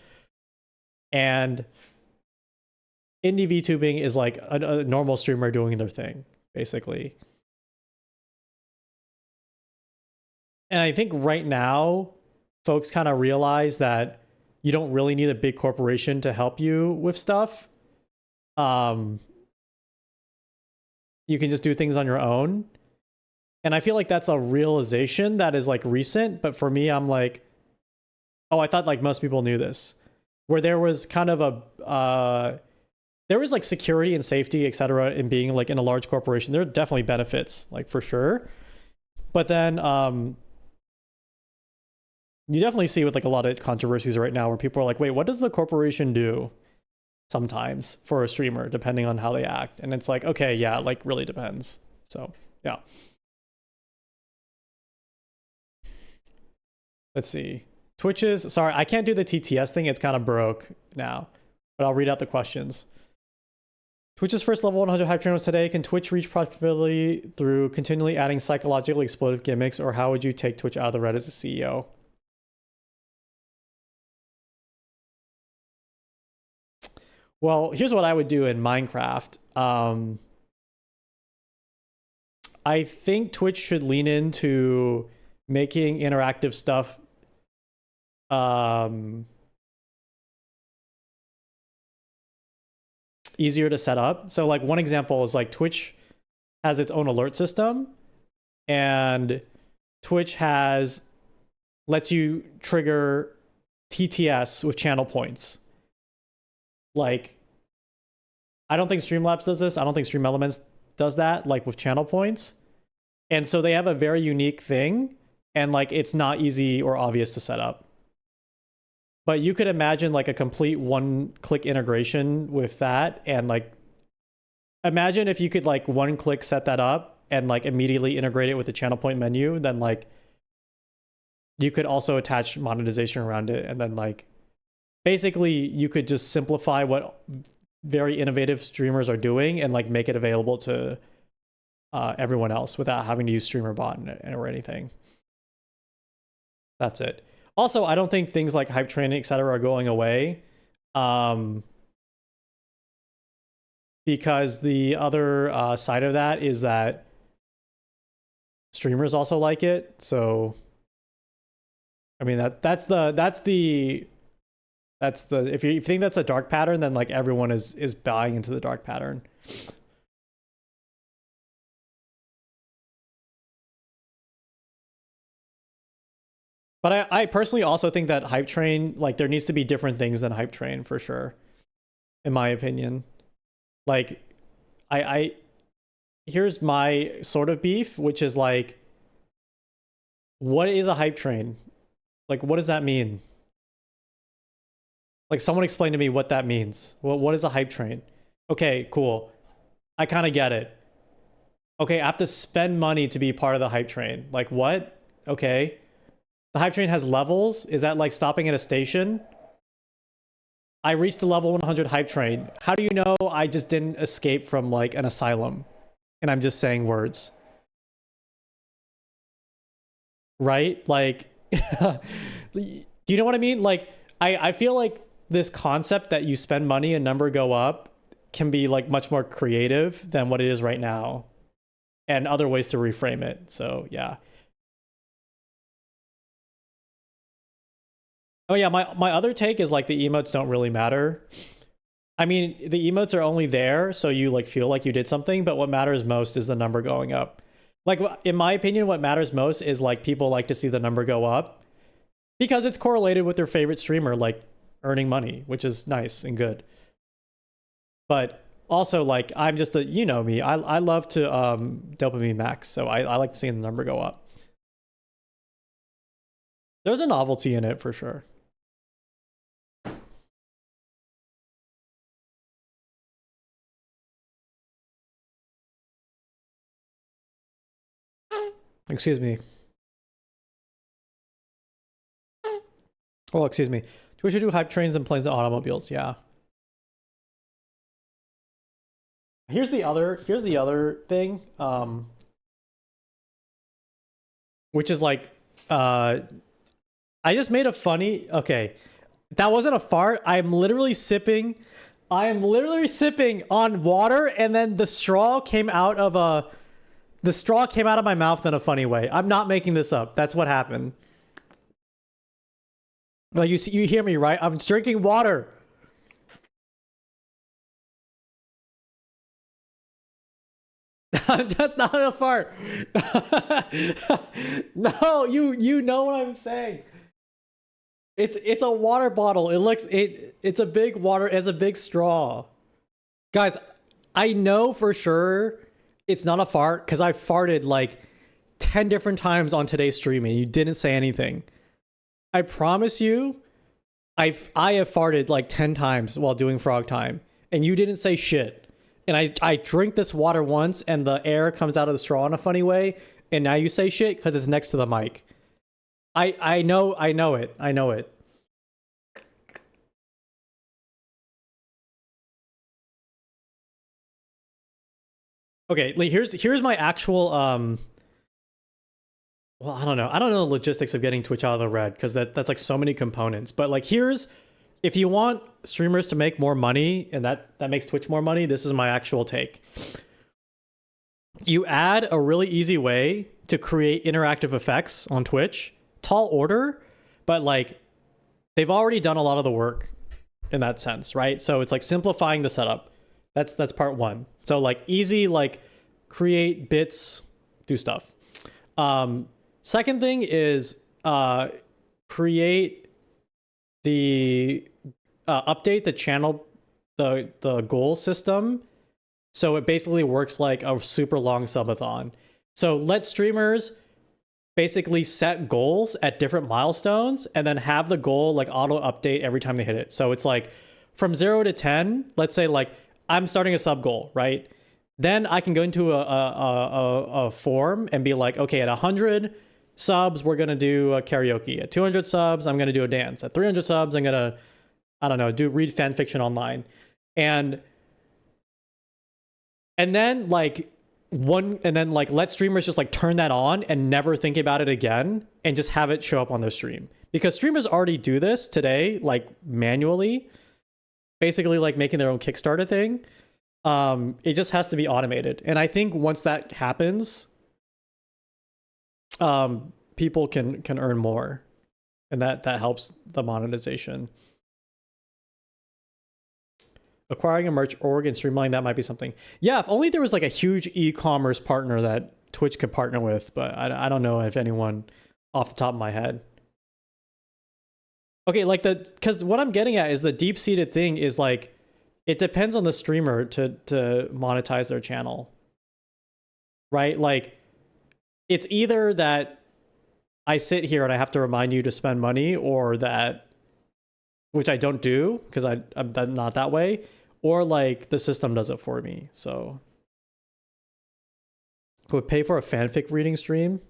And indie VTubing is like a normal streamer doing their thing, basically. And I think right now, folks kind of realize that you don't really need a big corporation to help you with stuff. You can just do things on your own. And I feel like that's a realization that is like recent. But for me, I'm like, oh, I thought like most people knew this. Where there was kind of there was like security and safety, etc. in being like in a large corporation. There are definitely benefits, like for sure. But then you definitely see with like a lot of controversies right now where people are like, wait, what does the corporation do? Sometimes for a streamer, depending on how they act. And it's like, okay, yeah, like really depends. So yeah. Let's see. Twitch's, sorry, I can't do the TTS thing. It's kind of broke now, but I'll read out the questions. Twitch's first level 100 hype train was today. Can Twitch reach profitability through continually adding psychologically explosive gimmicks, or how would you take Twitch out of the red as a CEO? Well, here's what I would do in Minecraft. I think Twitch should lean into making interactive stuff easier to set up. So like one example is like Twitch has its own alert system, and Twitch lets you trigger TTS with channel points. Like, I don't think Streamlabs does this. I don't think Stream Elements does that, like with channel points. And so they have a very unique thing, and like it's not easy or obvious to set up. But you could imagine like a complete one-click integration with that, and like imagine if you could like one-click set that up and like immediately integrate it with the channel point menu, then like you could also attach monetization around it, and then like basically you could just simplify what very innovative streamers are doing and like make it available to everyone else without having to use StreamerBot or anything. That's it. Also, I don't think things like hype training, etc. are going away. Because the other side of that is that streamers also like it. So I mean that's the if you think that's a dark pattern, then like everyone is buying into the dark pattern. But I personally also think that Hype Train, like there needs to be different things than Hype Train for sure, in my opinion. Like, I here's my sort of beef, which is like, what is a hype train? Like, what does that mean? Like, someone explain to me what that means. Well, what is a hype train? Okay, cool. I kind of get it. Okay, I have to spend money to be part of the hype train. Like, what? Okay. The hype train has levels? Is that like stopping at a station? I reached the level 100 hype train. How do you know I just didn't escape from like an asylum? And I'm just saying words. Right? Like, do you know what I mean? Like, I feel like this concept that you spend money and number go up can be like much more creative than what it is right now. And other ways to reframe it. So yeah. Oh yeah, my other take is like the emotes don't really matter. I mean, the emotes are only there so you like feel like you did something, but what matters most is the number going up. Like, in my opinion, what matters most is like people like to see the number go up because it's correlated with their favorite streamer like earning money, which is nice and good. But also, like, I'm just a, you know me, I love to dopamine max, so I like seeing the number go up. There's a novelty in it for sure. Excuse me. Oh, excuse me. Twitch should do hype trains and planes and automobiles. Yeah. Here's the other thing. Which is like, I just made a funny. Okay, that wasn't a fart. I am literally sipping on water, and then the straw came out of my mouth in a funny way. I'm not making this up. That's what happened. Like, you hear me, right? I'm drinking water. That's not a fart. No, you know what I'm saying. It's a water bottle. It's a big water, it has a big straw. Guys, I know for sure it's not a fart because I farted like 10 different times on today's stream and you didn't say anything. I promise you, I have farted like 10 times while doing frog time and you didn't say shit. And I drink this water once and the air comes out of the straw in a funny way. And now you say shit because it's next to the mic. I know it. Okay, like here's my actual well, I don't know the logistics of getting Twitch out of the red because that's like so many components. But like if you want streamers to make more money and that makes Twitch more money, this is my actual take. You add a really easy way to create interactive effects on Twitch. Tall order, but like they've already done a lot of the work in that sense, right? So it's like simplifying the setup. That's part one. So like easy, like create bits, do stuff. Second thing is create the update the channel, the goal system. So it basically works like a super long subathon. So let streamers basically set goals at different milestones and then have the goal like auto update every time they hit it. So it's like from 0 to 10, let's say like I'm starting a sub goal, right? Then I can go into a form and be like, okay, at 100 subs, we're going to do a karaoke. At 200 subs, I'm going to do a dance. At 300 subs, I'm going to, I don't know, read fan fiction online. And then like let streamers just like turn that on and never think about it again and just have it show up on their stream. Because streamers already do this today, like manually, basically like making their own Kickstarter thing. It just has to be automated. And I think once that happens, people can earn more, and that helps the monetization. Acquiring a merch org and streamlining that might be something. Yeah, if only there was like a huge e-commerce partner that Twitch could partner with, but I don't know if anyone off the top of my head. Okay, like because what I'm getting at is the deep-seated thing is like, it depends on the streamer to monetize their channel. Right? Like, it's either that I sit here and I have to remind you to spend money, or that, which I don't do because I'm not that way, or like the system does it for me. So would pay for a fanfic reading stream,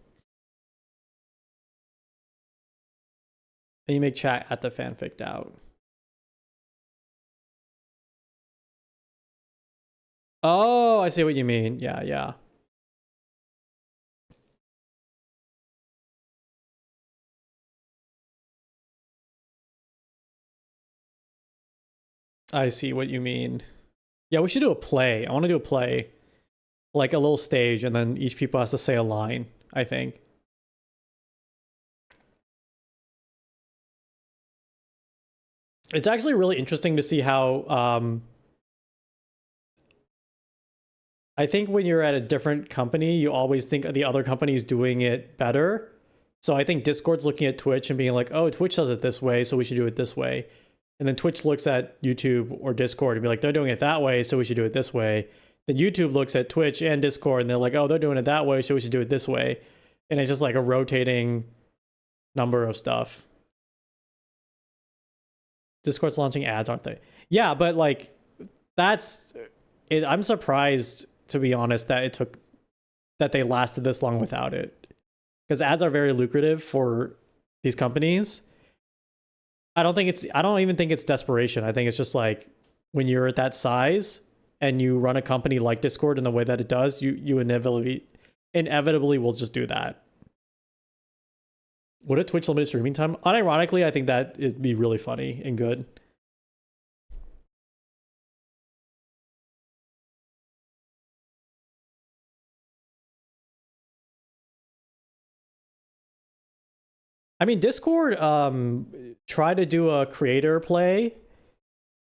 and you make chat at the fanfic out. Oh, I see what you mean. Yeah, yeah. I see what you mean. Yeah, we should do a play. I want to do a play. Like a little stage, and then each people has to say a line, I think. It's actually really interesting to see how I think when you're at a different company, you always think the other company is doing it better. So I think Discord's looking at Twitch and being like, oh, Twitch does it this way, so we should do it this way. And then Twitch looks at YouTube or Discord and be like, they're doing it that way, so we should do it this way. Then YouTube looks at Twitch and Discord and they're like, oh, they're doing it that way, so we should do it this way. And it's just like a rotating number of stuff. Discord's launching ads, aren't they? Yeah, but like, that's it. I'm surprised, to be honest, that they lasted this long without it. Because ads are very lucrative for these companies. I don't even think it's desperation. I think it's just like, when you're at that size and you run a company like Discord in the way that it does, you inevitably will just do that. Would a Twitch limited streaming time? Unironically, I think that it'd be really funny and good. I mean, Discord try to do a creator play.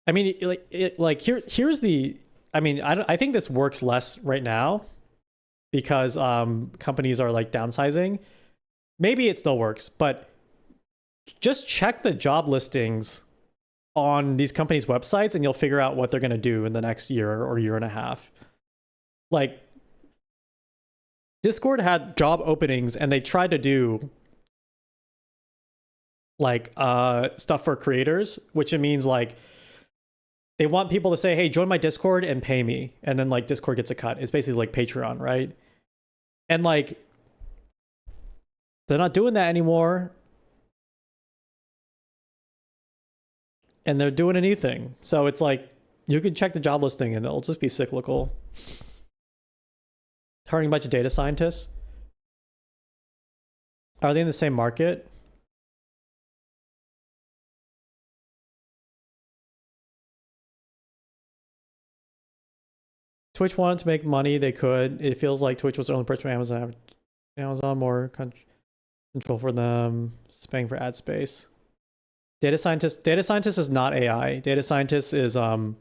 I mean, here's the. I mean, I think this works less right now because companies are like downsizing. Maybe it still works, but just check the job listings on these companies' websites, and you'll figure out what they're going to do in the next year or year and a half. Like, Discord had job openings, and they tried to do like stuff for creators, which it means like they want people to say, hey, join my Discord and pay me, and then like Discord gets a cut. It's basically like Patreon, right? And like, they're not doing that anymore, and they're doing anything. So it's like, you can check the job listing and it'll just be cyclical. Hiring a bunch of data scientists. Are they in the same market? Twitch wanted to make money. They could. It feels like Twitch was the only person Amazon. Amazon more control for them. Just paying for ad space. Data scientist is not AI. Data scientist is not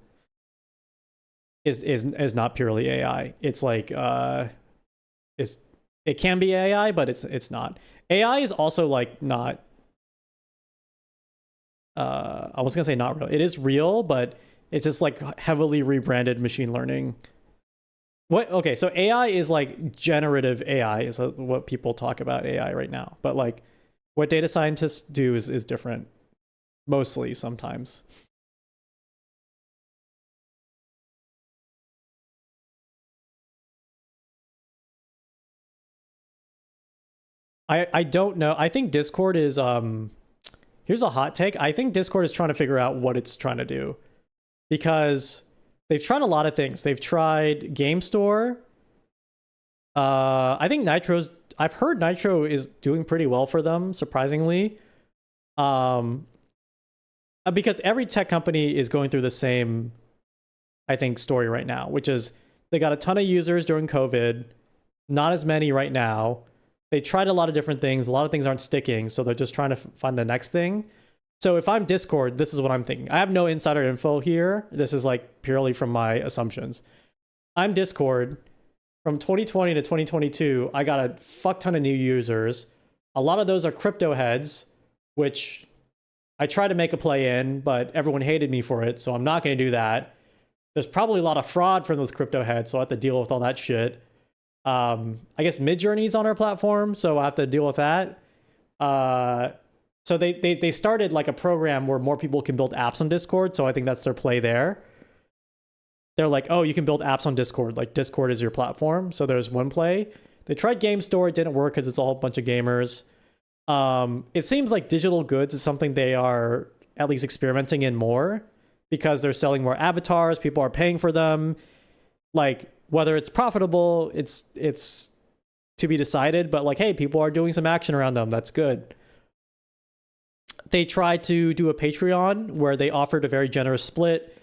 purely AI. It's like it can be AI, but it's not. AI is also like not. I was gonna say not real. It is real, but it's just like heavily rebranded machine learning. What? Okay, so AI is like generative AI is what people talk about AI right now. But like, what data scientists do is different. Mostly, sometimes. I don't know. I think Discord is here's a hot take. I think Discord is trying to figure out what it's trying to do, because they've tried a lot of things. They've tried Game Store. I think I've heard Nitro is doing pretty well for them, surprisingly. Because every tech company is going through the same, I think, story right now, which is they got a ton of users during COVID, not as many right now. They tried a lot of different things. A lot of things aren't sticking, so they're just trying to find the next thing. So if I'm Discord, this is what I'm thinking. I have no insider info here. This is like purely from my assumptions. I'm Discord. From 2020 to 2022, I got a fuck ton of new users. A lot of those are crypto heads, which I tried to make a play in, but everyone hated me for it, so I'm not going to do that. There's probably a lot of fraud from those crypto heads, so I have to deal with all that shit. I guess Midjourney's on our platform, so I have to deal with that. So they started like a program where more people can build apps on Discord, so I think that's their play there. They're like, oh, you can build apps on Discord. Like Discord is your platform, so there's one play. They tried Game Store, it didn't work because it's all a bunch of gamers. It seems like digital goods is something they are at least experimenting in more because they're selling more avatars, people are paying for them. Like whether it's profitable, it's to be decided, but like, hey, people are doing some action around them. That's good. They tried to do a Patreon where they offered a very generous split,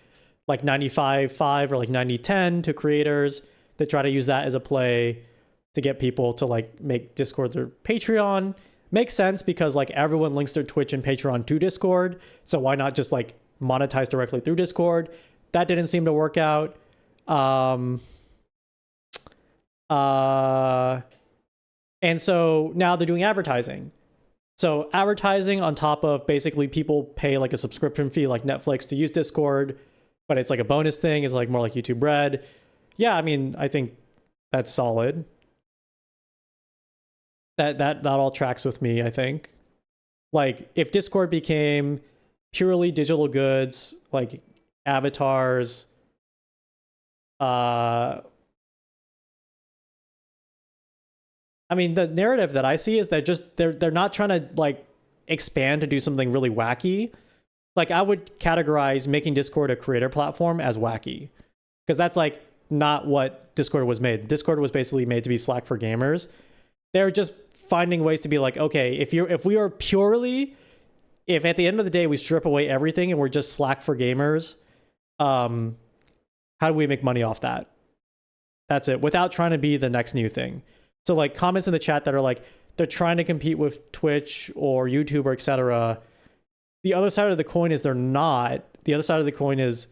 like 95-5 or like 90-10 to creators. They try to use that as a play to get people to like make Discord their Patreon. Makes sense because like everyone links their Twitch and Patreon to Discord. So why not just like monetize directly through Discord? That didn't seem to work out. And so now they're doing advertising. So advertising on top of basically people pay like a subscription fee like Netflix to use Discord, but it's like a bonus thing. It's like more like YouTube Red. Yeah, I mean, I think that's solid. That all tracks with me, I think. Like if Discord became purely digital goods, like avatars, I mean, the narrative that I see is that just they're not trying to like expand to do something really wacky. Like I would categorize making Discord a creator platform as wacky, because that's like not what Discord was made. Discord was basically made to be Slack for gamers. They're just finding ways to be like, okay, if we are purely, if at the end of the day we strip away everything and we're just Slack for gamers, how do we make money off that? That's it, without trying to be the next new thing. So like comments in the chat that are like, they're trying to compete with Twitch or YouTube or etc. The other side of the coin is they're not. The other side of the coin is,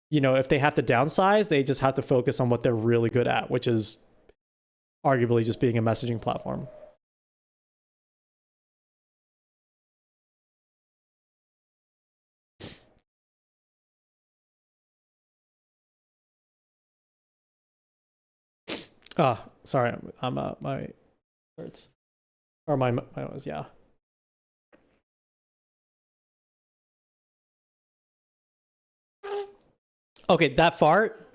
you know, if they have to downsize, they just have to focus on what they're really good at, which is arguably just being a messaging platform. Sorry, I'm my words or my nose, yeah. Okay, that fart,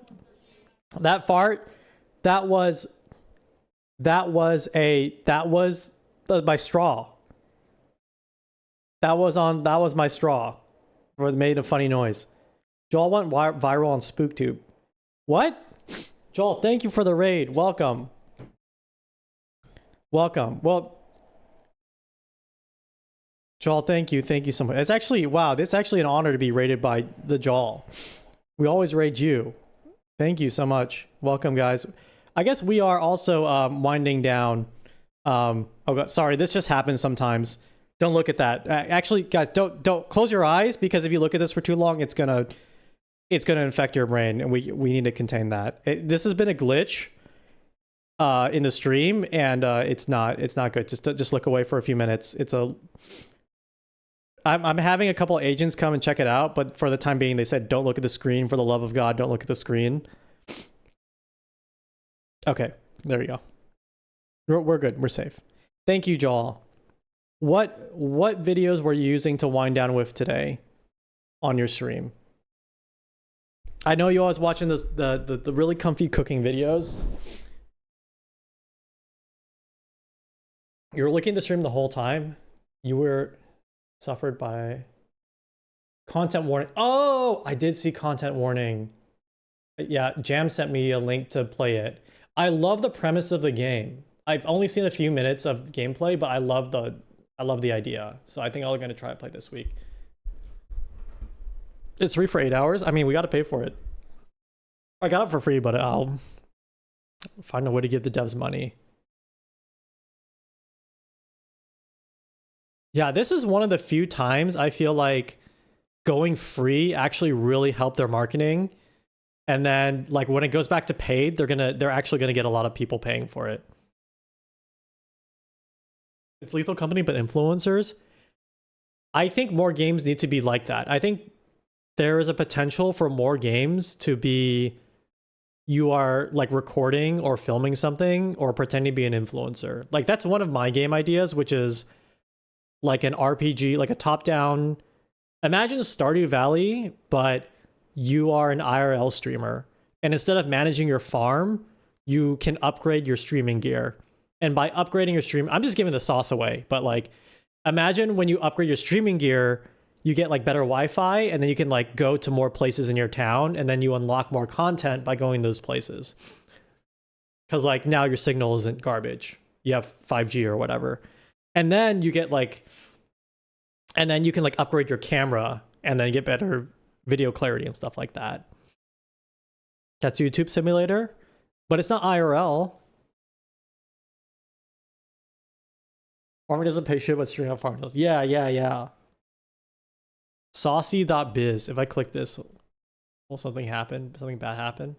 that was my straw. That was my straw. Or it made a funny noise. Joel went viral on SpookTube. What? Joel, thank you for the raid. Welcome. Welcome. Well, Joel, thank you. Thank you so much. It's actually, wow, it's actually an honor to be raided by the Joel. We always raid you. Thank you so much. Welcome, guys. I guess we are also winding down. Oh God, sorry, this just happens sometimes. Don't look at that. Actually, guys, don't close your eyes, because if you look at this for too long, it's gonna infect your brain, and we need to contain that. This has been a glitch in the stream, and it's not good. Just look away for a few minutes. I'm having a couple agents come and check it out, but for the time being, they said don't look at the screen. For the love of God, don't look at the screen. Okay, there we go. We're good. We're safe. Thank you, Joel. What videos were you using to wind down with today on your stream? I know you always watching the really comfy cooking videos. You were looking at the stream the whole time. You were suffered by content warning. Oh, I did see content warning. Yeah, Jam sent me a link to play it. I love the premise of the game. I've only seen a few minutes of gameplay, but I love the idea. So I think I'm going to try to play this week. It's free for 8 hours. I mean, we got to pay for it. I got it for free, but I'll find a way to give the devs money. Yeah, this is one of the few times I feel like going free actually really helped their marketing. And then like when it goes back to paid, they're actually gonna get a lot of people paying for it. It's Lethal Company, but influencers. I think more games need to be like that. I think there is a potential for more games to be you are like recording or filming something or pretending to be an influencer. Like that's one of my game ideas, which is like an RPG, like a top-down. Imagine Stardew Valley, but you are an IRL streamer. And instead of managing your farm, you can upgrade your streaming gear. And by upgrading your stream, I'm just giving the sauce away, but like imagine when you upgrade your streaming gear, you get like better Wi-Fi, and then you can like go to more places in your town, and then you unlock more content by going those places. Because like now your signal isn't garbage. You have 5G or whatever. And then you get like, and then you can like upgrade your camera and then get better video clarity and stuff like that. That's YouTube Simulator, but it's not IRL. Farming doesn't pay shit, but streaming on farm does. Yeah. Saucy.biz. If I click this, will something happen? Something bad happen?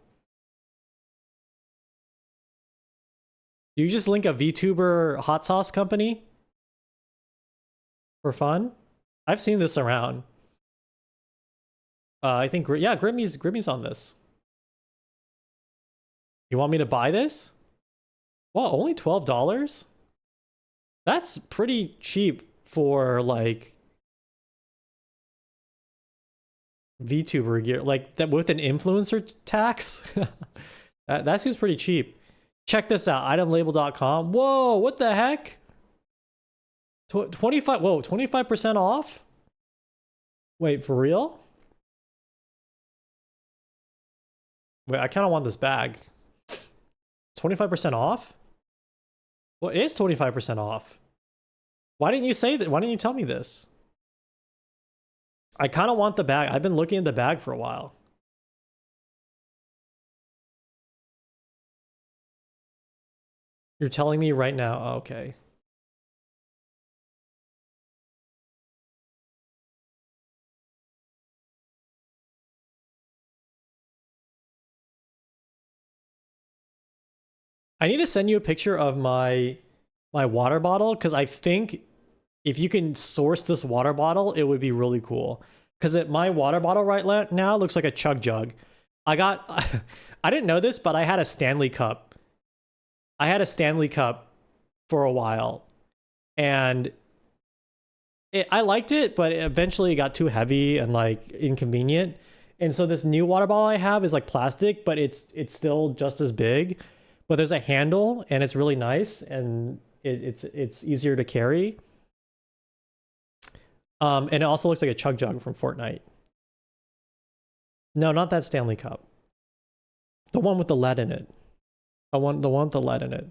Do you just link a VTuber hot sauce company for fun? I've seen this around. I think, yeah, Grimmy's on this. You want me to buy this? Well, only $12? That's pretty cheap for like VTuber gear, like that with an influencer tax. that seems pretty cheap. Check this out, itemlabel.com. Whoa, what the heck? 25% off? Wait, for real? Wait, I kind of want this bag. 25% off? Well, it is 25% off. Why didn't you say that? Why didn't you tell me this? I kind of want the bag. I've been looking at the bag for a while. You're telling me right now? Oh, okay. I need to send you a picture of my water bottle, because I think if you can source this water bottle, it would be really cool. Because my water bottle right now looks like a chug jug. I didn't know this, but I had a Stanley Cup. I had a Stanley Cup for a while. And I liked it, but eventually it got too heavy and like inconvenient. And so this new water bottle I have is like plastic, but it's still just as big. But there's a handle and it's really nice, and it's easier to carry. And it also looks like a chug jug from Fortnite. No, not that Stanley Cup. The one with the lead in it. The one with the lead in it.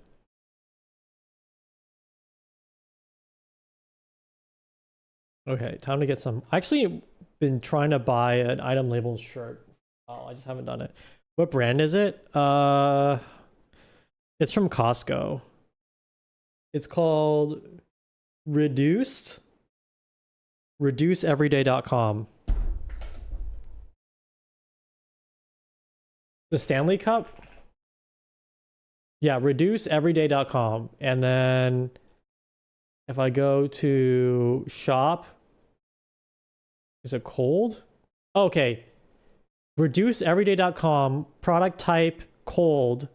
Okay, time to get some. I actually been trying to buy an Item Label shirt. Oh, I just haven't done it. What brand is it? It's from Costco. It's called reduceeveryday.com. The Stanley Cup? Yeah, reduceeveryday.com. And then if I go to shop, is it cold? Okay. Reduceeveryday.com, product type cold.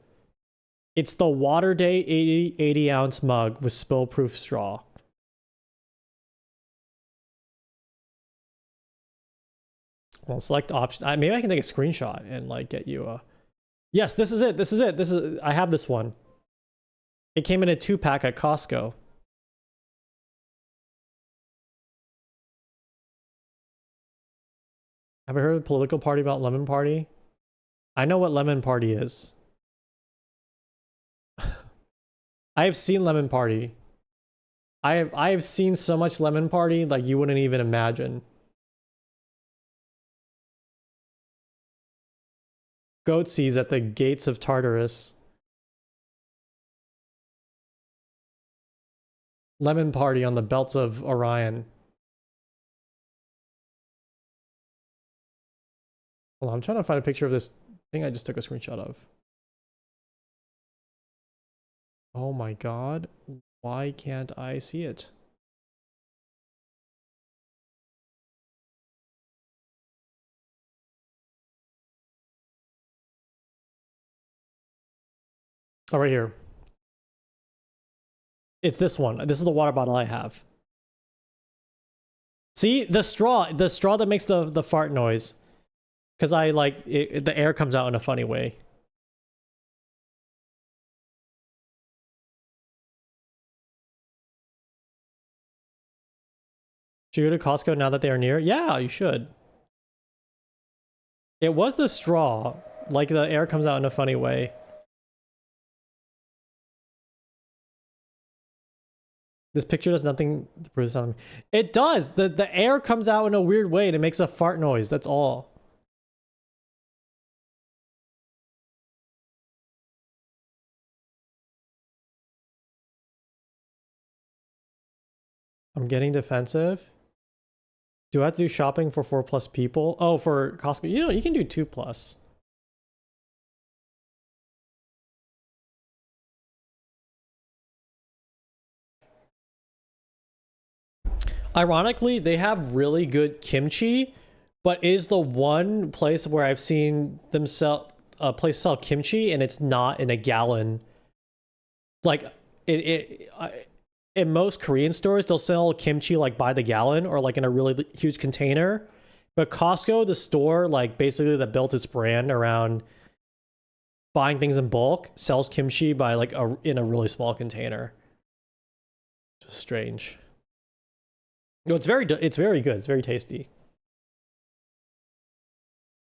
It's the Water Day 80 ounce mug with spill-proof straw. Well, select options. Maybe I can take a screenshot and like get you a. Yes, this is it. I have this one. It came in a 2-pack at Costco. Have you heard of the political party about Lemon Party? I know what Lemon Party is. I have seen Lemon Party. I have seen so much Lemon Party like you wouldn't even imagine. Goatsies at the gates of Tartarus. Lemon Party on the belts of Orion. Hold on, I'm trying to find a picture of this thing I just took a screenshot of. Oh my god, why can't I see it? Oh, right here. It's this one. This is the water bottle I have. See the straw that makes the fart noise. Because I like the air comes out in a funny way. Should you go to Costco now that they are near? Yeah, you should. It was the straw. Like the air comes out in a funny way. This picture does nothing to prove something. It does. The air comes out in a weird way and it makes a fart noise. That's all. I'm getting defensive. Do I have to do shopping for 4+ people? Oh, for Costco. You know, you can do 2+. Ironically, they have really good kimchi, but is the one place where I've seen them sell a place sell kimchi and it's not in a gallon. Like in most Korean stores, they'll sell kimchi like by the gallon or like in a really huge container. But Costco, the store, like basically that built its brand around buying things in bulk, sells kimchi by like in a really small container. Just strange. No, it's very good. It's very tasty.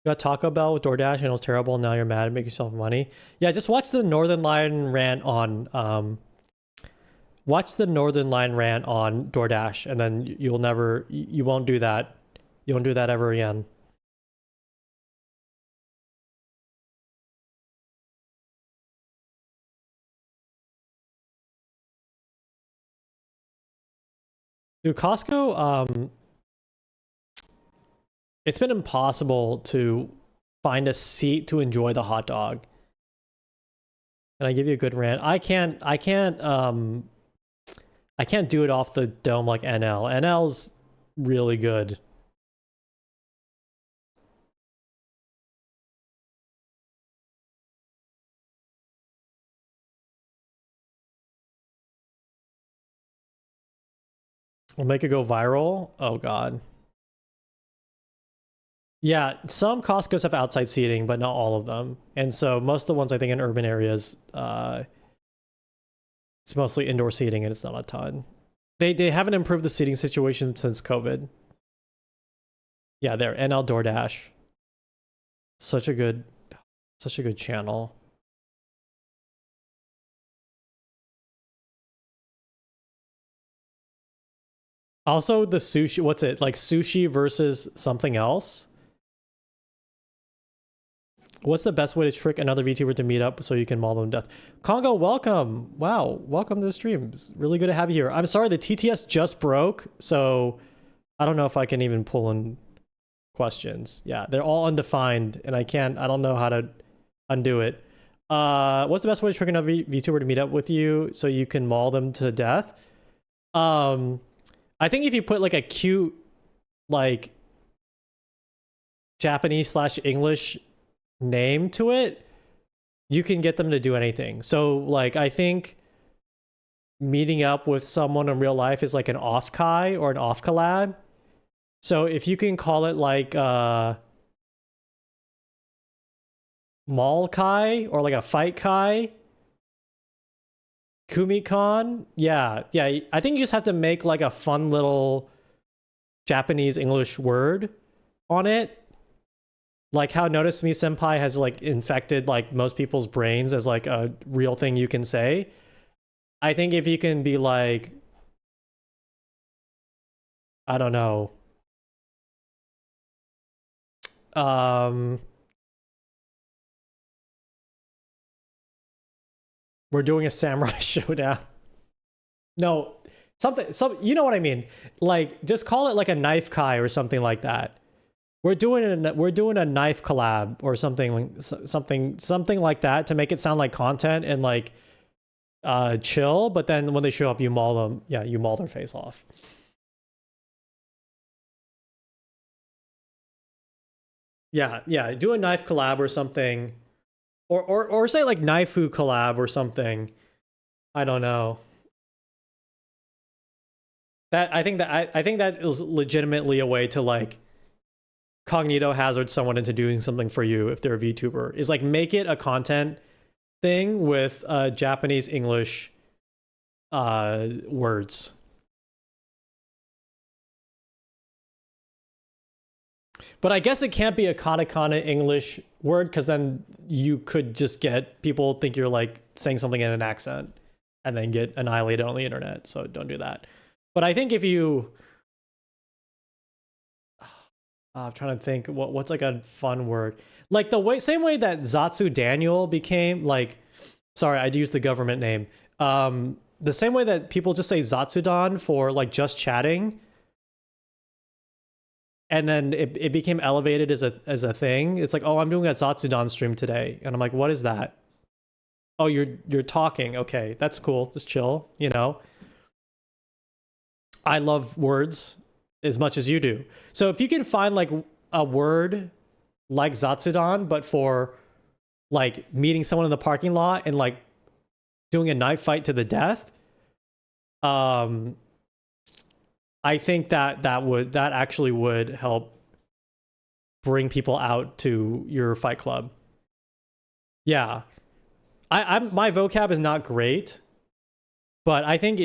You got Taco Bell with DoorDash and it was terrible. And now you're mad and make yourself money. Yeah, just watch the Northern Line rant on watch the Northern Line rant on DoorDash, and then you won't do that. You won't do that ever again. Dude, Costco, it's been impossible to find a seat to enjoy the hot dog. Can I give you a good rant? I can't do it off the dome like NL. NL's really good. We'll make it go viral. Oh god. Yeah, some Costco's have outside seating, but not all of them. And so most of the ones I think in urban areas, it's mostly indoor seating and it's not a ton. They haven't improved the seating situation since COVID. Yeah, there, NL DoorDash. Such a good channel. Also, the sushi, what's it? Like sushi versus something else? What's the best way to trick another VTuber to meet up so you can maul them to death? Congo, welcome. Wow, welcome to the stream. It's really good to have you here. I'm sorry, the TTS just broke, so I don't know if I can even pull in questions. Yeah, they're all undefined, and I don't know how to undo it. What's the best way to trick another VTuber to meet up with you so you can maul them to death? I think if you put like a cute, like Japanese/English name to it, you can get them to do anything. So like I think meeting up with someone in real life is like an off kai or an off collab. So if you can call it like mall kai or like a fight kai, Kumikon, yeah, I think you just have to make like a fun little Japanese English word on it. Like how Notice Me Senpai has like infected like most people's brains as like a real thing you can say. I think if you can be like, I don't know, we're doing a samurai showdown. No, you know what I mean? Like just call it like a knife kai or something like that. We're doing a knife collab or something like that to make it sound like content and like chill, but then when they show up you maul them. Yeah, you maul their face off. Yeah, do a knife collab or something. Or say like Naifu collab or something. I don't know. I think that is legitimately a way to like cognito hazard someone into doing something for you if they're a VTuber. Is like make it a content thing with Japanese English words. But I guess it can't be a katakana English word because then you could just get people think you're like saying something in an accent and then get annihilated on the internet. So don't do that. But I think if you, I'm trying to think what's like a fun word, like the same way that Zatsu Daniel became like, sorry, I'd use the government name. The same way that people just say Zatsudan for like just chatting. And then it became elevated as a thing. It's like, oh, I'm doing a Zatsudan stream today. And I'm like, what is that? Oh, you're talking. Okay, that's cool. Just chill, you know? I love words as much as you do. So if you can find like a word like Zatsudan, but for like meeting someone in the parking lot and like doing a knife fight to the death, I think that actually would help bring people out to your fight club. Yeah, my vocab is not great, but I think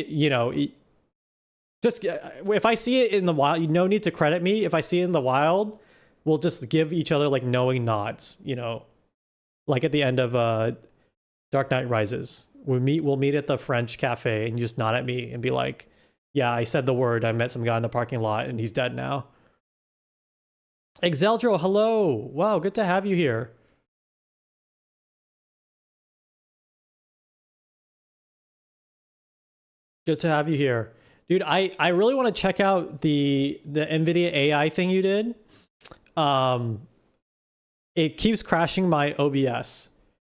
just if I see it in the wild, no need to credit me. If I see it in the wild, we'll just give each other like knowing nods. Like at the end of Dark Knight Rises, we'll meet at the French cafe, and you just nod at me and be like, yeah, I said the word. I met some guy in the parking lot and he's dead now. Exeldro, hello. Wow, good to have you here. Good to have you here. Dude, I really want to check out the NVIDIA AI thing you did. It keeps crashing my OBS.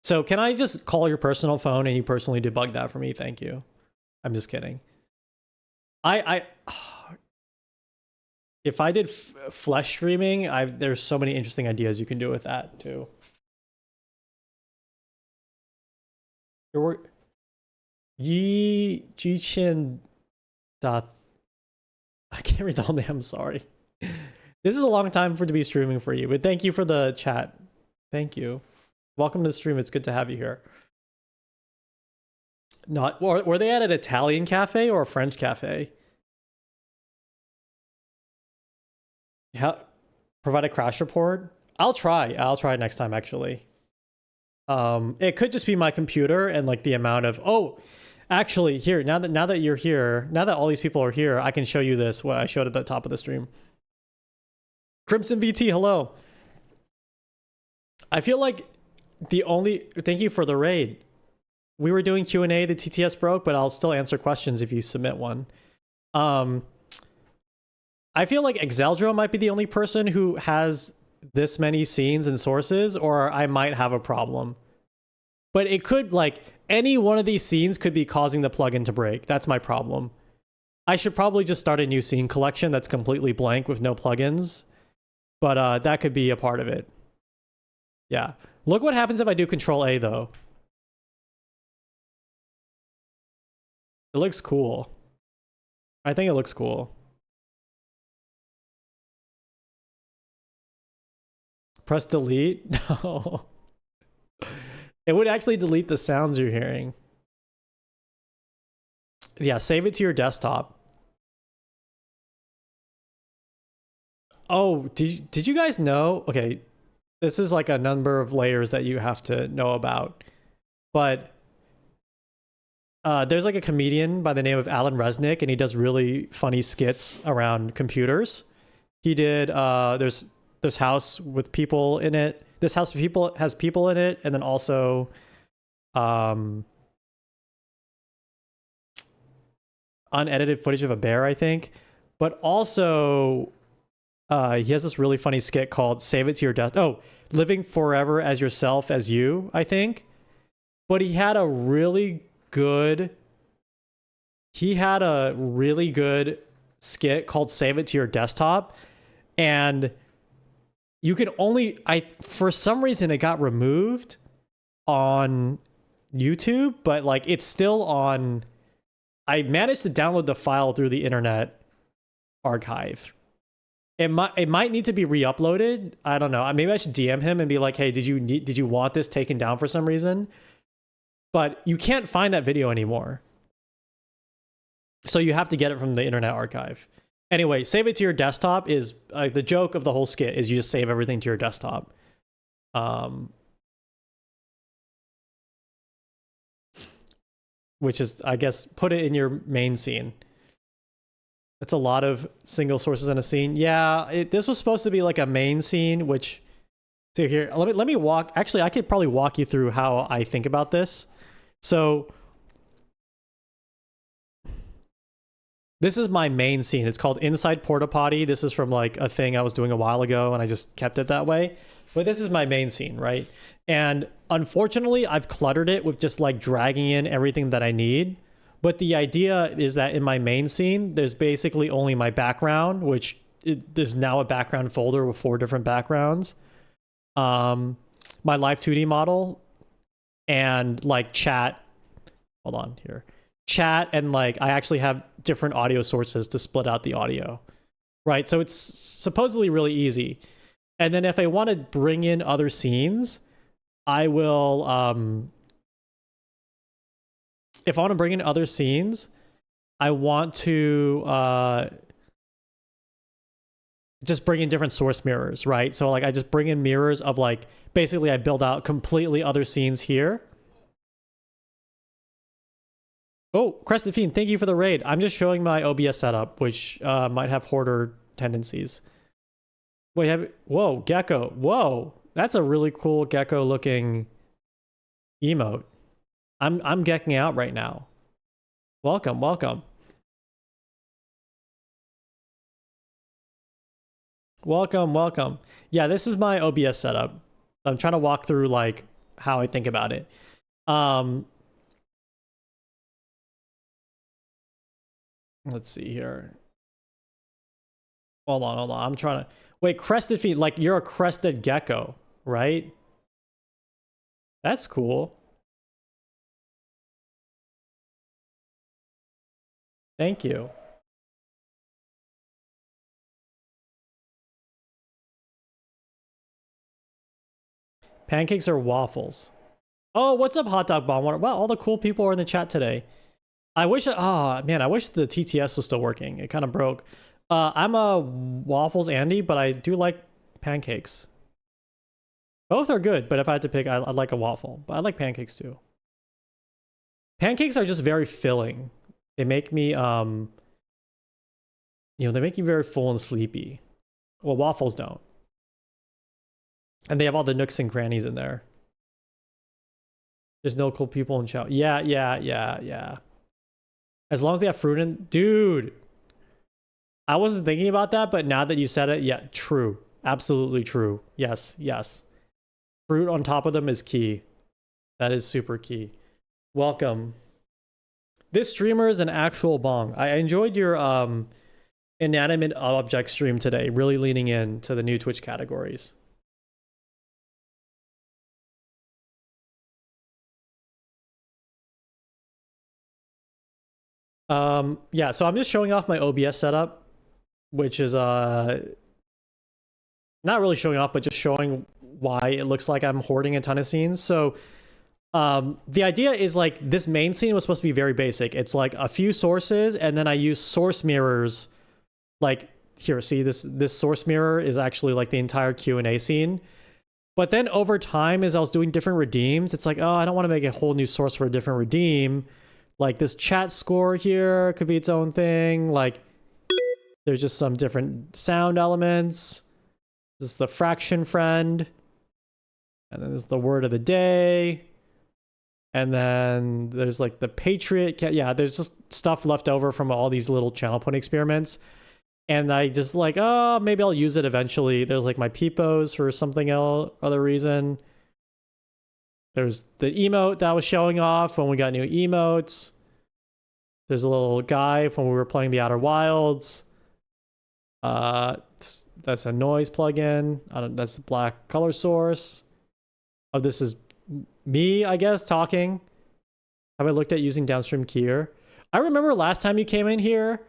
So can I just call your personal phone and you personally debug that for me? Thank you. I'm just kidding. If I did flesh streaming, there's so many interesting ideas you can do with that too. Yi Jichin I can't read the whole name, I'm sorry. This is a long time to be streaming for you, but thank you for the chat. Thank you. Welcome to the stream. It's good to have you here. Were they at an Italian cafe or a French cafe? Yeah, provide a crash report. I'll try next time actually. It could just be my computer and like the amount of actually here now that you're here, now that all these people are here, I can show you this what I showed at the top of the stream. Crimson VT, hello. I feel like thank you for the raid. We were doing Q&A, the TTS broke, but I'll still answer questions if you submit one. I feel like Exeldro might be the only person who has this many scenes and sources, or I might have a problem. But it could, like, any one of these scenes could be causing the plugin to break. That's my problem. I should probably just start a new scene collection that's completely blank with no plugins. But that could be a part of it. Yeah. Look what happens if I do Control A, though. It looks cool. I think it looks cool. Press delete? No. It would actually delete the sounds you're hearing. Yeah, save it to your desktop. Oh, did you guys know? Okay, this is like a number of layers that you have to know about. But there's like a comedian by the name of Alan Resnick, and he does really funny skits around computers. He did there's house with people in it. This house with people has people in it, and then also unedited footage of a bear, I think. But also he has this really funny skit called Save It to Your Death. Oh, Living Forever as Yourself as You, I think. But he had a really good skit called Save It to Your Desktop, and you can only for some reason it got removed, on YouTube, but like it's still on. I managed to download the file through the Internet Archive. It might need to be re-uploaded. I don't know. Maybe I should DM him and be like, "Hey, did you want this taken down for some reason?" But you can't find that video anymore. So you have to get it from the Internet Archive. Anyway, save it to your desktop is the joke of the whole skit is you just save everything to your desktop. Which is, I guess, put it in your main scene. It's a lot of single sources in a scene. Yeah, this was supposed to be like a main scene, which, so here, let me walk, actually, I could probably walk you through how I think about this. So, this is my main scene. It's called Inside Porta Potty. This is from like a thing I was doing a while ago and I just kept it that way. But this is my main scene, right? And unfortunately, I've cluttered it with just like dragging in everything that I need. But the idea is that in my main scene, there's basically only my background, which there's now a background folder with 4 different backgrounds. My live 2D model and like chat. Hold on here. Chat and like I actually have different audio sources to split out the audio, right? So it's supposedly really easy. And then if I want to bring in other scenes, I will, if I want to bring in other scenes, I want to just bring in different source mirrors, right? So like I just bring in mirrors of like, basically I build out completely other scenes here. Oh, Crested Fiend, thank you for the raid. I'm just showing my OBS setup, which might have hoarder tendencies. Wait, whoa, Gecko. Whoa, that's a really cool Gecko looking emote. I'm gecking out right now. Welcome, welcome. Welcome, welcome. Yeah, this is my OBS setup. I'm trying to walk through like how I think about it. Let's see here. Hold on. I'm trying to... Wait, Crested Fiend, like you're a crested gecko, right? That's cool. Thank you. Pancakes or waffles? Oh, what's up, Hot Dog Bomb? Wow, all the cool people are in the chat today. I wish, oh man, I wish the TTS was still working. It kind of broke. I'm a waffles Andy, but I do like pancakes. Both are good, but if I had to pick, I'd like a waffle. But I like pancakes too. Pancakes are just very filling. They make me, you know, they make you very full and sleepy. Well, waffles don't. And they have all the nooks and crannies in there. There's no cool people in chat. Yeah. As long as they have fruit in... Dude! I wasn't thinking about that, but now that you said it, yeah, true. Absolutely true. Yes. Fruit on top of them is key. That is super key. Welcome. This streamer is an actual bong. I enjoyed your inanimate object stream today, really leaning into the new Twitch categories. Yeah, so I'm just showing off my OBS setup, which is not really showing off, but just showing why it looks like I'm hoarding a ton of scenes. So the idea is like this main scene was supposed to be very basic. It's like a few sources, and then I use source mirrors. Like here, see this source mirror is actually like the entire Q&A scene. But then over time, as I was doing different redeems, it's like, oh, I don't want to make a whole new source for a different redeem. Like this chat score here could be its own thing. Like there's just some different sound elements. This is the fraction friend. And then there's the word of the day. And then there's like the Patriot. Yeah, there's just stuff left over from all these little channel point experiments. And I just like, oh, maybe I'll use it eventually. There's like my peepos for something else, other reason. There's the emote that was showing off when we got new emotes. There's a little guy when we were playing the Outer Wilds. That's a noise plugin. That's the black color source. Oh, this is me, I guess, talking. Have I looked at using downstream keyer? I remember last time you came in here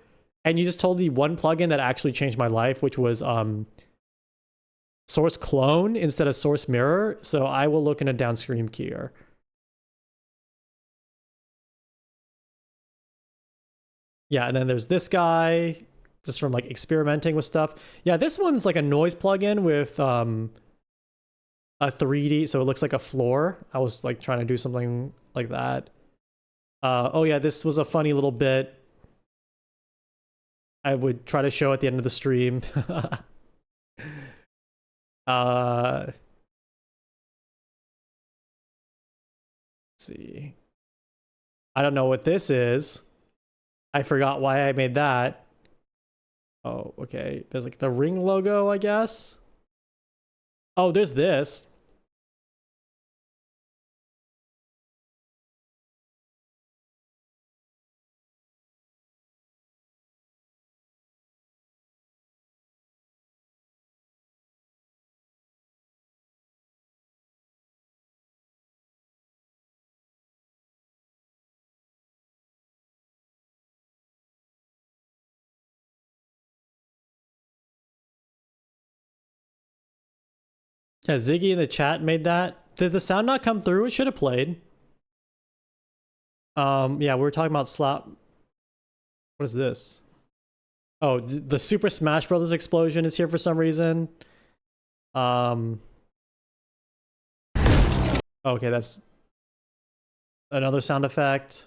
and you just told me one plugin that actually changed my life, which was source clone instead of source mirror. So I will look into downstream keyer. Yeah, and then there's this guy, just from like experimenting with stuff. Yeah, this one's like a noise plugin with a 3D, so it looks like a floor. I was like trying to do something like that. Oh yeah, this was a funny little bit I would try to show at the end of the stream. Let's see. I don't know what this is. I forgot why I made that. Oh, okay. There's like the Ring logo, I guess. Oh, there's this. Yeah, Ziggy in the chat made that. Did the sound not come through? It should have played. Yeah, we were talking about slap. What is this? Oh, the Super Smash Brothers explosion is here for some reason. Okay, that's another sound effect.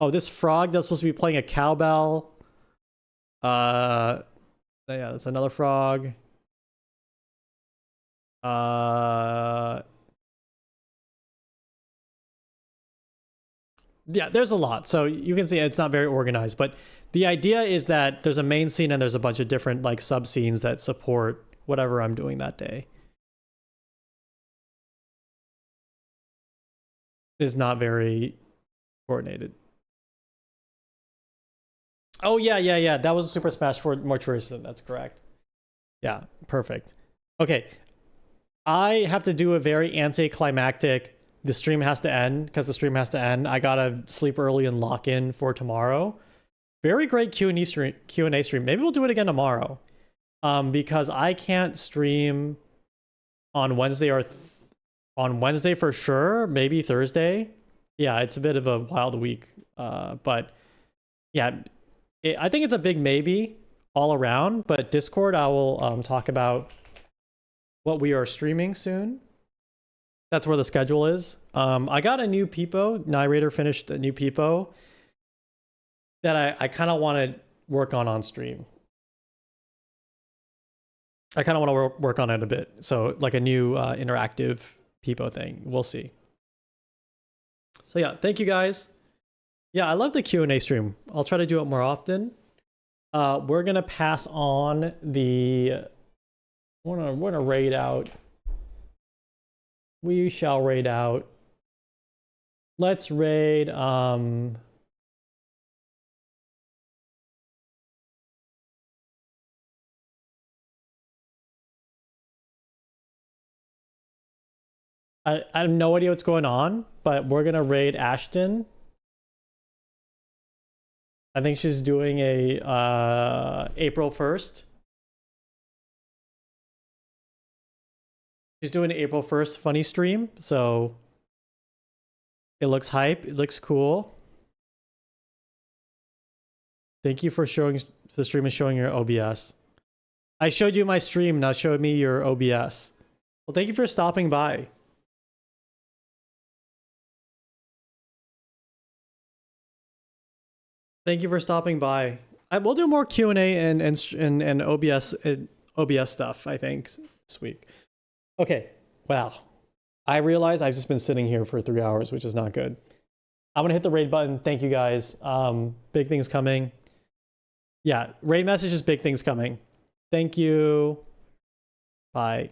Oh, this frog that's supposed to be playing a cowbell. Yeah, that's another frog. Yeah, there's a lot. So you can see it's not very organized, but the idea is that there's a main scene and there's a bunch of different like sub scenes that support whatever I'm doing that day. It's not very coordinated. Oh yeah. That was a Super Smash for Mortuary. That's correct. Yeah, perfect. Okay. I have to do a very anticlimactic, the stream has to end, because the stream has to end. I gotta sleep early and lock in for tomorrow. Very great Q&A stream. Maybe we'll do it again tomorrow. Because I can't stream on Wednesday or on Wednesday for sure, maybe Thursday. Yeah, it's a bit of a wild week. But yeah, I think it's a big maybe all around, but Discord, I will talk about what we are streaming soon. That's where the schedule is. I got a new Peepo. Narrator finished a new Peepo that I kind of want to work on stream. I kind of want to work on it a bit. So like a new interactive Peepo thing. We'll see. So yeah, thank you guys. Yeah, I love the Q&A stream. I'll try to do it more often. We're going to pass on the... We're gonna raid out. We shall raid out. Let's raid I have no idea what's going on, but we're gonna raid Ashton. I think she's doing a April 1st. She's doing an April 1st funny stream, so it looks hype. It looks cool. Thank you for showing the stream and showing your OBS. I showed you my stream, now show me your OBS. Well, thank you for stopping by. Thank you for stopping by. We'll do more Q&A and OBS stuff, I think, this week. Okay, wow. I realize I've just been sitting here for 3 hours, which is not good. I'm gonna hit the raid button. Thank you guys. Big things coming. Yeah, raid messages, big things coming. Thank you. Bye.